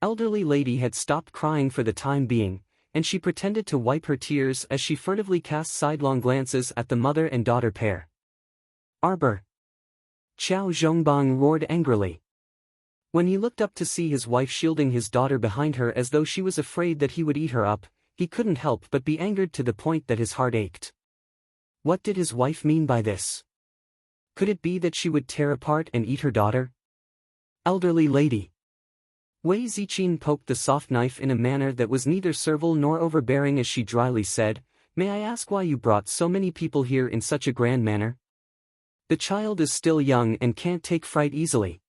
Elderly lady had stopped crying for the time being, and she pretended to wipe her tears as she furtively cast sidelong glances at the mother and daughter pair. Arbor! Qiao Zhongbang roared angrily. When he looked up to see his wife shielding his daughter behind her as though she was afraid that he would eat her up, he couldn't help but be angered to the point that his heart ached. What did his wife mean by this? Could it be that she would tear apart and eat her daughter? Elderly lady. Wei Ziqing poked the soft knife in a manner that was neither servile nor overbearing as she dryly said, May I ask why you brought so many people here in such a grand manner? The child is still young and can't take fright easily.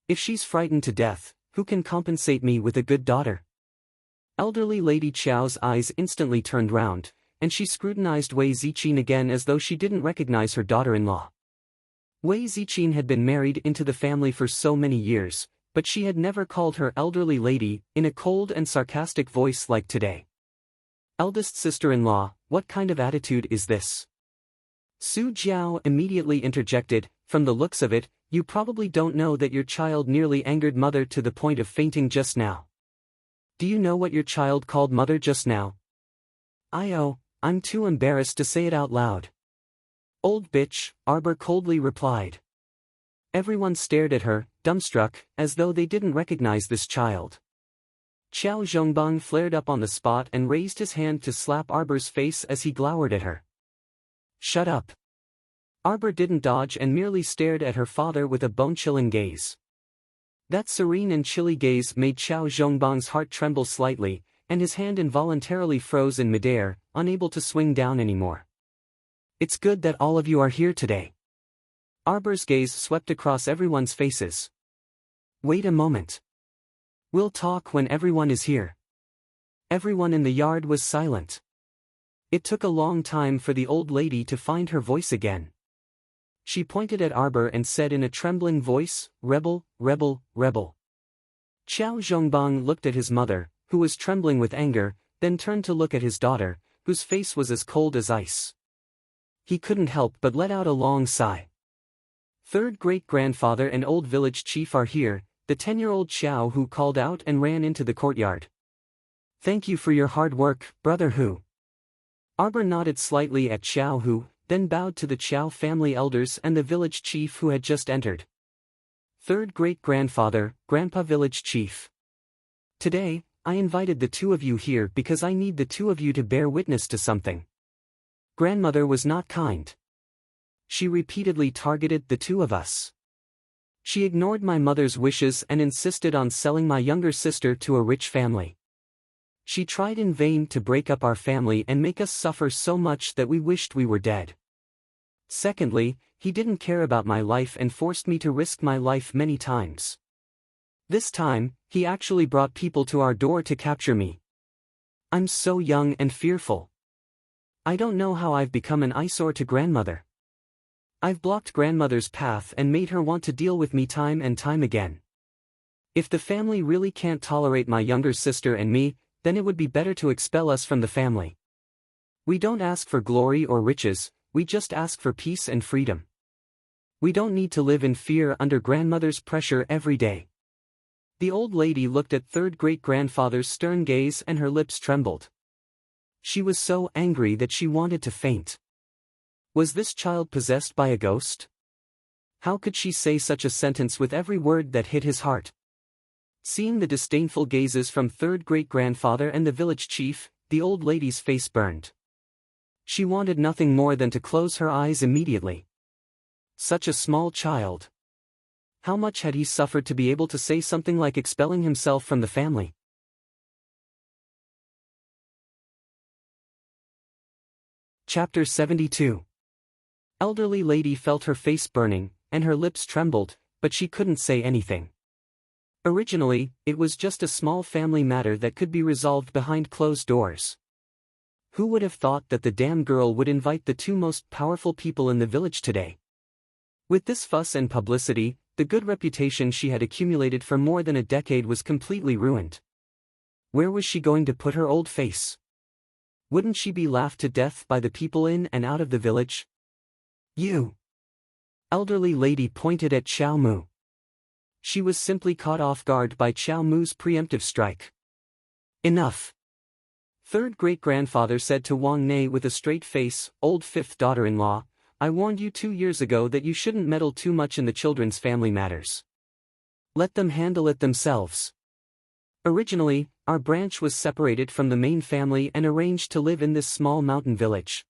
If she's frightened to death, who can compensate me with a good daughter? Elderly Lady Qiao's eyes instantly turned round, and she scrutinized Wei Ziqing again as though she didn't recognize her daughter-in-law. Wei Ziqing had been married into the family for so many years, but she had never called her elderly lady in a cold and sarcastic voice like today. Eldest sister-in-law, what kind of attitude is this? Su Jiao immediately interjected, from the looks of it, you probably don't know that your child nearly angered mother to the point of fainting just now. Do you know what your child called mother just now? I'm too embarrassed to say it out loud. Old bitch, Arbor coldly replied. Everyone stared at her, dumbstruck, as though they didn't recognize this child. Qiao Zhongbang flared up on the spot and raised his hand to slap Arbor's face as he glowered at her. Shut up. Arbor didn't dodge and merely stared at her father with a bone-chilling gaze. That serene and chilly gaze made Qiao Zhongbang's heart tremble slightly, and his hand involuntarily froze in midair, unable to swing down anymore. It's good that all of you are here today. Arbor's gaze swept across everyone's faces. Wait a moment. We'll talk when everyone is here. Everyone in the yard was silent. It took a long time for the old lady to find her voice again. She pointed at Arbor and said in a trembling voice, Rebel, rebel, rebel. Qiao Zhongbang looked at his mother, who was trembling with anger, then turned to look at his daughter, whose face was as cold as ice. He couldn't help but let out a long sigh. Third great-grandfather and old village chief are here, the 10-year-old Xiao Hu called out and ran into the courtyard. Thank you for your hard work, brother Hu. Arbor nodded slightly at Xiao Hu, then bowed to the Qiao family elders and the village chief who had just entered. Third great-grandfather, Grandpa Village Chief. Today, I invited the two of you here because I need the two of you to bear witness to something. Grandmother was not kind. She repeatedly targeted the two of us. She ignored my mother's wishes and insisted on selling my younger sister to a rich family. She tried in vain to break up our family and make us suffer so much that we wished we were dead. Secondly, he didn't care about my life and forced me to risk my life many times. This time, he actually brought people to our door to capture me. I'm so young and fearful. I don't know how I've become an eyesore to grandmother. I've blocked grandmother's path and made her want to deal with me time and time again. If the family really can't tolerate my younger sister and me, then it would be better to expel us from the family. We don't ask for glory or riches, we just ask for peace and freedom. We don't need to live in fear under grandmother's pressure every day. The old lady looked at third great-grandfather's stern gaze and her lips trembled. She was so angry that she wanted to faint. Was this child possessed by a ghost? How could she say such a sentence with every word that hit his heart? Seeing the disdainful gazes from third great-grandfather and the village chief, the old lady's face burned. She wanted nothing more than to close her eyes immediately. Such a small child. How much had he suffered to be able to say something like expelling himself from the family? Chapter 72. Elderly lady felt her face burning, and her lips trembled, but she couldn't say anything. Originally, it was just a small family matter that could be resolved behind closed doors. Who would have thought that the damn girl would invite the two most powerful people in the village today? With this fuss and publicity, the good reputation she had accumulated for more than a decade was completely ruined. Where was she going to put her old face? Wouldn't she be laughed to death by the people in and out of the village? You! Elderly lady pointed at Xiao Mu. She was simply caught off guard by Xiao Mu's preemptive strike. Enough! Third great-grandfather said to Wang Nei with a straight face, old fifth daughter-in-law, I warned you 2 years ago that you shouldn't meddle too much in the children's family matters. Let them handle it themselves. Originally, our branch was separated from the main family and arranged to live in this small mountain village.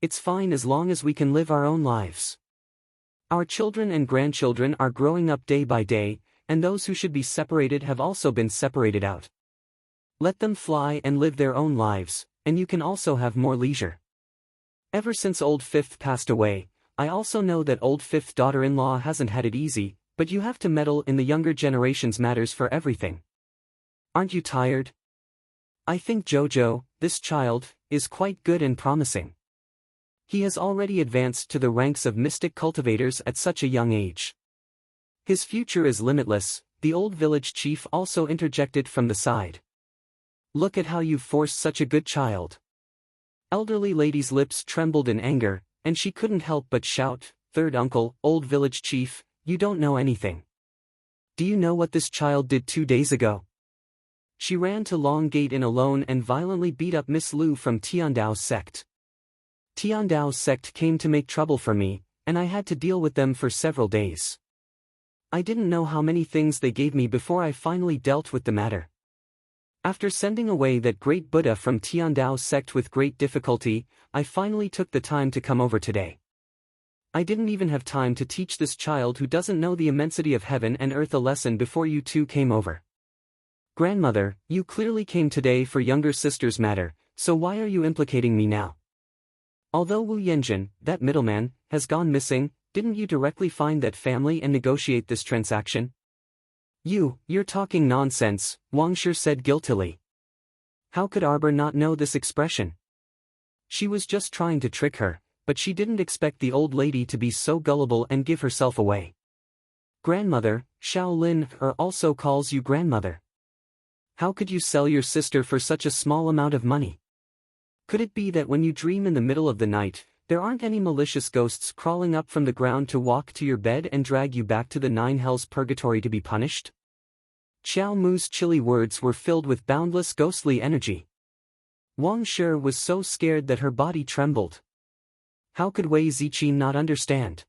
It's fine as long as we can live our own lives. Our children and grandchildren are growing up day by day, and those who should be separated have also been separated out. Let them fly and live their own lives, and you can also have more leisure. Ever since old fifth passed away, I also know that old fifth daughter-in-law hasn't had it easy, but you have to meddle in the younger generation's matters for everything. Aren't you tired? I think Jojo, this child, is quite good and promising. He has already advanced to the ranks of mystic cultivators at such a young age. His future is limitless, the old village chief also interjected from the side. Look at how you've forced such a good child. Elderly lady's lips trembled in anger, and she couldn't help but shout, Third uncle, old village chief, you don't know anything. Do you know what this child did 2 days ago? She ran to Long Gate Inn alone and violently beat up Miss Lu from Tiandao's sect. Tiandao's sect came to make trouble for me, and I had to deal with them for several days. I didn't know how many things they gave me before I finally dealt with the matter. After sending away that great Buddha from Tiandao's sect with great difficulty, I finally took the time to come over today. I didn't even have time to teach this child who doesn't know the immensity of heaven and earth a lesson before you two came over. Grandmother, you clearly came today for younger sister's matter, so why are you implicating me now? Although Wu Yanjun, that middleman, has gone missing, didn't you directly find that family and negotiate this transaction? You're talking nonsense, Wang Shi said guiltily. How could Arbor not know this expression? She was just trying to trick her, but she didn't expect the old lady to be so gullible and give herself away. Grandmother, Shaolin also calls you grandmother. How could you sell your sister for such a small amount of money? Could it be that when you dream in the middle of the night, there aren't any malicious ghosts crawling up from the ground to walk to your bed and drag you back to the 9 hells purgatory to be punished? Xiao Mu's chilly words were filled with boundless ghostly energy. Wang Shi was so scared that her body trembled. How could Wei Ziqi not understand?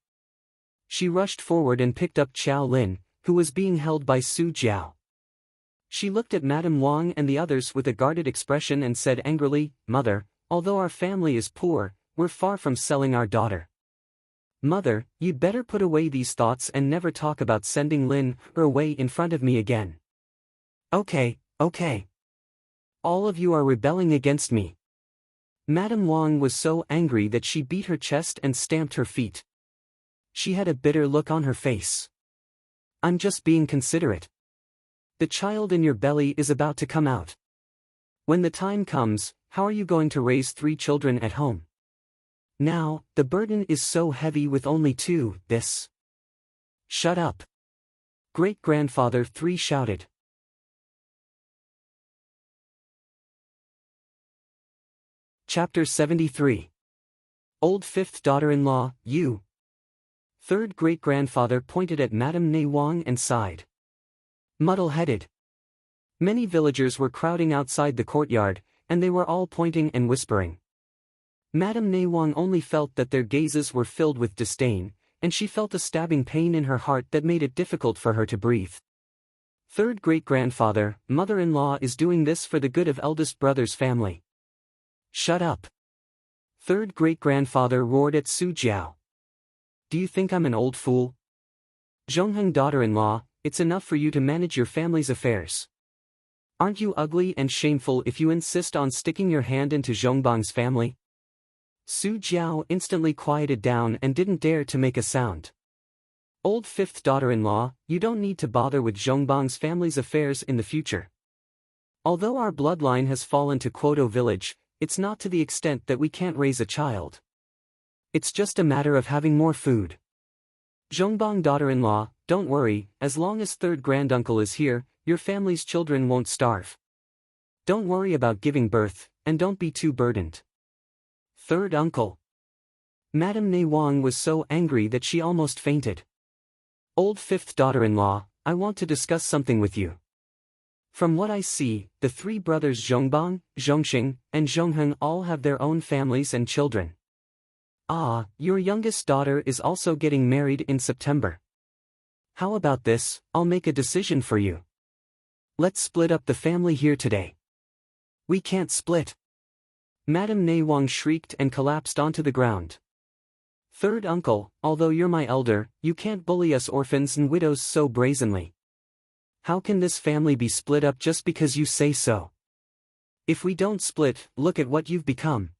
She rushed forward and picked up Qiao Lin, who was being held by Su Jiao. She looked at Madame Wang and the others with a guarded expression and said angrily, Mother, although our family is poor, we're far from selling our daughter. Mother, you'd better put away these thoughts and never talk about sending Lin away in front of me again. Okay. All of you are rebelling against me. Madame Wang was so angry that she beat her chest and stamped her feet. She had a bitter look on her face. I'm just being considerate. The child in your belly is about to come out. When the time comes, how are you going to raise 3 children at home? Now, the burden is so heavy with only 2, this. Shut up. Great-grandfather 3 shouted. Chapter 73. Old fifth daughter-in-law, you. Third great-grandfather pointed at Madame Nei Wang and sighed. Muddle-headed. Many villagers were crowding outside the courtyard, and they were all pointing and whispering. Madame Nei Wang only felt that their gazes were filled with disdain, and she felt a stabbing pain in her heart that made it difficult for her to breathe. Third great-grandfather, mother-in-law is doing this for the good of eldest brother's family. Shut up. Third great-grandfather roared at Su Jiao. Do you think I'm an old fool? Zhongheng daughter-in-law, it's enough for you to manage your family's affairs. Aren't you ugly and shameful if you insist on sticking your hand into Zhongbang's family? Su Jiao instantly quieted down and didn't dare to make a sound. Old fifth daughter-in-law, you don't need to bother with Zhongbang's family's affairs in the future. Although our bloodline has fallen to Quoto village, it's not to the extent that we can't raise a child. It's just a matter of having more food. Zhongbang daughter-in-law, don't worry, as long as third granduncle is here, your family's children won't starve. Don't worry about giving birth, and don't be too burdened. Third uncle. Madame Ne Wang was so angry that she almost fainted. Old fifth daughter-in-law, I want to discuss something with you. From what I see, the three brothers Zhongbang, Zhongxing, and Zhongheng all have their own families and children. Ah, your youngest daughter is also getting married in September. How about this, I'll make a decision for you. Let's split up the family here today. We can't split. Madame Ne Wang shrieked and collapsed onto the ground. Third uncle, although you're my elder, you can't bully us orphans and widows so brazenly. How can this family be split up just because you say so? If we don't split, look at what you've become.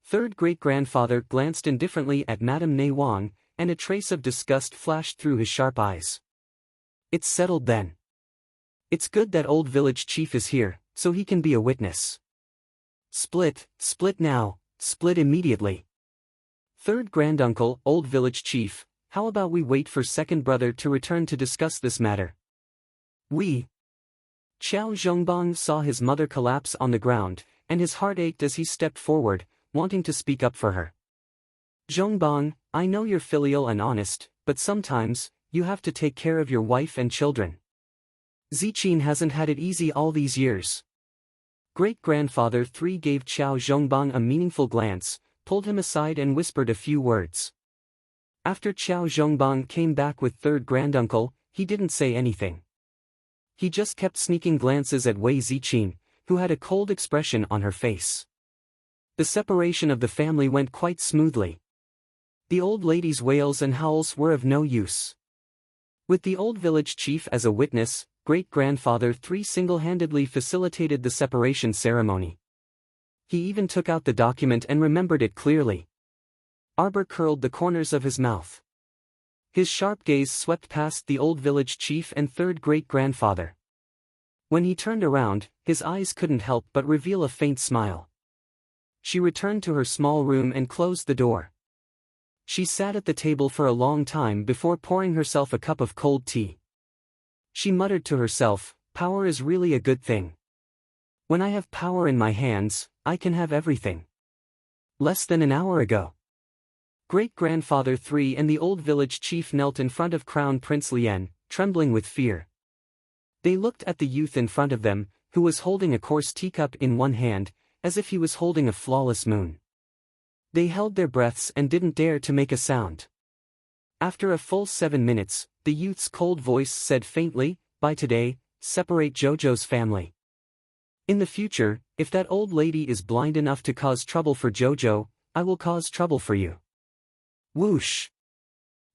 Third great-grandfather glanced indifferently at Madame Ne Wang, and a trace of disgust flashed through his sharp eyes. It's settled then. It's good that old village chief is here, so he can be a witness. Split now, split immediately. Third granduncle, old village chief, how about we wait for second brother to return to discuss this matter? Qiao Zhongbang saw his mother collapse on the ground, and his heart ached as he stepped forward, wanting to speak up for her. Zhongbang, I know you're filial and honest, but sometimes, you have to take care of your wife and children. Ziqin hasn't had it easy all these years. Great-grandfather 3 gave Qiao Zhongbang a meaningful glance, pulled him aside and whispered a few words. After Qiao Zhongbang came back with third granduncle, he didn't say anything. He just kept sneaking glances at Wei Ziqin, who had a cold expression on her face. The separation of the family went quite smoothly. The old lady's wails and howls were of no use. With the old village chief as a witness, great-grandfather 3 single-handedly facilitated the separation ceremony. He even took out the document and remembered it clearly. Arbor curled the corners of his mouth. His sharp gaze swept past the old village chief and third great-grandfather. When he turned around, his eyes couldn't help but reveal a faint smile. She returned to her small room and closed the door. She sat at the table for a long time before pouring herself a cup of cold tea. She muttered to herself, power is really a good thing. When I have power in my hands, I can have everything. Less than an hour ago, great-grandfather 3 and the old village chief knelt in front of Crown Prince Lian, trembling with fear. They looked at the youth in front of them, who was holding a coarse teacup in one hand, as if he was holding a flawless moon. They held their breaths and didn't dare to make a sound. After a full 7 minutes, the youth's cold voice said faintly, by today, separate Jojo's family. In the future, if that old lady is blind enough to cause trouble for Jojo, I will cause trouble for you. Whoosh!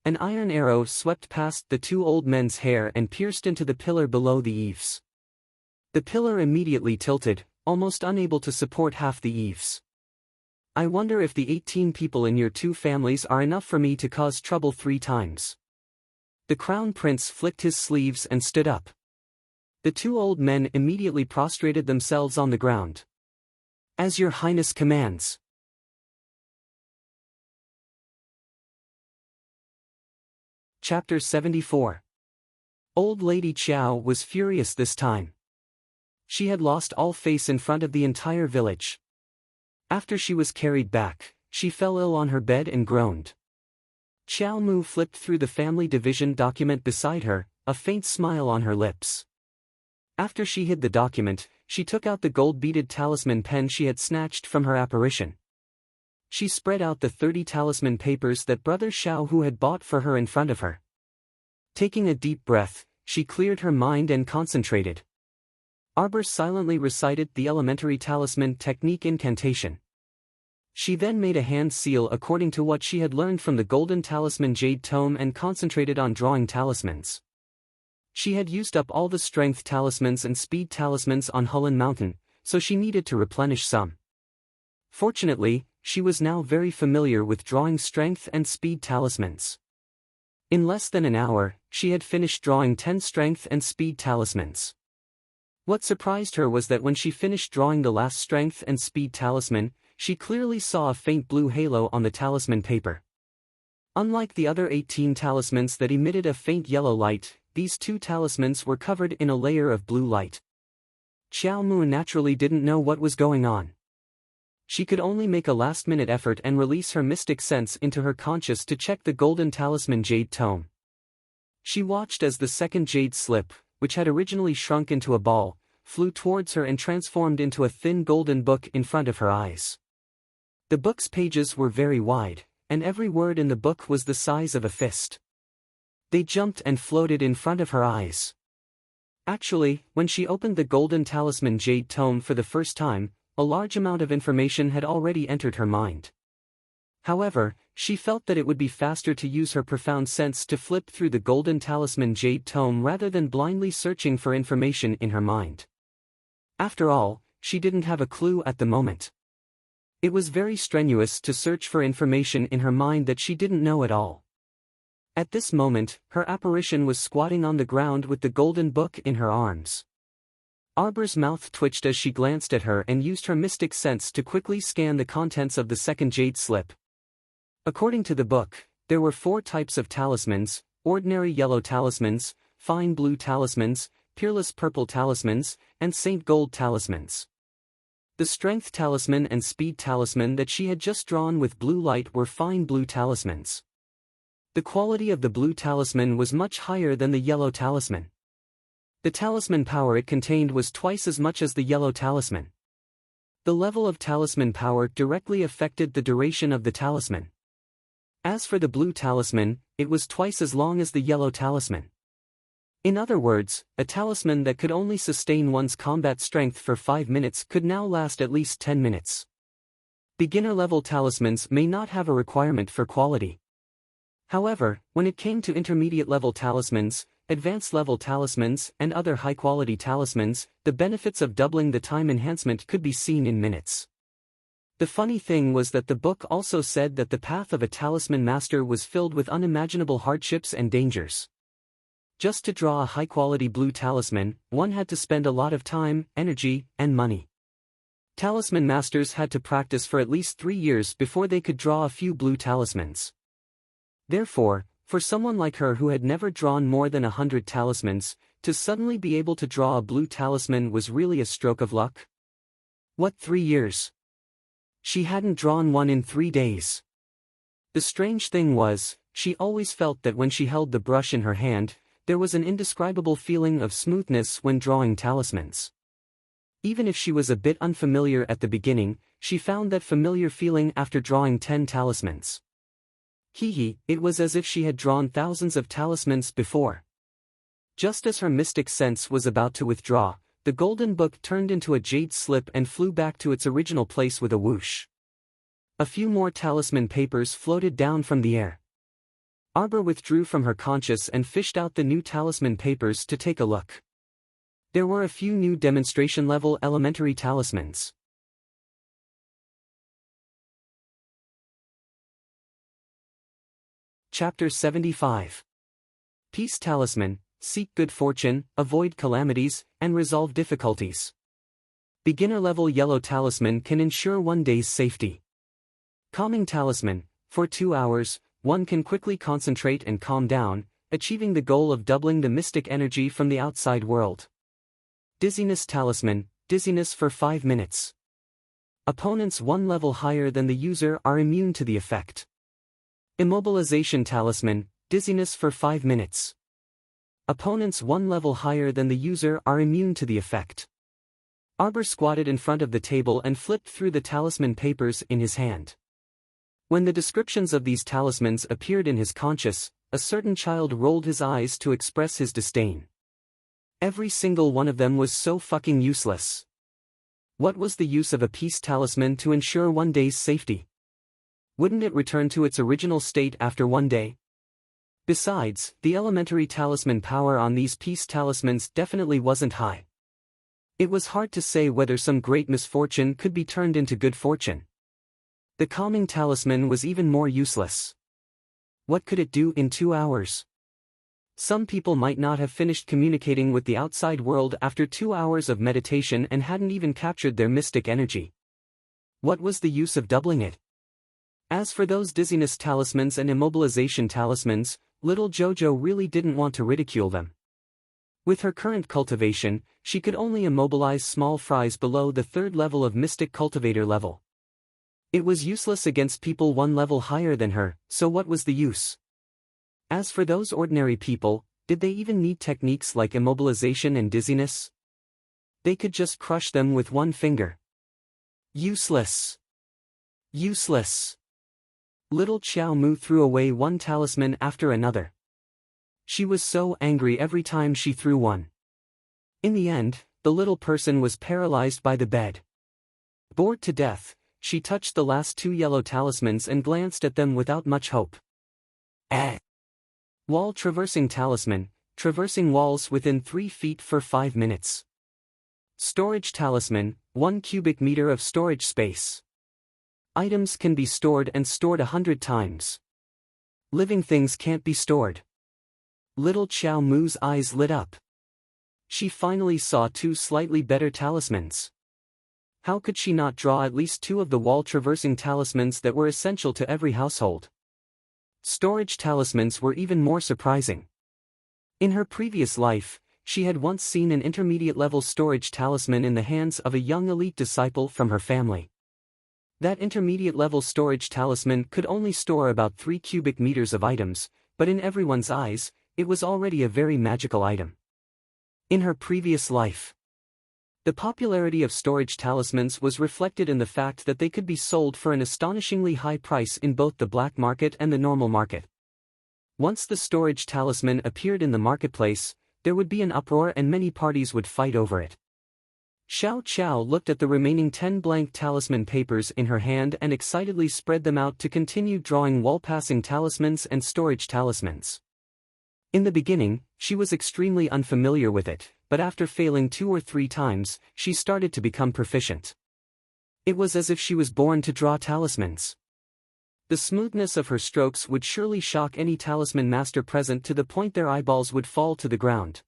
An iron arrow swept past the 2 old men's hair and pierced into the pillar below the eaves. The pillar immediately tilted, almost unable to support half the eaves. I wonder if the 18 people in your 2 families are enough for me to cause trouble 3 times. The crown prince flicked his sleeves and stood up. The 2 old men immediately prostrated themselves on the ground. As your highness commands. Chapter 74. Old Lady Qiao was furious this time. She had lost all face in front of the entire village. After she was carried back, she fell ill on her bed and groaned. Qiao Mu flipped through the family division document beside her, a faint smile on her lips. After she hid the document, she took out the gold-beaded talisman pen she had snatched from her apparition. She spread out the 30 talisman papers that Brother Xiaohu had bought for her in front of her. Taking a deep breath, she cleared her mind and concentrated. Arbor silently recited the elementary talisman technique incantation. She then made a hand seal according to what she had learned from the Golden Talisman Jade Tome and concentrated on drawing talismans. She had used up all the strength talismans and speed talismans on Hulun Mountain, so she needed to replenish some. Fortunately, she was now very familiar with drawing strength and speed talismans. In less than an hour, she had finished drawing 10 strength and speed talismans. What surprised her was that when she finished drawing the last strength and speed talisman, she clearly saw a faint blue halo on the talisman paper. Unlike the other 18 talismans that emitted a faint yellow light, these 2 talismans were covered in a layer of blue light. Xiao Mu naturally didn't know what was going on. She could only make a last-minute effort and release her mystic sense into her conscious to check the Golden Talisman Jade Tome. She watched as the second jade slip, which had originally shrunk into a ball, flew towards her and transformed into a thin golden book in front of her eyes. The book's pages were very wide, and every word in the book was the size of a fist. They jumped and floated in front of her eyes. Actually, when she opened the Golden Talisman Jade Tome for the first time, a large amount of information had already entered her mind. However, she felt that it would be faster to use her profound sense to flip through the Golden Talisman Jade Tome rather than blindly searching for information in her mind. After all, she didn't have a clue at the moment. It was very strenuous to search for information in her mind that she didn't know at all. At this moment, her apparition was squatting on the ground with the golden book in her arms. Arbor's mouth twitched as she glanced at her and used her mystic sense to quickly scan the contents of the second jade slip. According to the book, there were 4 types of talismans: ordinary yellow talismans, fine blue talismans, peerless purple talismans, and saint gold talismans. The strength talisman and speed talisman that she had just drawn with blue light were fine blue talismans. The quality of the blue talisman was much higher than the yellow talisman. The talisman power it contained was twice as much as the yellow talisman. The level of talisman power directly affected the duration of the talisman. As for the blue talisman, it was twice as long as the yellow talisman. In other words, a talisman that could only sustain one's combat strength for 5 minutes could now last at least 10 minutes. Beginner-level talismans may not have a requirement for quality. However, when it came to intermediate-level talismans, advanced-level talismans, and other high-quality talismans, the benefits of doubling the time enhancement could be seen in minutes. The funny thing was that the book also said that the path of a talisman master was filled with unimaginable hardships and dangers. Just to draw a high-quality blue talisman, one had to spend a lot of time, energy, and money. Talisman masters had to practice for at least 3 years before they could draw a few blue talismans. Therefore, for someone like her who had never drawn more than 100 talismans, to suddenly be able to draw a blue talisman was really a stroke of luck. What 3 years? She hadn't drawn one in 3 days. The strange thing was, she always felt that when she held the brush in her hand, there was an indescribable feeling of smoothness when drawing talismans. Even if she was a bit unfamiliar at the beginning, she found that familiar feeling after drawing 10 talismans. It was as if she had drawn thousands of talismans before. Just as her mystic sense was about to withdraw, the golden book turned into a jade slip and flew back to its original place with a whoosh. A few more talisman papers floated down from the air. Arbor withdrew from her conscious and fished out the new talisman papers to take a look. There were a few new demonstration-level elementary talismans. Chapter 75. Peace Talisman: seek good fortune, avoid calamities, and resolve difficulties. Beginner-level yellow talisman can ensure one day's safety. Calming Talisman: for 2 hours, one can quickly concentrate and calm down, achieving the goal of doubling the mystic energy from the outside world. Dizziness Talisman: dizziness for 5 minutes. Opponents 1 level higher than the user are immune to the effect. Immobilization Talisman: dizziness for 5 minutes. Opponents 1 level higher than the user are immune to the effect. Arbor squatted in front of the table and flipped through the talisman papers in his hand. When the descriptions of these talismans appeared in his conscious, a certain child rolled his eyes to express his disdain. Every single one of them was so fucking useless. What was the use of a peace talisman to ensure one day's safety? Wouldn't it return to its original state after one day? Besides, the elementary talisman power on these peace talismans definitely wasn't high. It was hard to say whether some great misfortune could be turned into good fortune. The calming talisman was even more useless. What could it do in 2 hours? Some people might not have finished communicating with the outside world after 2 hours of meditation and hadn't even captured their mystic energy. What was the use of doubling it? As for those dizziness talismans and immobilization talismans, little Jojo really didn't want to ridicule them. With her current cultivation, she could only immobilize small fries below the 3rd level of Mystic Cultivator level. It was useless against people 1 level higher than her, so what was the use? As for those ordinary people, did they even need techniques like immobilization and dizziness? They could just crush them with 1 finger. Useless. Useless. Little Xiao Mu threw away 1 talisman after another. She was so angry every time she threw one. In the end, the little person was paralyzed by the bed. Bored to death, she touched the last 2 yellow talismans and glanced at them without much hope. Wall traversing talisman, traversing walls within 3 feet for 5 minutes. Storage talisman, 1 cubic meter of storage space. Items can be stored and stored 100 times. Living things can't be stored. Little Xiao Mu's eyes lit up. She finally saw 2 slightly better talismans. How could she not draw at least 2 of the wall-traversing talismans that were essential to every household? Storage talismans were even more surprising. In her previous life, she had once seen an intermediate-level storage talisman in the hands of a young elite disciple from her family. That intermediate-level storage talisman could only store about 3 cubic meters of items, but in everyone's eyes, it was already a very magical item. In her previous life, the popularity of storage talismans was reflected in the fact that they could be sold for an astonishingly high price in both the black market and the normal market. Once the storage talisman appeared in the marketplace, there would be an uproar and many parties would fight over it. Xiao Qiao looked at the remaining 10 blank talisman papers in her hand and excitedly spread them out to continue drawing wall-passing talismans and storage talismans. In the beginning, she was extremely unfamiliar with it, but after failing 2 or 3 times, she started to become proficient. It was as if she was born to draw talismans. The smoothness of her strokes would surely shock any talisman master present to the point their eyeballs would fall to the ground.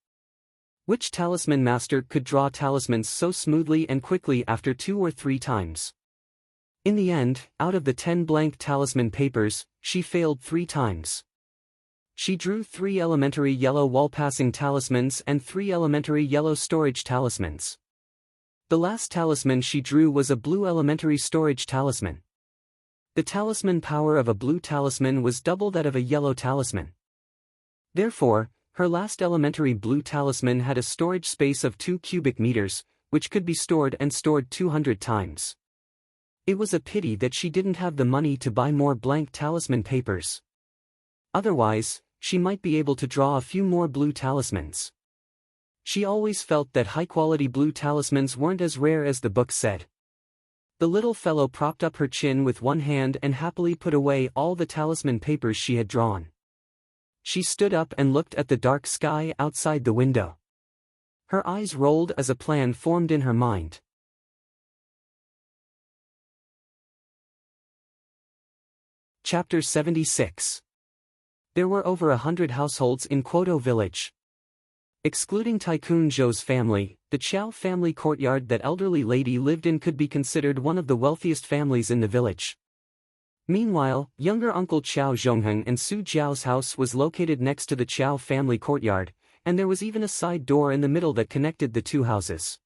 Which talisman master could draw talismans so smoothly and quickly after 2 or 3 times? In the end, out of the 10 blank talisman papers, she failed 3 times. She drew 3 elementary yellow wall-passing talismans and 3 elementary yellow storage talismans. The last talisman she drew was a blue elementary storage talisman. The talisman power of a blue talisman was double that of a yellow talisman. Therefore, her last elementary blue talisman had a storage space of 2 cubic meters, which could be stored and stored 200 times. It was a pity that she didn't have the money to buy more blank talisman papers. Otherwise, she might be able to draw a few more blue talismans. She always felt that high-quality blue talismans weren't as rare as the book said. The little fellow propped up her chin with one hand and happily put away all the talisman papers she had drawn. She stood up and looked at the dark sky outside the window. Her eyes rolled as a plan formed in her mind. Chapter 76. There were over 100 households in Quoto village. Excluding Tycoon Zhou's family, the Qiao family courtyard that elderly lady lived in could be considered one of the wealthiest families in the village. Meanwhile, younger uncle Qiao Zhongheng and Su Jiao's house was located next to the Qiao family courtyard, and there was even a side door in the middle that connected the 2 houses.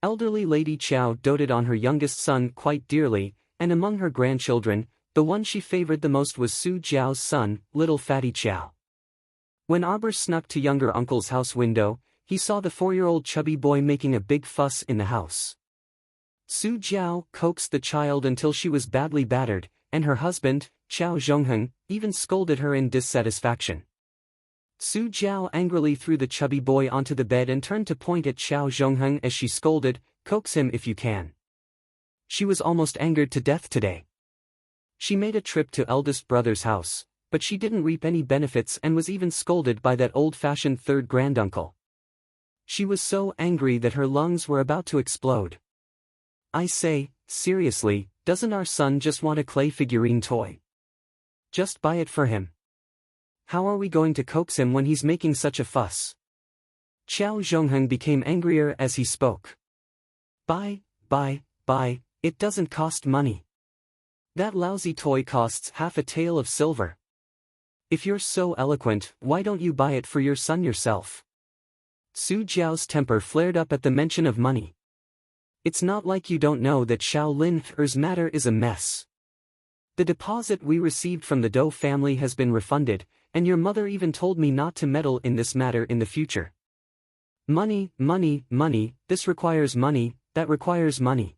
Elderly Lady Qiao doted on her youngest son quite dearly, and among her grandchildren, the one she favored the most was Su Jiao's son, little Fatty Qiao. When Arbor snuck to younger uncle's house window, he saw the 4-year-old chubby boy making a big fuss in the house. Su Jiao coaxed the child until she was badly battered, and her husband, Xiao Zhongheng, even scolded her in dissatisfaction. Su Jiao angrily threw the chubby boy onto the bed and turned to point at Xiao Zhongheng as she scolded, "Coax him if you can." She was almost angered to death today. She made a trip to eldest brother's house, but she didn't reap any benefits and was even scolded by that old-fashioned third granduncle. She was so angry that her lungs were about to explode. "I say, seriously, doesn't our son just want a clay figurine toy? Just buy it for him. How are we going to coax him when he's making such a fuss?" Xiao Zhongheng became angrier as he spoke. Buy, it doesn't cost money. That lousy toy costs half a tael of silver. If you're so eloquent, why don't you buy it for your son yourself? Su Jiao's temper flared up at the mention of money. "It's not like you don't know that Shaolin's matter is a mess. The deposit we received from the Dou family has been refunded, and your mother even told me not to meddle in this matter in the future. Money, this requires money, that requires money.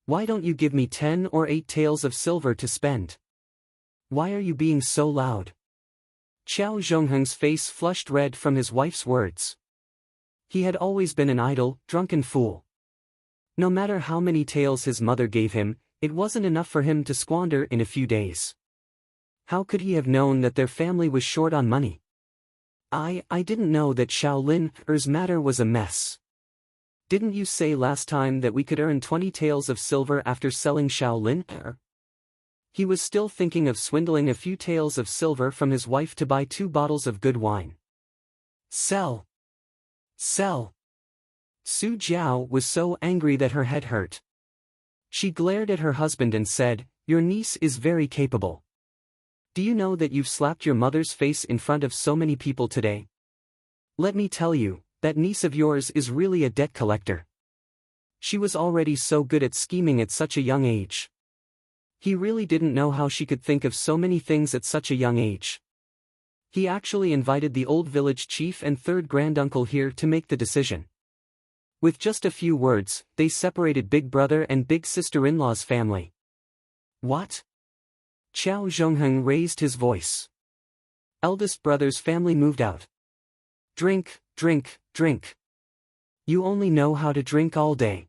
Why don't you give me 10 or 8 taels of silver to spend? Why are you being so loud?" Xiao Zhongheng's face flushed red from his wife's words. He had always been an idle, drunken fool. No matter how many taels his mother gave him, it wasn't enough for him to squander in a few days. How could he have known that their family was short on money? I didn't know that Shaolin's matter was a mess. Didn't you say last time that we could earn 20 taels of silver after selling Shaolin? He was still thinking of swindling a few taels of silver from his wife to buy 2 bottles of good wine. Sell! Su Jiao was so angry that her head hurt. She glared at her husband and said, "Your niece is very capable. Do you know that you've slapped your mother's face in front of so many people today? Let me tell you, that niece of yours is really a debt collector. She was already so good at scheming at such a young age." He really didn't know how she could think of so many things at such a young age. He actually invited the old village chief and third granduncle here to make the decision. With just a few words, they separated big brother and big sister-in-law's family. What? Xiao Zhongheng raised his voice. Eldest brother's family moved out. Drink. You only know how to drink all day.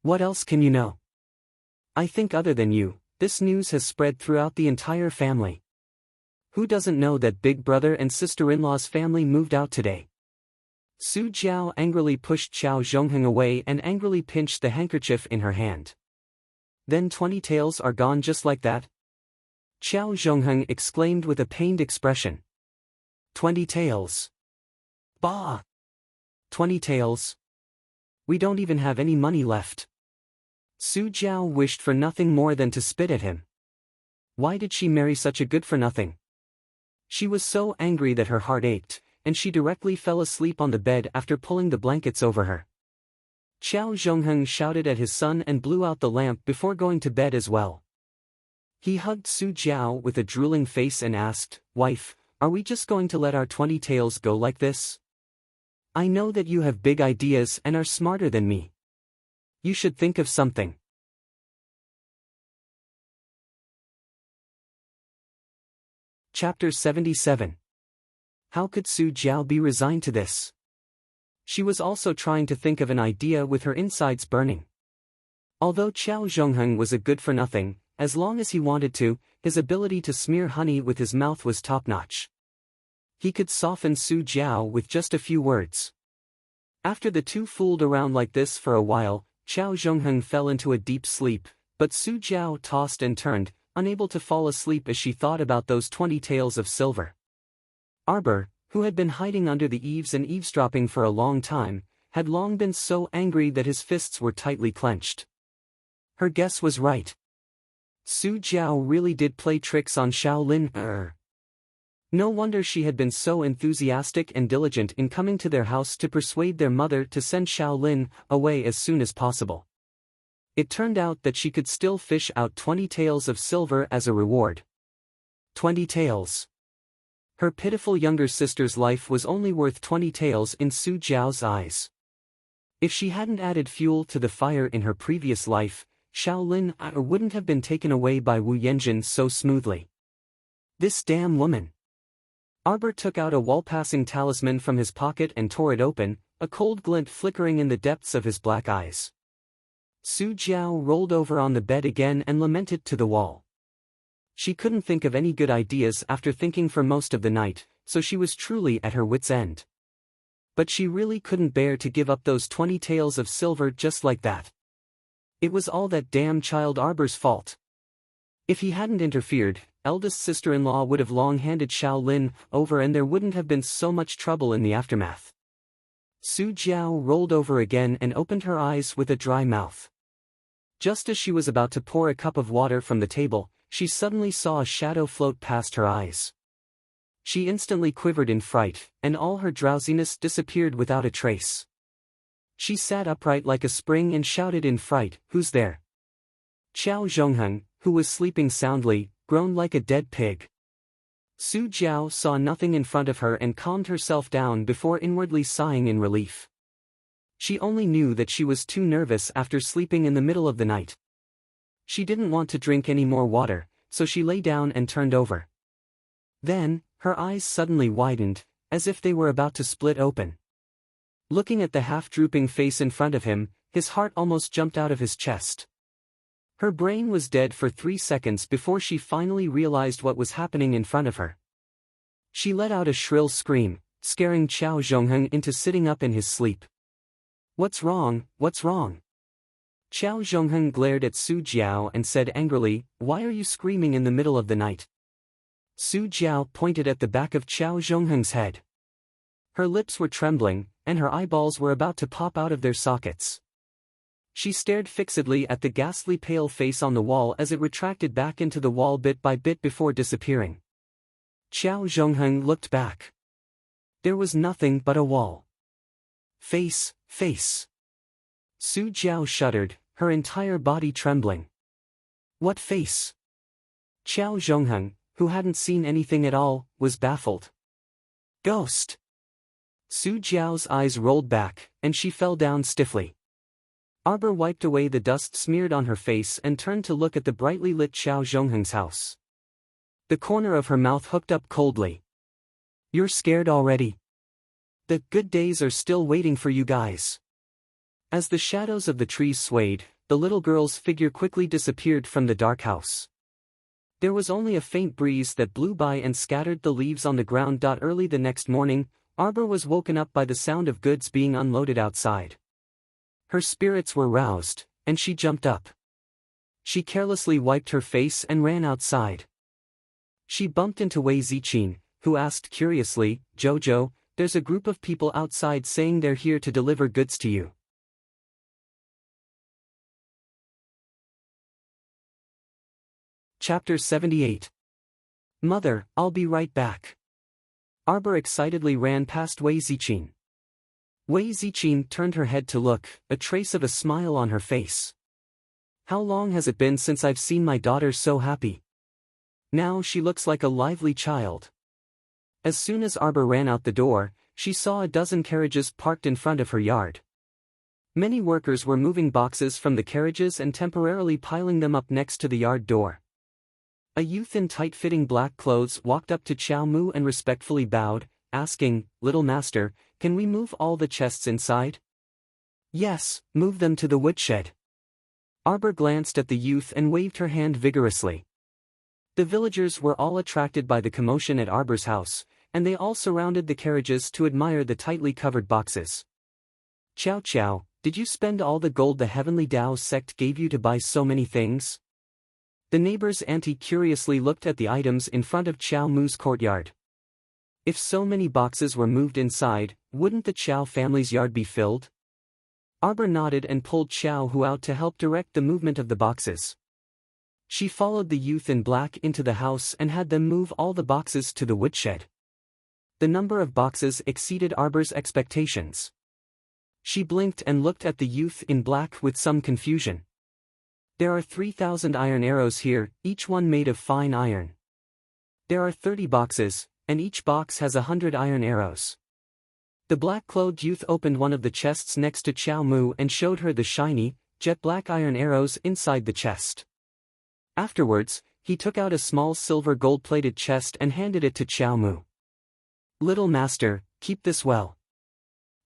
What else can you know? I think other than you, this news has spread throughout the entire family. Who doesn't know that big brother and sister-in-law's family moved out today? Su Jiao angrily pushed Xiao Zhongheng away and angrily pinched the handkerchief in her hand. Then 20 taels are gone just like that? Xiao Zhongheng exclaimed with a pained expression. 20 taels. Bah! 20 taels. We don't even have any money left. Su Jiao wished for nothing more than to spit at him. Why did she marry such a good-for-nothing? She was so angry that her heart ached, and she directly fell asleep on the bed after pulling the blankets over her. Xiao Zhongheng shouted at his son and blew out the lamp before going to bed as well. He hugged Su Jiao with a drooling face and asked, "Wife, are we just going to let our 20 taels go like this? I know that you have big ideas and are smarter than me. You should think of something." Chapter 77. How could Su Jiao be resigned to this? She was also trying to think of an idea with her insides burning. Although Xiao Zhongheng was a good-for-nothing, as long as he wanted to, his ability to smear honey with his mouth was top-notch. He could soften Su Jiao with just a few words. After the two fooled around like this for a while, Xiao Zhongheng fell into a deep sleep, but Su Jiao tossed and turned, unable to fall asleep as she thought about those 20 taels of silver. Arbor, who had been hiding under the eaves and eavesdropping for a long time, had long been so angry that his fists were tightly clenched. Her guess was right. Su Jiao really did play tricks on Shaolin. No wonder she had been so enthusiastic and diligent in coming to their house to persuade their mother to send Shaolin away as soon as possible. It turned out that she could still fish out 20 taels of silver as a reward. 20 taels. Her pitiful younger sister's life was only worth 20 taels in Su Jiao's eyes. If she hadn't added fuel to the fire in her previous life, Shaolin wouldn't have been taken away by Wu Yanjin so smoothly. This damn woman. Arbor took out a wall-passing talisman from his pocket and tore it open, a cold glint flickering in the depths of his black eyes. Su Jiao rolled over on the bed again and lamented to the wall. She couldn't think of any good ideas after thinking for most of the night, so she was truly at her wit's end. But she really couldn't bear to give up those 20 taels of silver just like that. It was all that damn child Arbor's fault. If he hadn't interfered, eldest sister-in-law would have long handed Shaolin over and there wouldn't have been so much trouble in the aftermath. Su Jiao rolled over again and opened her eyes with a dry mouth. Just as she was about to pour a cup of water from the table, she suddenly saw a shadow float past her eyes. She instantly quivered in fright, and all her drowsiness disappeared without a trace. She sat upright like a spring and shouted in fright, "Who's there?" Qiao Zhongheng, who was sleeping soundly, groaned like a dead pig. Su Jiao saw nothing in front of her and calmed herself down before inwardly sighing in relief. She only knew that she was too nervous after sleeping in the middle of the night. She didn't want to drink any more water, so she lay down and turned over. Then, her eyes suddenly widened, as if they were about to split open. Looking at the half-drooping face in front of him, his heart almost jumped out of his chest. Her brain was dead for 3 seconds before she finally realized what was happening in front of her. She let out a shrill scream, scaring Qiao Zhongheng into sitting up in his sleep. "What's wrong? What's wrong?" Qiao Zhongheng glared at Su Jiao and said angrily, "Why are you screaming in the middle of the night?" Su Jiao pointed at the back of Qiao Zhongheng's head. Her lips were trembling, and her eyeballs were about to pop out of their sockets. She stared fixedly at the ghastly pale face on the wall as it retracted back into the wall bit by bit before disappearing. Qiao Zhongheng looked back. There was nothing but a wall. Face. Su Jiao shuddered, her entire body trembling. What face? Qiao Zhongheng, who hadn't seen anything at all, was baffled. Ghost! Su Jiao's eyes rolled back, and she fell down stiffly. Arbor wiped away the dust smeared on her face and turned to look at the brightly lit Qiao Zhongheng's house. The corner of her mouth hooked up coldly. "You're scared already? The good days are still waiting for you guys." As the shadows of the trees swayed, the little girl's figure quickly disappeared from the dark house. There was only a faint breeze that blew by and scattered the leaves on the ground. Early the next morning, Arbor was woken up by the sound of goods being unloaded outside. Her spirits were roused, and she jumped up. She carelessly wiped her face and ran outside. She bumped into Wei Ziqin, who asked curiously, "Jojo, there's a group of people outside saying they're here to deliver goods to you." Chapter 78. "Mother, I'll be right back." Arbor excitedly ran past Wei Ziqin. Wei Ziqin turned her head to look, a trace of a smile on her face. "How long has it been since I've seen my daughter so happy? Now she looks like a lively child." As soon as Arbor ran out the door, she saw a dozen carriages parked in front of her yard. Many workers were moving boxes from the carriages and temporarily piling them up next to the yard door. A youth in tight-fitting black clothes walked up to Qiao Mu and respectfully bowed, asking, "Little master, can we move all the chests inside?" "Yes, move them to the woodshed." Arbor glanced at the youth and waved her hand vigorously. The villagers were all attracted by the commotion at Arbor's house, and they all surrounded the carriages to admire the tightly covered boxes. "Qiao, did you spend all the gold the Heavenly Tao sect gave you to buy so many things?" The neighbor's auntie curiously looked at the items in front of Qiao Mu's courtyard. If so many boxes were moved inside, wouldn't the Qiao family's yard be filled? Arbor nodded and pulled Qiao Hu out to help direct the movement of the boxes. She followed the youth in black into the house and had them move all the boxes to the woodshed. The number of boxes exceeded Arbor's expectations. She blinked and looked at the youth in black with some confusion. "There are 3,000 iron arrows here, each one made of fine iron. There are 30 boxes, and each box has 100 iron arrows." The black-clothed youth opened one of the chests next to Qiao Mu and showed her the shiny, jet black iron arrows inside the chest. Afterwards, he took out a small silver gold-plated chest and handed it to Qiao Mu. "Little master, keep this well.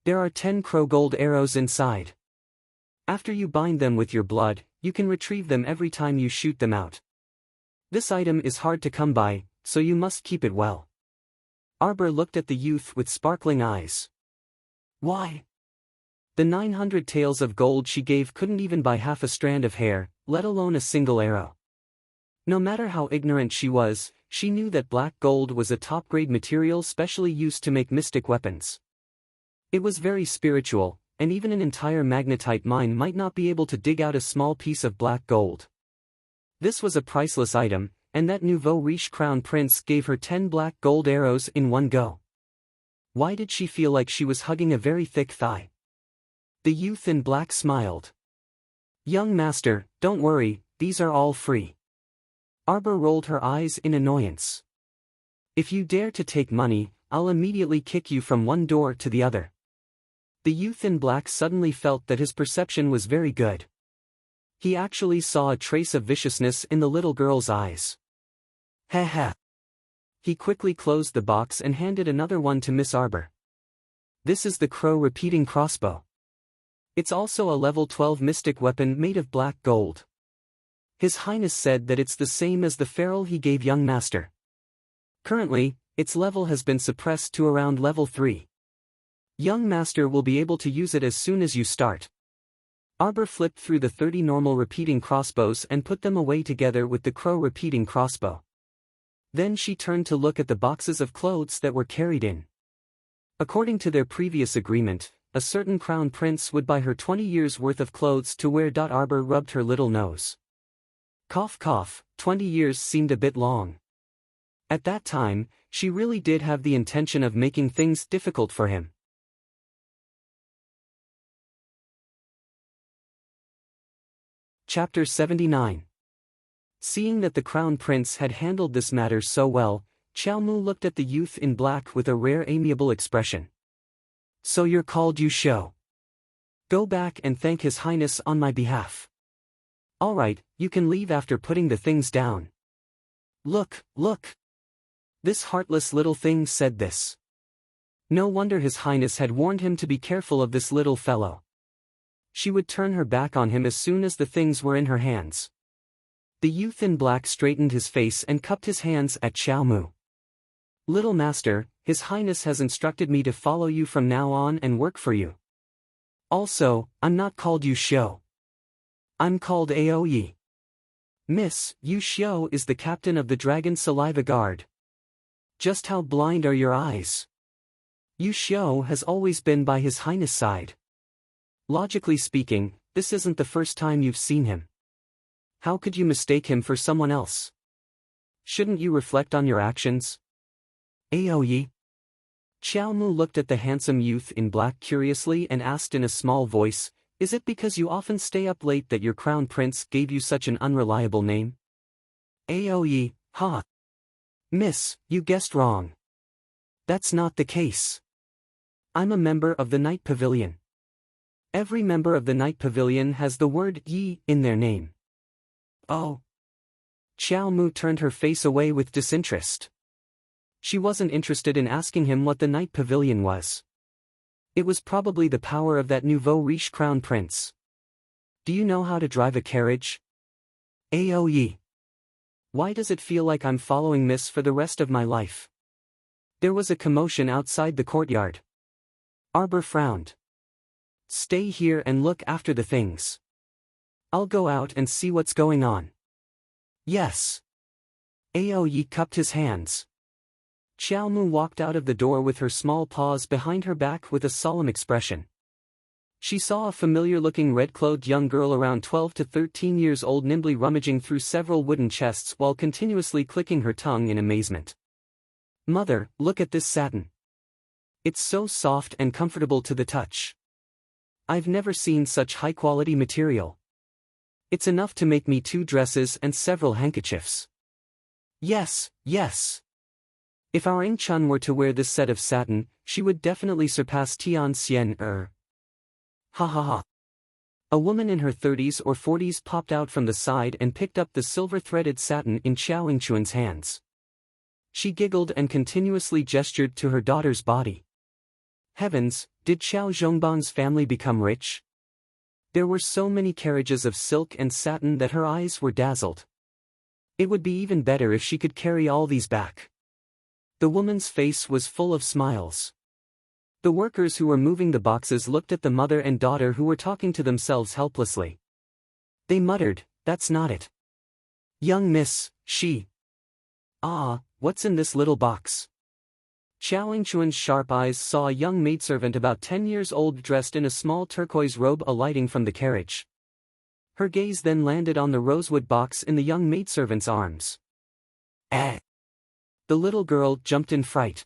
There are 10 crow gold arrows inside. After you bind them with your blood, you can retrieve them every time you shoot them out. This item is hard to come by, so you must keep it well." Arbor looked at the youth with sparkling eyes. "Why?" The 900 taels of gold she gave couldn't even buy half a strand of hair, let alone a single arrow. No matter how ignorant she was, she knew that black gold was a top-grade material specially used to make mystic weapons. It was very spiritual, and even an entire magnetite mine might not be able to dig out a small piece of black gold. This was a priceless item, and that nouveau riche crown prince gave her 10 black gold arrows in one go. Why did she feel like she was hugging a very thick thigh? The youth in black smiled. "Young master, don't worry, these are all free." Arbor rolled her eyes in annoyance. "If you dare to take money, I'll immediately kick you from one door to the other." The youth in black suddenly felt that his perception was very good. He actually saw a trace of viciousness in the little girl's eyes. "Ha ha." He quickly closed the box and handed another one to Miss Arbor. "This is the crow repeating crossbow. It's also a level 12 mystic weapon made of black gold. His Highness said that it's the same as the ferrule he gave young master. Currently, its level has been suppressed to around level 3. Young master will be able to use it as soon as you start." Arbor flipped through the 30 normal repeating crossbows and put them away together with the crow repeating crossbow. Then she turned to look at the boxes of clothes that were carried in. According to their previous agreement, a certain crown prince would buy her 20 years' worth of clothes to wear. Arbor rubbed her little nose. Cough cough, 20 years seemed a bit long. At that time, she really did have the intention of making things difficult for him. Chapter 79. Seeing that the crown prince had handled this matter so well, Qiao Mu looked at the youth in black with a rare amiable expression. "So you're called Yu Shou. Go back and thank His Highness on my behalf. All right, you can leave after putting the things down." Look. This heartless little thing said this. No wonder His Highness had warned him to be careful of this little fellow. She would turn her back on him as soon as the things were in her hands. The youth in black straightened his face and cupped his hands at Qiao Mu. "Little master, His Highness has instructed me to follow you from now on and work for you. Also, I'm not called Yu Shou. I'm called Aoyi. Miss, Yu Shou is the captain of the Dragon Saliva Guard. Just how blind are your eyes? Yu Shou has always been by His Highness' side. Logically speaking, this isn't the first time you've seen him. How could you mistake him for someone else? Shouldn't you reflect on your actions?" "Aoyi?" Qiao Mu looked at the handsome youth in black curiously and asked in a small voice, "Is it because you often stay up late that your crown prince gave you such an unreliable name?" "Aoyi, ha! Miss, you guessed wrong. That's not the case. I'm a member of the Night Pavilion. Every member of the Night Pavilion has the word Yi in their name." "Oh." Qiao Mu turned her face away with disinterest. She wasn't interested in asking him what the Night Pavilion was. It was probably the power of that nouveau riche crown prince. "Do you know how to drive a carriage?" "Aoyi. Why does it feel like I'm following Miss for the rest of my life?" There was a commotion outside the courtyard. Arbor frowned. "Stay here and look after the things. I'll go out and see what's going on." "Yes." Aoyi cupped his hands. Qiao Mu walked out of the door with her small paws behind her back with a solemn expression. She saw a familiar-looking red-clothed young girl around 12 to 13 years old nimbly rummaging through several wooden chests while continuously clicking her tongue in amazement. "Mother, look at this satin. It's so soft and comfortable to the touch. I've never seen such high-quality material. It's enough to make me 2 dresses and several handkerchiefs." Yes. If our Ing Chun were to wear this set of satin, she would definitely surpass Tian Xian Er. Ha ha ha. A woman in her 30s or 40s popped out from the side and picked up the silver-threaded satin in Xiao Yingchuan's hands. She giggled and continuously gestured to her daughter's body. Heavens, did Xiao Zhongban's family become rich? There were so many carriages of silk and satin that her eyes were dazzled. It would be even better if she could carry all these back. The woman's face was full of smiles. The workers who were moving the boxes looked at the mother and daughter who were talking to themselves helplessly. They muttered, "That's not it. Young miss, she. Ah, what's in this little box?" Xiao Yingchuan's sharp eyes saw a young maidservant about 10 years old dressed in a small turquoise robe alighting from the carriage. Her gaze then landed on the rosewood box in the young maidservant's arms. Eh! The little girl jumped in fright.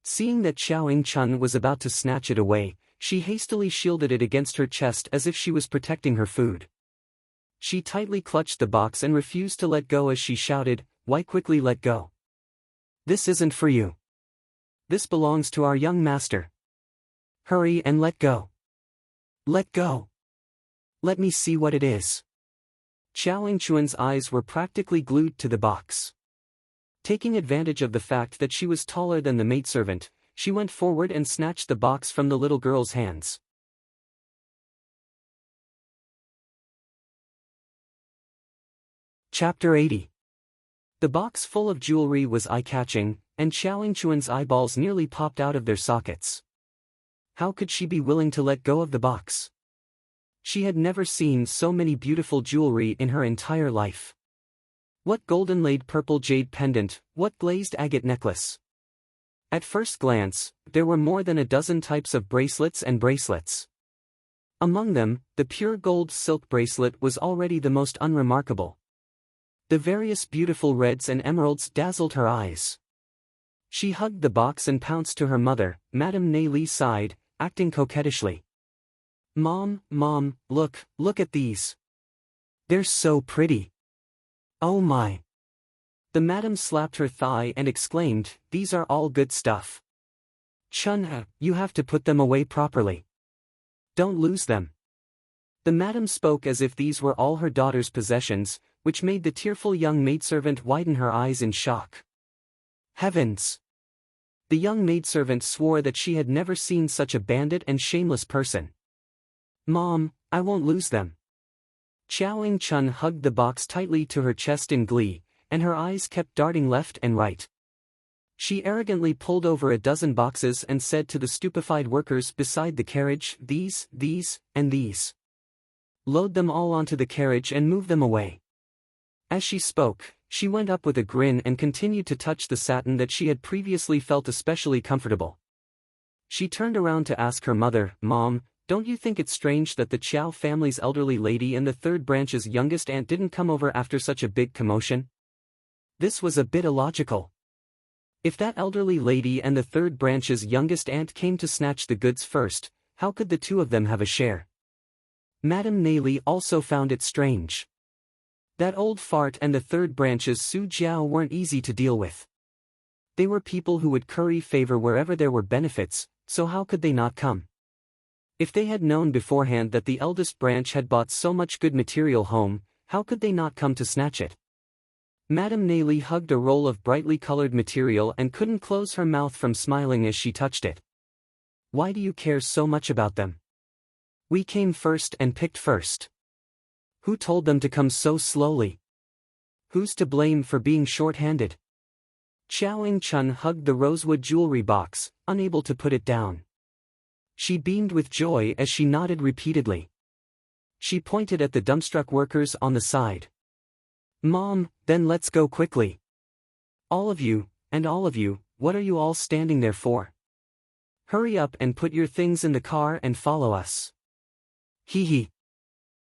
Seeing that Xiao Yingchuan was about to snatch it away, she hastily shielded it against her chest as if she was protecting her food. She tightly clutched the box and refused to let go as she shouted, "Why quickly let go? This isn't for you. This belongs to our young master. Hurry and let go. Let go. Let me see what it is." Xiao Yingchuan's eyes were practically glued to the box. Taking advantage of the fact that she was taller than the maidservant, she went forward and snatched the box from the little girl's hands. Chapter 80. The box full of jewelry was eye-catching, and Xiao Yingchuan's eyeballs nearly popped out of their sockets. How could she be willing to let go of the box? She had never seen so many beautiful jewelry in her entire life. What golden-laid purple jade pendant, what glazed agate necklace. At first glance, there were more than a dozen types of bracelets and bracelets. Among them, the pure gold silk bracelet was already the most unremarkable. The various beautiful reds and emeralds dazzled her eyes. She hugged the box and pounced to her mother. Madame Nei sighed, acting coquettishly. Mom, look at these. They're so pretty. Oh my." The madam slapped her thigh and exclaimed, "These are all good stuff. Chun, you have to put them away properly. Don't lose them." The madam spoke as if these were all her daughter's possessions, which made the tearful young maidservant widen her eyes in shock. Heavens! The young maidservant swore that she had never seen such a bandit and shameless person. "Mom, I won't lose them." Xiao Yingchuan hugged the box tightly to her chest in glee, and her eyes kept darting left and right. She arrogantly pulled over a dozen boxes and said to the stupefied workers beside the carriage, these, and these. Load them all onto the carriage and move them away." As she spoke, she went up with a grin and continued to touch the satin that she had previously felt especially comfortable. She turned around to ask her mother, "Mom, don't you think it's strange that the Qiao family's elderly lady and the third branch's youngest aunt didn't come over after such a big commotion?" This was a bit illogical. If that elderly lady and the third branch's youngest aunt came to snatch the goods first, how could the two of them have a share? Madame Nei also found it strange. That old fart and the third branch's Su Jiao weren't easy to deal with. They were people who would curry favor wherever there were benefits, so how could they not come? If they had known beforehand that the eldest branch had bought so much good material home, how could they not come to snatch it? Madame Nei hugged a roll of brightly colored material and couldn't close her mouth from smiling as she touched it. "Why do you care so much about them? We came first and picked first. Who told them to come so slowly? Who's to blame for being short-handed?" Xiao Yingchuan hugged the rosewood jewelry box, unable to put it down. She beamed with joy as she nodded repeatedly. She pointed at the dumbstruck workers on the side. "Mom, then let's go quickly. All of you, what are you all standing there for? Hurry up and put your things in the car and follow us." Hee hee.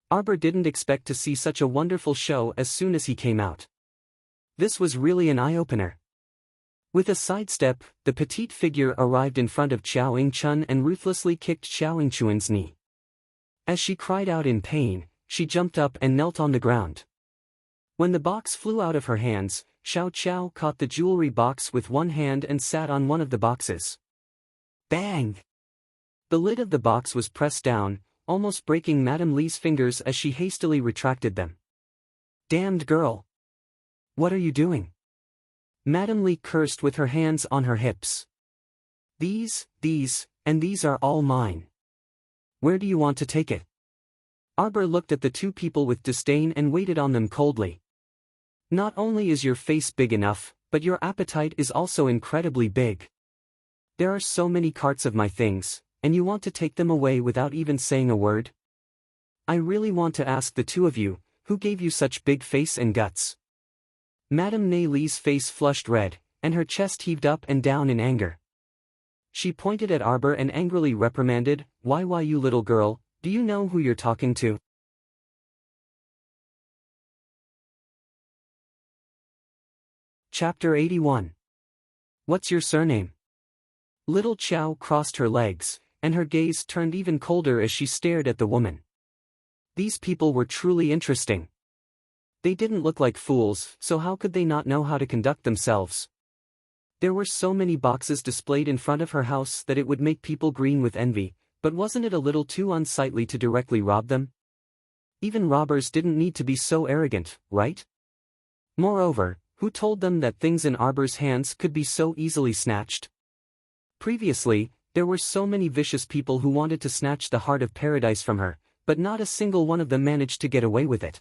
Arbor didn't expect to see such a wonderful show as soon as he came out. This was really an eye-opener. With a sidestep, the petite figure arrived in front of Xiao Yingchuan and ruthlessly kicked Xiao Yingchuan's knee. As she cried out in pain, she jumped up and knelt on the ground. When the box flew out of her hands, Xiao Qiao caught the jewelry box with one hand and sat on one of the boxes. Bang! The lid of the box was pressed down, almost breaking Madame Li's fingers as she hastily retracted them. "Damned girl! What are you doing?" Madame Li cursed with her hands on her hips. These, and these are all mine. Where do you want to take it?" Arbor looked at the two people with disdain and waited on them coldly. "Not only is your face big enough, but your appetite is also incredibly big. There are so many carts of my things, and you want to take them away without even saying a word? I really want to ask the two of you, who gave you such big face and guts?" Madame Li's face flushed red, and her chest heaved up and down in anger. She pointed at Arbor and angrily reprimanded, Why you little girl, do you know who you're talking to?" Chapter 81. What's your surname? Little Chow crossed her legs, and her gaze turned even colder as she stared at the woman. These people were truly interesting. They didn't look like fools, so how could they not know how to conduct themselves? There were so many boxes displayed in front of her house that it would make people green with envy, but wasn't it a little too unsightly to directly rob them? Even robbers didn't need to be so arrogant, right? Moreover, who told them that things in Arbor's hands could be so easily snatched? Previously, there were so many vicious people who wanted to snatch the heart of paradise from her, but not a single one of them managed to get away with it.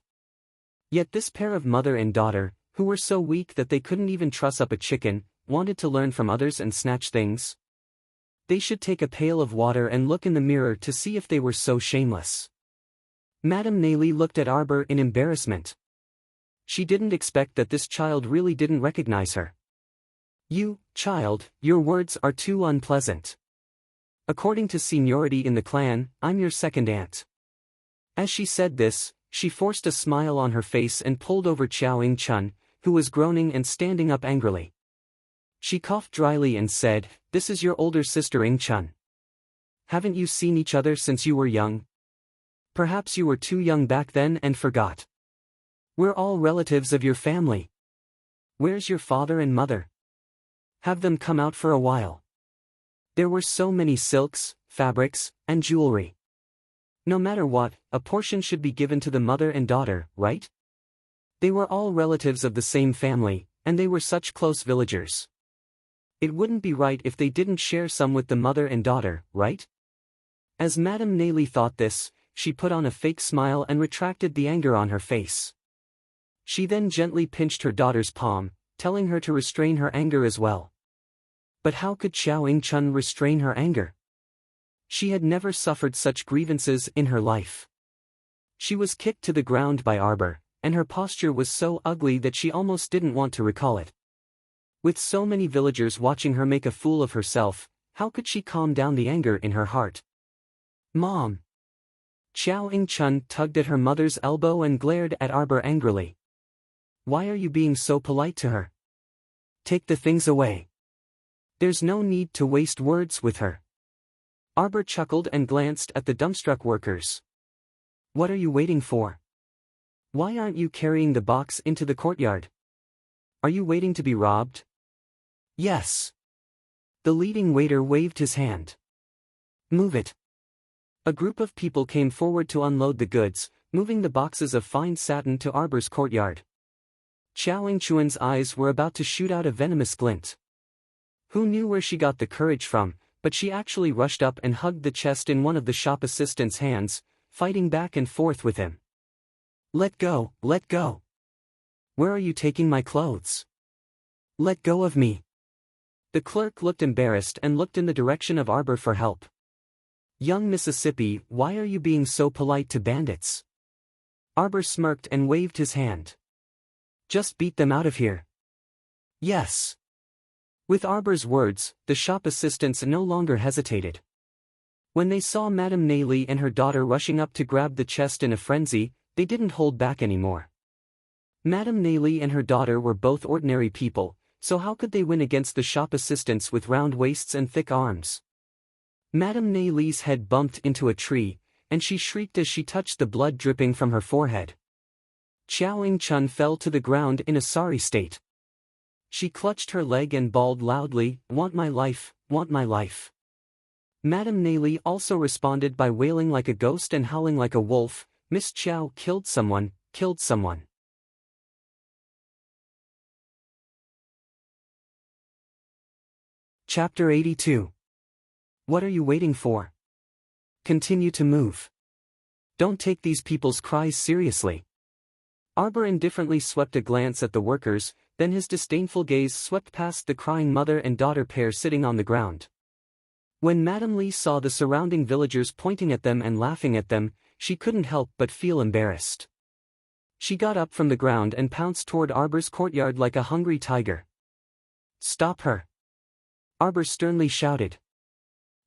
Yet this pair of mother and daughter, who were so weak that they couldn't even truss up a chicken, wanted to learn from others and snatch things? They should take a pail of water and look in the mirror to see if they were so shameless. Madame Li looked at Arbor in embarrassment. She didn't expect that this child really didn't recognize her. "You, child, your words are too unpleasant. According to seniority in the clan, I'm your second aunt." As she said this, she forced a smile on her face and pulled over Xiao Ying-chun, who was groaning and standing up angrily. She coughed dryly and said, "This is your older sister Ying-chun. Haven't you seen each other since you were young? Perhaps you were too young back then and forgot. We're all relatives of your family. Where's your father and mother? Have them come out for a while." There were so many silks, fabrics, and jewelry. No matter what, a portion should be given to the mother and daughter, right? They were all relatives of the same family, and they were such close villagers. It wouldn't be right if they didn't share some with the mother and daughter, right? As Madame Li thought this, she put on a fake smile and retracted the anger on her face. She then gently pinched her daughter's palm, telling her to restrain her anger as well. But how could Xiao Ying-chun restrain her anger? She had never suffered such grievances in her life. She was kicked to the ground by Arbor, and her posture was so ugly that she almost didn't want to recall it. With so many villagers watching her make a fool of herself, how could she calm down the anger in her heart? "Mom!" Xiao Ying-chun tugged at her mother's elbow and glared at Arbor angrily. "Why are you being so polite to her? Take the things away. There's no need to waste words with her." Arbor chuckled and glanced at the dumbstruck workers. "What are you waiting for? Why aren't you carrying the box into the courtyard? Are you waiting to be robbed?" "Yes." The leading waiter waved his hand. "Move it." A group of people came forward to unload the goods, moving the boxes of fine satin to Arbor's courtyard. Xiao Ying-chuan's eyes were about to shoot out a venomous glint. Who knew where she got the courage from, but she actually rushed up and hugged the chest in one of the shop assistant's hands, fighting back and forth with him. Let go, let go. Where are you taking my clothes? Let go of me." The clerk looked embarrassed and looked in the direction of Arbor for help. "Young Mississippi, why are you being so polite to bandits?" Arbor smirked and waved his hand. "Just beat them out of here." "Yes." With Arbor's words, the shop assistants no longer hesitated. When they saw Madame Li and her daughter rushing up to grab the chest in a frenzy, they didn't hold back anymore. Madame Li and her daughter were both ordinary people, so how could they win against the shop assistants with round waists and thick arms? Madame Li's head bumped into a tree, and she shrieked as she touched the blood dripping from her forehead. Xiao Ying-chun fell to the ground in a sorry state. She clutched her leg and bawled loudly, "Want my life, want my life." Madame Neily also responded by wailing like a ghost and howling like a wolf. Miss Chow killed someone, killed someone. Chapter 82. What are you waiting for? Continue to move. Don't take these people's cries seriously. Arbor indifferently swept a glance at the workers, then his disdainful gaze swept past the crying mother and daughter pair sitting on the ground. When Madame Lee saw the surrounding villagers pointing at them and laughing at them, she couldn't help but feel embarrassed. She got up from the ground and pounced toward Arbor's courtyard like a hungry tiger. "Stop her!" Arbor sternly shouted.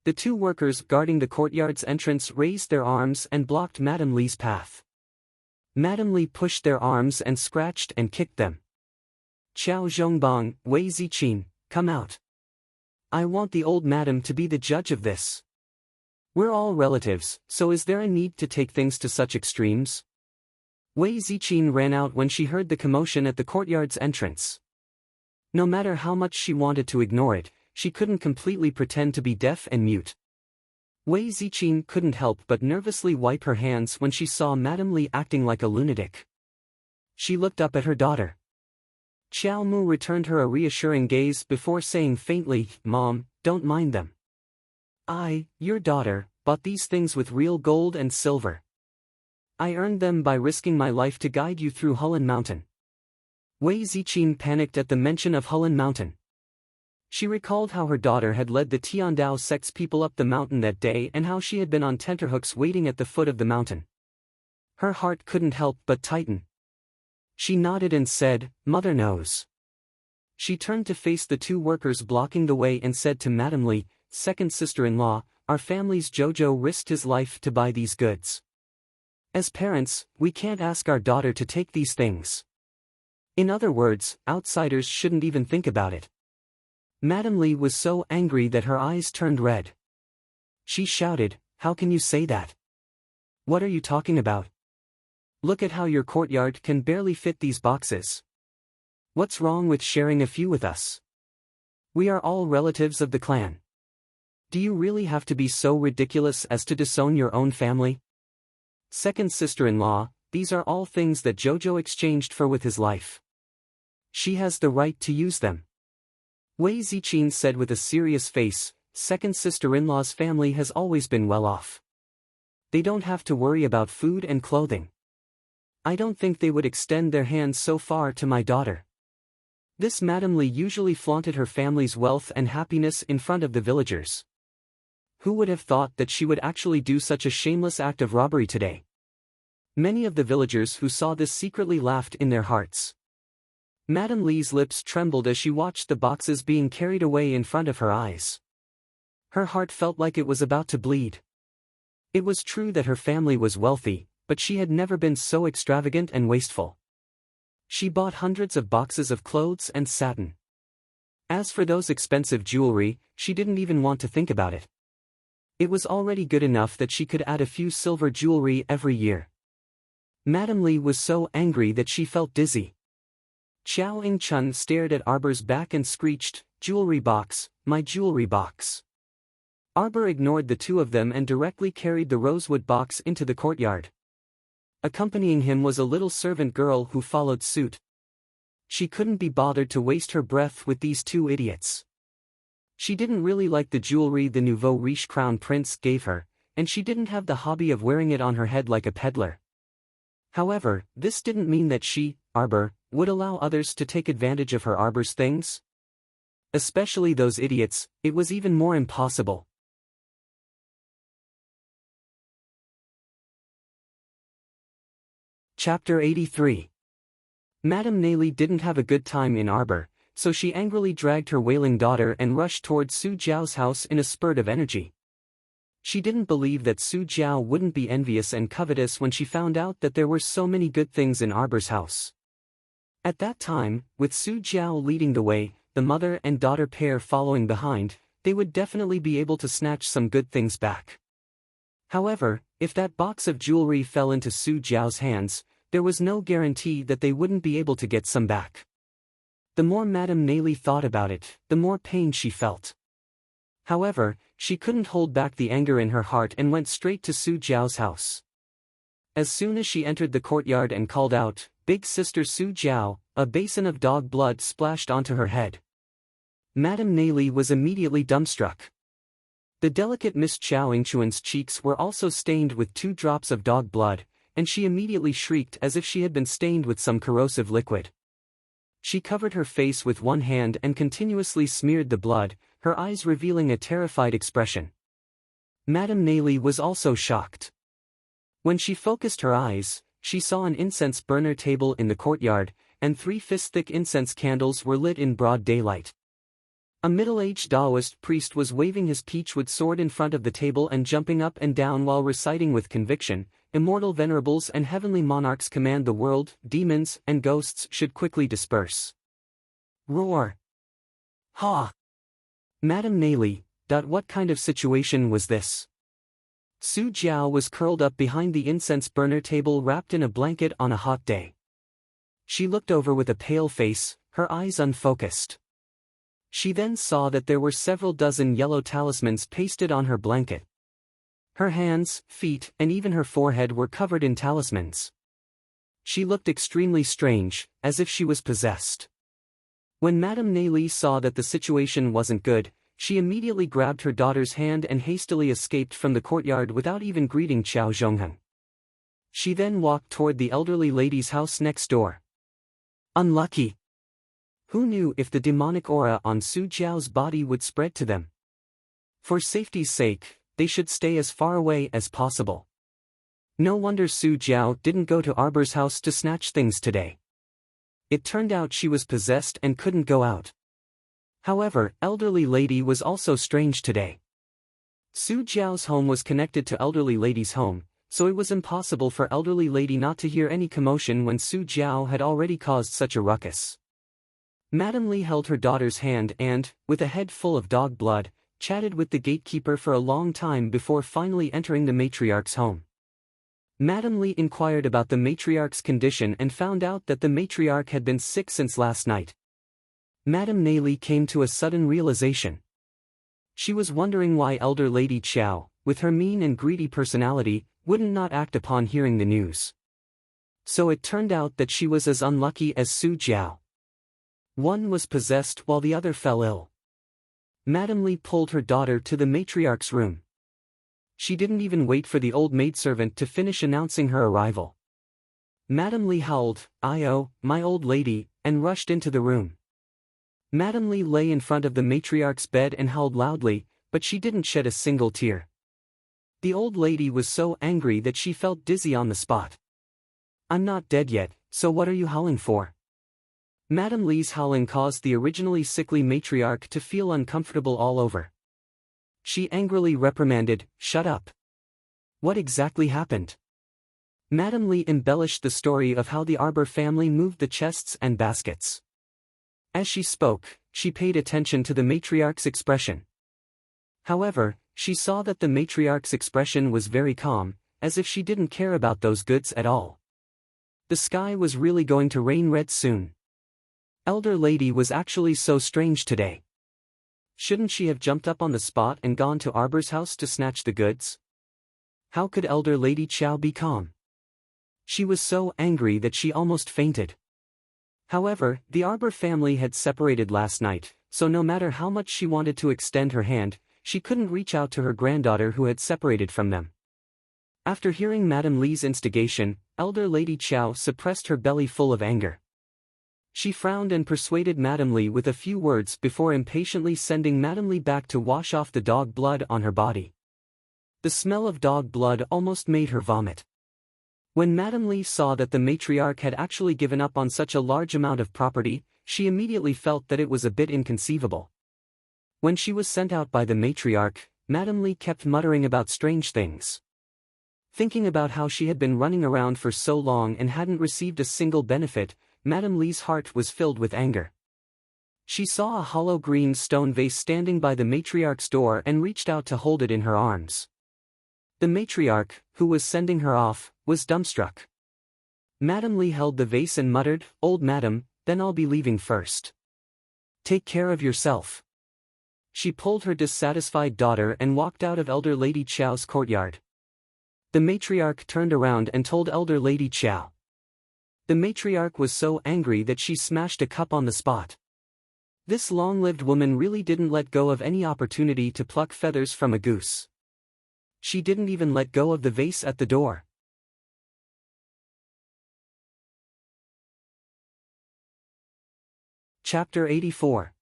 The two workers guarding the courtyard's entrance raised their arms and blocked Madame Lee's path. Madame Lee pushed their arms and scratched and kicked them. "Qiao Zhongbang, Wei Ziqin, come out. I want the old madam to be the judge of this. We're all relatives, so is there a need to take things to such extremes?" Wei Ziqin ran out when she heard the commotion at the courtyard's entrance. No matter how much she wanted to ignore it, she couldn't completely pretend to be deaf and mute. Wei Ziqin couldn't help but nervously wipe her hands when she saw Madame Lee acting like a lunatic. She looked up at her daughter. Xiao Mu returned her a reassuring gaze before saying faintly, "Mom, don't mind them. Your daughter, bought these things with real gold and silver. I earned them by risking my life to guide you through Hulun Mountain." Wei Ziqin panicked at the mention of Hulun Mountain. She recalled how her daughter had led the Tiandao sect's people up the mountain that day and how she had been on tenterhooks waiting at the foot of the mountain. Her heart couldn't help but tighten. She nodded and said, "Mother knows." She turned to face the two workers blocking the way and said to Madame Lee, "Second sister-in-law, our family's Jojo risked his life to buy these goods. As parents, we can't ask our daughter to take these things. In other words, outsiders shouldn't even think about it." Madame Lee was so angry that her eyes turned red. She shouted, "How can you say that? What are you talking about? Look at how your courtyard can barely fit these boxes. What's wrong with sharing a few with us? We are all relatives of the clan. Do you really have to be so ridiculous as to disown your own family? Second sister-in-law, these are all things that Jojo exchanged for with his life. She has the right to use them." Wei Ziqin said with a serious face, "Second sister-in-law's family has always been well off. They don't have to worry about food and clothing. I don't think they would extend their hands so far to my daughter." This Madame Lee usually flaunted her family's wealth and happiness in front of the villagers. Who would have thought that she would actually do such a shameless act of robbery today? Many of the villagers who saw this secretly laughed in their hearts. Madame Lee's lips trembled as she watched the boxes being carried away in front of her eyes. Her heart felt like it was about to bleed. It was true that her family was wealthy, but she had never been so extravagant and wasteful. She bought hundreds of boxes of clothes and satin. As for those expensive jewelry, she didn't even want to think about it. It was already good enough that she could add a few silver jewelry every year. Madame Lee was so angry that she felt dizzy. Xiao Yingchun stared at Arbor's back and screeched, "Jewelry box, my jewelry box." Arbor ignored the two of them and directly carried the rosewood box into the courtyard. Accompanying him was a little servant girl who followed suit. She couldn't be bothered to waste her breath with these two idiots. She didn't really like the jewelry the nouveau riche crown prince gave her, and she didn't have the hobby of wearing it on her head like a peddler. However, this didn't mean that she, Arbor, would allow others to take advantage of her Arbor's things. Especially those idiots, it was even more impossible. Chapter 83. Madame Neily didn't have a good time in Arbor, so she angrily dragged her wailing daughter and rushed toward Su Jiao's house in a spurt of energy. She didn't believe that Su Jiao wouldn't be envious and covetous when she found out that there were so many good things in Arbor's house. At that time, with Su Jiao leading the way, the mother and daughter pair following behind, they would definitely be able to snatch some good things back. However, if that box of jewelry fell into Su Jiao's hands, there was no guarantee that they wouldn't be able to get some back. The more Madame Neily thought about it, the more pain she felt. However, she couldn't hold back the anger in her heart and went straight to Su Jiao's house. As soon as she entered the courtyard and called out, "Big Sister Su Jiao," a basin of dog blood splashed onto her head. Madame Neli was immediately dumbstruck. The delicate Miss Chao Yingchuan's cheeks were also stained with 2 drops of dog blood, and she immediately shrieked as if she had been stained with some corrosive liquid. She covered her face with one hand and continuously smeared the blood, her eyes revealing a terrified expression. Madame Neli was also shocked. When she focused her eyes, she saw an incense burner table in the courtyard, and 3 fist-thick incense candles were lit in broad daylight. A middle-aged Taoist priest was waving his peachwood sword in front of the table and jumping up and down while reciting with conviction, "Immortal venerables and heavenly monarchs command the world, demons and ghosts should quickly disperse." Roar! Ha! Madame Neli, what kind of situation was this? Su Jiao was curled up behind the incense burner table wrapped in a blanket on a hot day. She looked over with a pale face, her eyes unfocused. She then saw that there were several dozen yellow talismans pasted on her blanket. Her hands, feet, and even her forehead were covered in talismans. She looked extremely strange, as if she was possessed. When Madame Neli saw that the situation wasn't good, she immediately grabbed her daughter's hand and hastily escaped from the courtyard without even greeting Qiao Zhongheng. She then walked toward the elderly lady's house next door. Unlucky! Who knew if the demonic aura on Su Jiao's body would spread to them? For safety's sake, they should stay as far away as possible. No wonder Su Jiao didn't go to Arbor's house to snatch things today. It turned out she was possessed and couldn't go out. However, elderly lady was also strange today. Su Jiao's home was connected to elderly lady's home, so it was impossible for elderly lady not to hear any commotion when Su Jiao had already caused such a ruckus. Madame Li held her daughter's hand and, with a head full of dog blood, chatted with the gatekeeper for a long time before finally entering the matriarch's home. Madame Li inquired about the matriarch's condition and found out that the matriarch had been sick since last night. Madame Neli came to a sudden realization. She was wondering why elder Lady Qiao, with her mean and greedy personality, wouldn't not act upon hearing the news. So it turned out that she was as unlucky as Su Jiao. One was possessed while the other fell ill. Madame Li pulled her daughter to the matriarch's room. She didn't even wait for the old maidservant to finish announcing her arrival. Madame Li howled, "I-oh, my old lady," and rushed into the room. Madame Li lay in front of the matriarch's bed and howled loudly, but she didn't shed a single tear. The old lady was so angry that she felt dizzy on the spot. "I'm not dead yet, so what are you howling for?" Madame Li's howling caused the originally sickly matriarch to feel uncomfortable all over. She angrily reprimanded, "Shut up. What exactly happened?" Madame Li embellished the story of how the Arbor family moved the chests and baskets. As she spoke, she paid attention to the matriarch's expression. However, she saw that the matriarch's expression was very calm, as if she didn't care about those goods at all. The sky was really going to rain red soon. Elder lady was actually so strange today. Shouldn't she have jumped up on the spot and gone to Arbor's house to snatch the goods? How could elder Lady Qiao be calm? She was so angry that she almost fainted. However, the Arbor family had separated last night, so no matter how much she wanted to extend her hand, she couldn't reach out to her granddaughter who had separated from them. After hearing Madame Li's instigation, elder Lady Qiao suppressed her belly full of anger. She frowned and persuaded Madame Li with a few words before impatiently sending Madame Li back to wash off the dog blood on her body. The smell of dog blood almost made her vomit. When Madame Li saw that the matriarch had actually given up on such a large amount of property, she immediately felt that it was a bit inconceivable. When she was sent out by the matriarch, Madame Li kept muttering about strange things. Thinking about how she had been running around for so long and hadn't received a single benefit, Madame Li's heart was filled with anger. She saw a hollow green stone vase standing by the matriarch's door and reached out to hold it in her arms. The matriarch, who was sending her off, was dumbstruck. Madame Li held the vase and muttered, "Old madam, then I'll be leaving first. Take care of yourself." She pulled her dissatisfied daughter and walked out of Elder Lady Chow's courtyard. The matriarch turned around and told Elder Lady Chow. The matriarch was so angry that she smashed a cup on the spot. This long-lived woman really didn't let go of any opportunity to pluck feathers from a goose. She didn't even let go of the vase at the door. Chapter 84.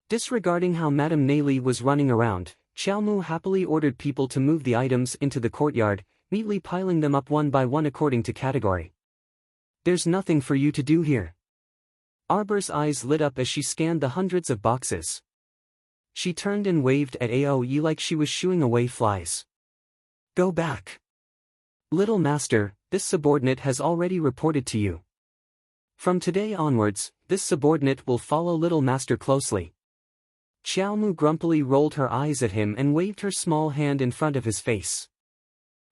Disregarding how Madame Neili was running around, Xiao Mu happily ordered people to move the items into the courtyard, neatly piling them up one by one according to category. There's nothing for you to do here. Arbor's eyes lit up as she scanned the hundreds of boxes. She turned and waved at Aoyi like she was shooing away flies. Go back. Little master, this subordinate has already reported to you. From today onwards, this subordinate will follow little master closely. Xiao Mu grumpily rolled her eyes at him and waved her small hand in front of his face.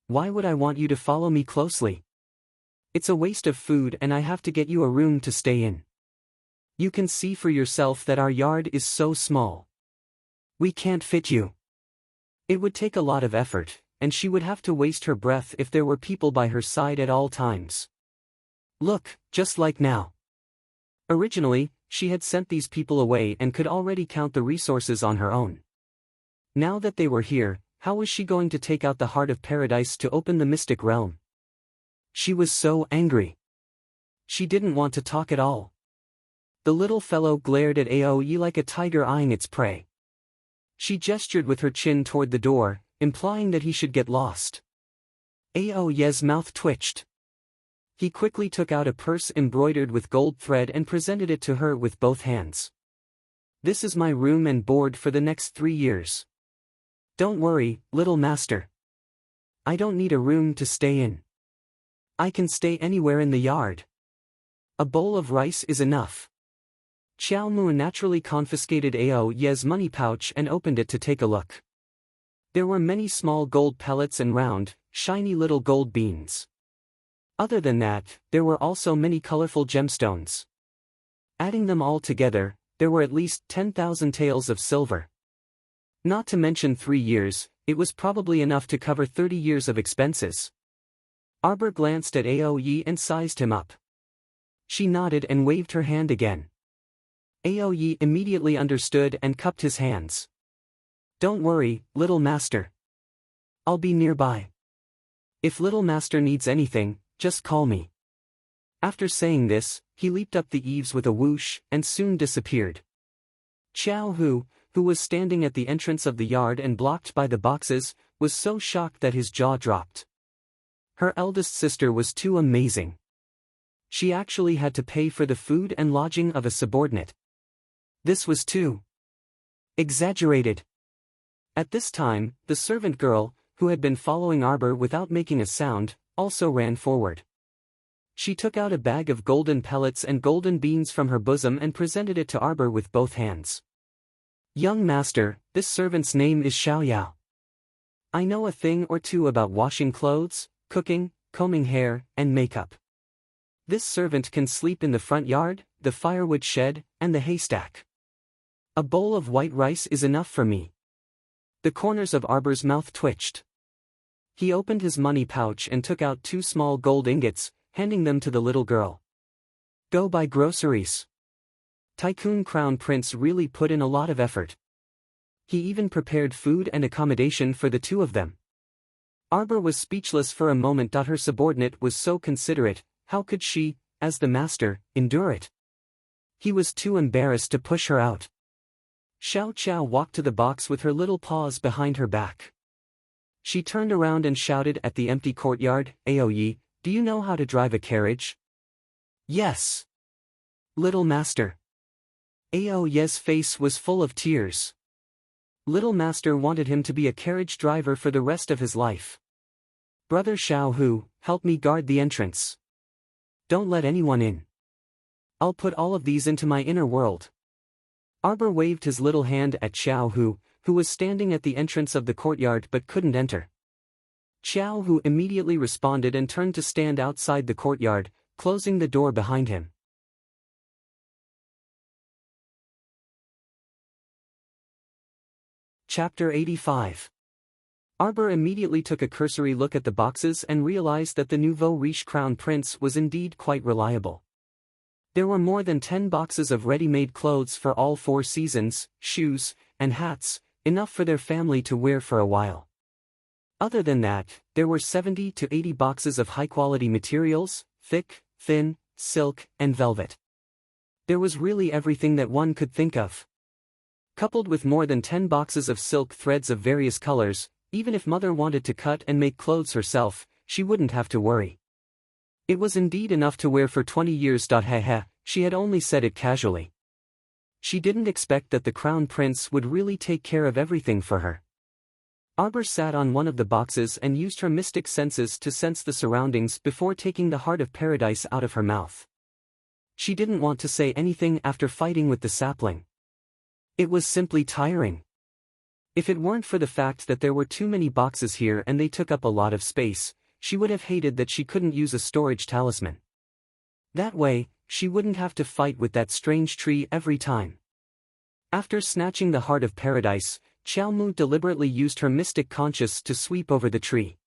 Why would I want you to follow me closely? It's a waste of food and I have to get you a room to stay in. You can see for yourself that our yard is so small. We can't fit you. It would take a lot of effort, and she would have to waste her breath if there were people by her side at all times. Look, just like now. Originally, she had sent these people away and could already count the resources on her own. Now that they were here, how was she going to take out the heart of paradise to open the mystic realm? She was so angry. She didn't want to talk at all. The little fellow glared at Aoyi like a tiger eyeing its prey. She gestured with her chin toward the door, implying that he should get lost. Aoyi's mouth twitched. He quickly took out a purse embroidered with gold thread and presented it to her with both hands. This is my room and board for the next 3 years. Don't worry, little master. I don't need a room to stay in. I can stay anywhere in the yard. A bowl of rice is enough. Xiao Mu naturally confiscated Aoyi's money pouch and opened it to take a look. There were many small gold pellets and round, shiny little gold beans. Other than that, there were also many colorful gemstones. Adding them all together, there were at least 10,000 taels of silver. Not to mention 3 years, it was probably enough to cover 30 years of expenses. Arbor glanced at Aoyi and sized him up. She nodded and waved her hand again. Aoyi immediately understood and cupped his hands. Don't worry, little master. I'll be nearby. If little master needs anything, just call me. After saying this, he leaped up the eaves with a whoosh and soon disappeared. Xiao Hu, who was standing at the entrance of the yard and blocked by the boxes, was so shocked that his jaw dropped. Her eldest sister was too amazing. She actually had to pay for the food and lodging of a subordinate. This was too exaggerated. At this time, the servant girl, who had been following Arbor without making a sound, also ran forward. She took out a bag of golden pellets and golden beans from her bosom and presented it to Arbor with both hands. Young master, this servant's name is Xiaoyao. I know a thing or two about washing clothes, cooking, combing hair, and makeup. This servant can sleep in the front yard, the firewood shed, and the haystack. A bowl of white rice is enough for me. The corners of Arbor's mouth twitched. He opened his money pouch and took out 2 small gold ingots, handing them to the little girl. Go buy groceries. Tycoon Crown Prince really put in a lot of effort. He even prepared food and accommodation for the 2 of them. Arbor was speechless for a moment. Her subordinate was so considerate, how could she, as the master, endure it? He was too embarrassed to push her out. Xiao Qiao walked to the box with her little paws behind her back. She turned around and shouted at the empty courtyard, Aoyi, do you know how to drive a carriage? Yes. Little master. Aoyi's face was full of tears. Little master wanted him to be a carriage driver for the rest of his life. Brother Xiao Hu, help me guard the entrance. Don't let anyone in. I'll put all of these into my inner world. Arbor waved his little hand at Xiao Hu, who was standing at the entrance of the courtyard but couldn't enter. Xiao Hu immediately responded and turned to stand outside the courtyard, closing the door behind him. Chapter 85. Arbor immediately took a cursory look at the boxes and realized that the nouveau riche crown prince was indeed quite reliable. There were more than 10 boxes of ready-made clothes for all 4 seasons, shoes, and hats, enough for their family to wear for a while. Other than that, there were 70 to 80 boxes of high-quality materials, thick, thin, silk, and velvet. There was really everything that one could think of. Coupled with more than 10 boxes of silk threads of various colors, even if mother wanted to cut and make clothes herself, she wouldn't have to worry. It was indeed enough to wear for 20 years. She had only said it casually. She didn't expect that the crown prince would really take care of everything for her. Arbor sat on one of the boxes and used her mystic senses to sense the surroundings before taking the heart of paradise out of her mouth. She didn't want to say anything after fighting with the sapling. It was simply tiring. If it weren't for the fact that there were too many boxes here and they took up a lot of space, she would have hated that she couldn't use a storage talisman. That way, she wouldn't have to fight with that strange tree every time. After snatching the heart of paradise, Xiao Mu deliberately used her mystic conscience to sweep over the tree.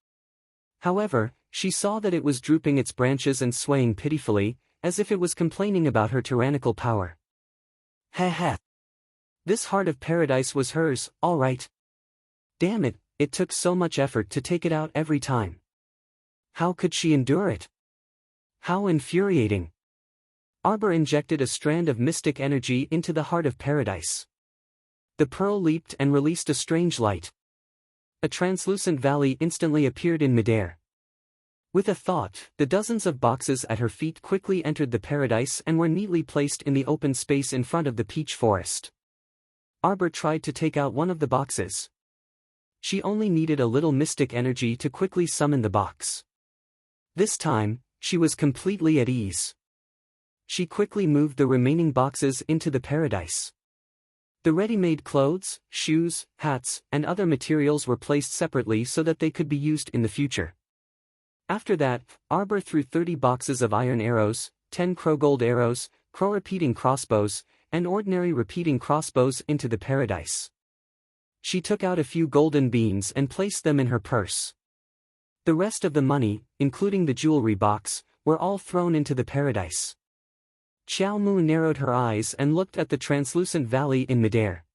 However, she saw that it was drooping its branches and swaying pitifully, as if it was complaining about her tyrannical power. Heh. This heart of paradise was hers, all right. Damn it, it took so much effort to take it out every time. How could she endure it? How infuriating. Arbor injected a strand of mystic energy into the heart of paradise. The pearl leaped and released a strange light. A translucent valley instantly appeared in midair. With a thought, the dozens of boxes at her feet quickly entered the paradise and were neatly placed in the open space in front of the peach forest. Arbor tried to take out one of the boxes. She only needed a little mystic energy to quickly summon the box. This time, she was completely at ease. She quickly moved the remaining boxes into the paradise. The ready-made clothes, shoes, hats, and other materials were placed separately so that they could be used in the future. After that, Arbor threw 30 boxes of iron arrows, 10 crow-gold arrows, crow-repeating crossbows, and ordinary repeating crossbows into the paradise. She took out a few golden beans and placed them in her purse. The rest of the money, including the jewelry box, were all thrown into the paradise. Xiao Mu narrowed her eyes and looked at the translucent valley in midair.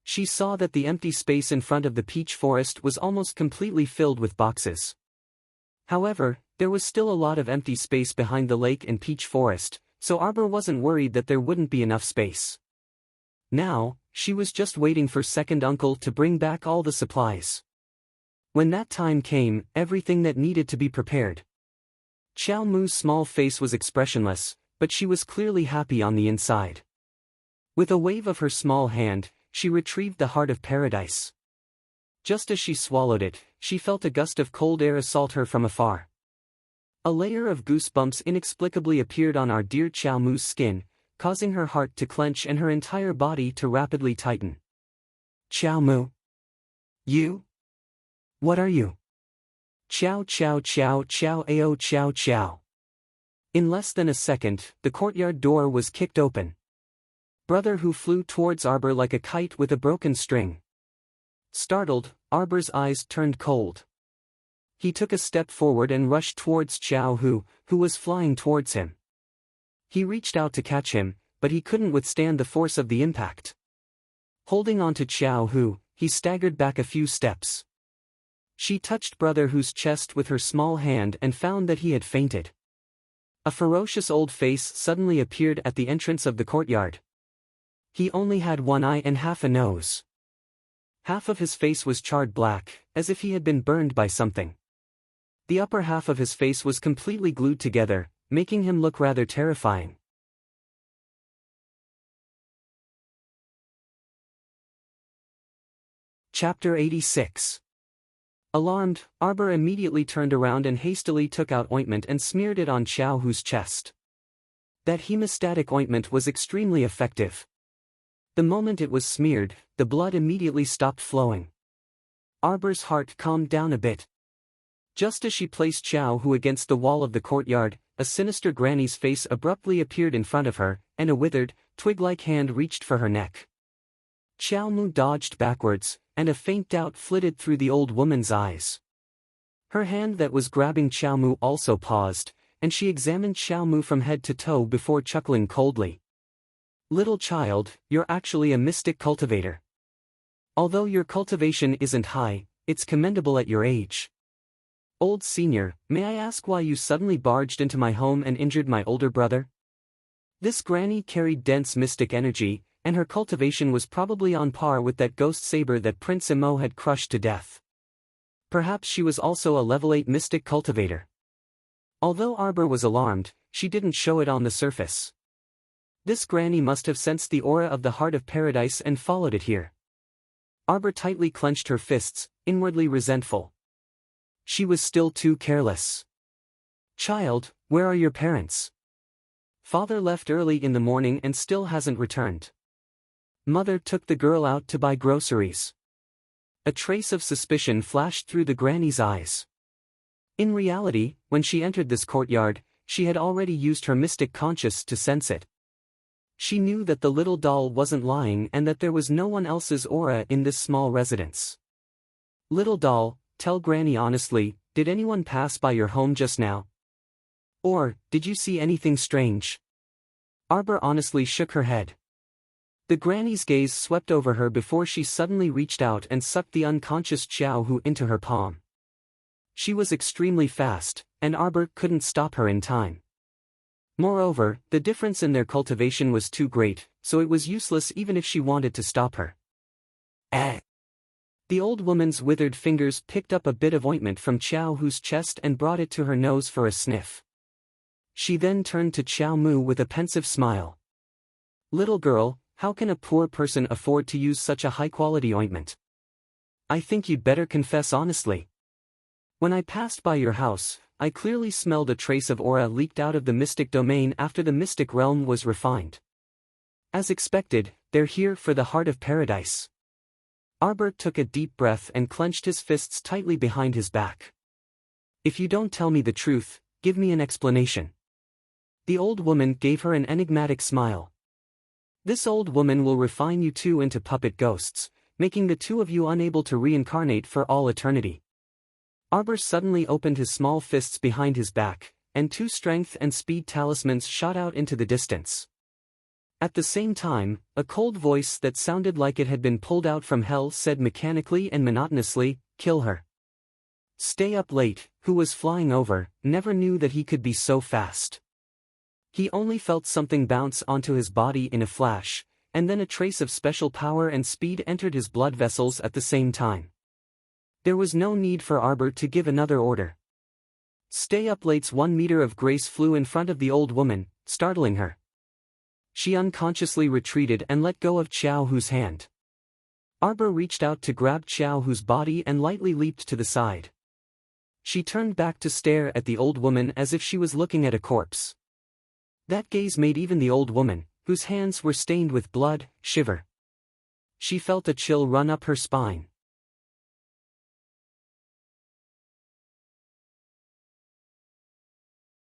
She saw that the empty space in front of the peach forest was almost completely filled with boxes. However, there was still a lot of empty space behind the lake and peach forest, so Arbor wasn't worried that there wouldn't be enough space. Now, she was just waiting for second uncle to bring back all the supplies. When that time came, everything that needed to be prepared. Xiao Mu's small face was expressionless, but she was clearly happy on the inside. With a wave of her small hand, she retrieved the heart of paradise. Just as she swallowed it, she felt a gust of cold air assault her from afar. A layer of goosebumps inexplicably appeared on our dear Xiao Mu's skin, causing her heart to clench and her entire body to rapidly tighten. Xiao Mu? You? What are you? Chow chow chow chow ao chow chow. In less than a second, the courtyard door was kicked open. Brother Hu flew towards Arbor like a kite with a broken string. Startled, Arbor's eyes turned cold. He took a step forward and rushed towards Xiao Hu, who was flying towards him. He reached out to catch him, but he couldn't withstand the force of the impact. Holding on to Xiao Hu, he staggered back a few steps. She touched Brother Hu's chest with her small hand and found that he had fainted. A ferocious old face suddenly appeared at the entrance of the courtyard. He only had one eye and half a nose. Half of his face was charred black, as if he had been burned by something. The upper half of his face was completely glued together, making him look rather terrifying. Chapter 86. Alarmed, Arbor immediately turned around and hastily took out ointment and smeared it on Xiao Hu's chest. That hemostatic ointment was extremely effective. The moment it was smeared, the blood immediately stopped flowing. Arbor's heart calmed down a bit. Just as she placed Xiao Hu against the wall of the courtyard, a sinister granny's face abruptly appeared in front of her, and a withered, twig-like hand reached for her neck. Xiao Mu dodged backwards, and a faint doubt flitted through the old woman's eyes. Her hand that was grabbing Xiao Mu also paused, and she examined Xiao Mu from head to toe before chuckling coldly. "Little child, you're actually a mystic cultivator. Although your cultivation isn't high, it's commendable at your age. Old senior, may I ask why you suddenly barged into my home and injured my older brother?" This granny carried dense mystic energy, and her cultivation was probably on par with that ghost saber that Prince Imo had crushed to death. Perhaps she was also a level 8 mystic cultivator. Although Arbor was alarmed, she didn't show it on the surface. This granny must have sensed the aura of the heart of paradise and followed it here. Arbor tightly clenched her fists, inwardly resentful. She was still too careless. "Child, where are your parents?" "Father left early in the morning and still hasn't returned. Mother took the girl out to buy groceries." A trace of suspicion flashed through the granny's eyes. In reality, when she entered this courtyard, she had already used her mystic conscience to sense it. She knew that the little doll wasn't lying and that there was no one else's aura in this small residence. "Little doll, tell Granny honestly, did anyone pass by your home just now? Or, did you see anything strange?" Arbor honestly shook her head. The granny's gaze swept over her before she suddenly reached out and sucked the unconscious Xiao Hu into her palm. She was extremely fast, and Arbor couldn't stop her in time. Moreover, the difference in their cultivation was too great, so it was useless even if she wanted to stop her. Eh! The old woman's withered fingers picked up a bit of ointment from Xiao Hu's chest and brought it to her nose for a sniff. She then turned to Xiao Mu with a pensive smile. "Little girl, how can a poor person afford to use such a high-quality ointment? I think you'd better confess honestly. When I passed by your house, I clearly smelled a trace of aura leaked out of the mystic domain after the mystic realm was refined. As expected, they're here for the heart of paradise." Arbor took a deep breath and clenched his fists tightly behind his back. "If you don't tell me the truth, give me an explanation." The old woman gave her an enigmatic smile. "This old woman will refine you two into puppet ghosts, making the two of you unable to reincarnate for all eternity." Arbor suddenly opened his small fists behind his back, and two strength and speed talismans shot out into the distance. At the same time, a cold voice that sounded like it had been pulled out from hell said mechanically and monotonously, "Kill her." Stay Up Late, who was flying over, never knew that he could be so fast. He only felt something bounce onto his body in a flash, and then a trace of special power and speed entered his blood vessels at the same time. There was no need for Arbor to give another order. Stay Up Late's 1 meter of grace flew in front of the old woman, startling her. She unconsciously retreated and let go of Xiao Hu's hand. Arbor reached out to grab Xiao Hu's body and lightly leaped to the side. She turned back to stare at the old woman as if she was looking at a corpse. That gaze made even the old woman, whose hands were stained with blood, shiver. She felt a chill run up her spine.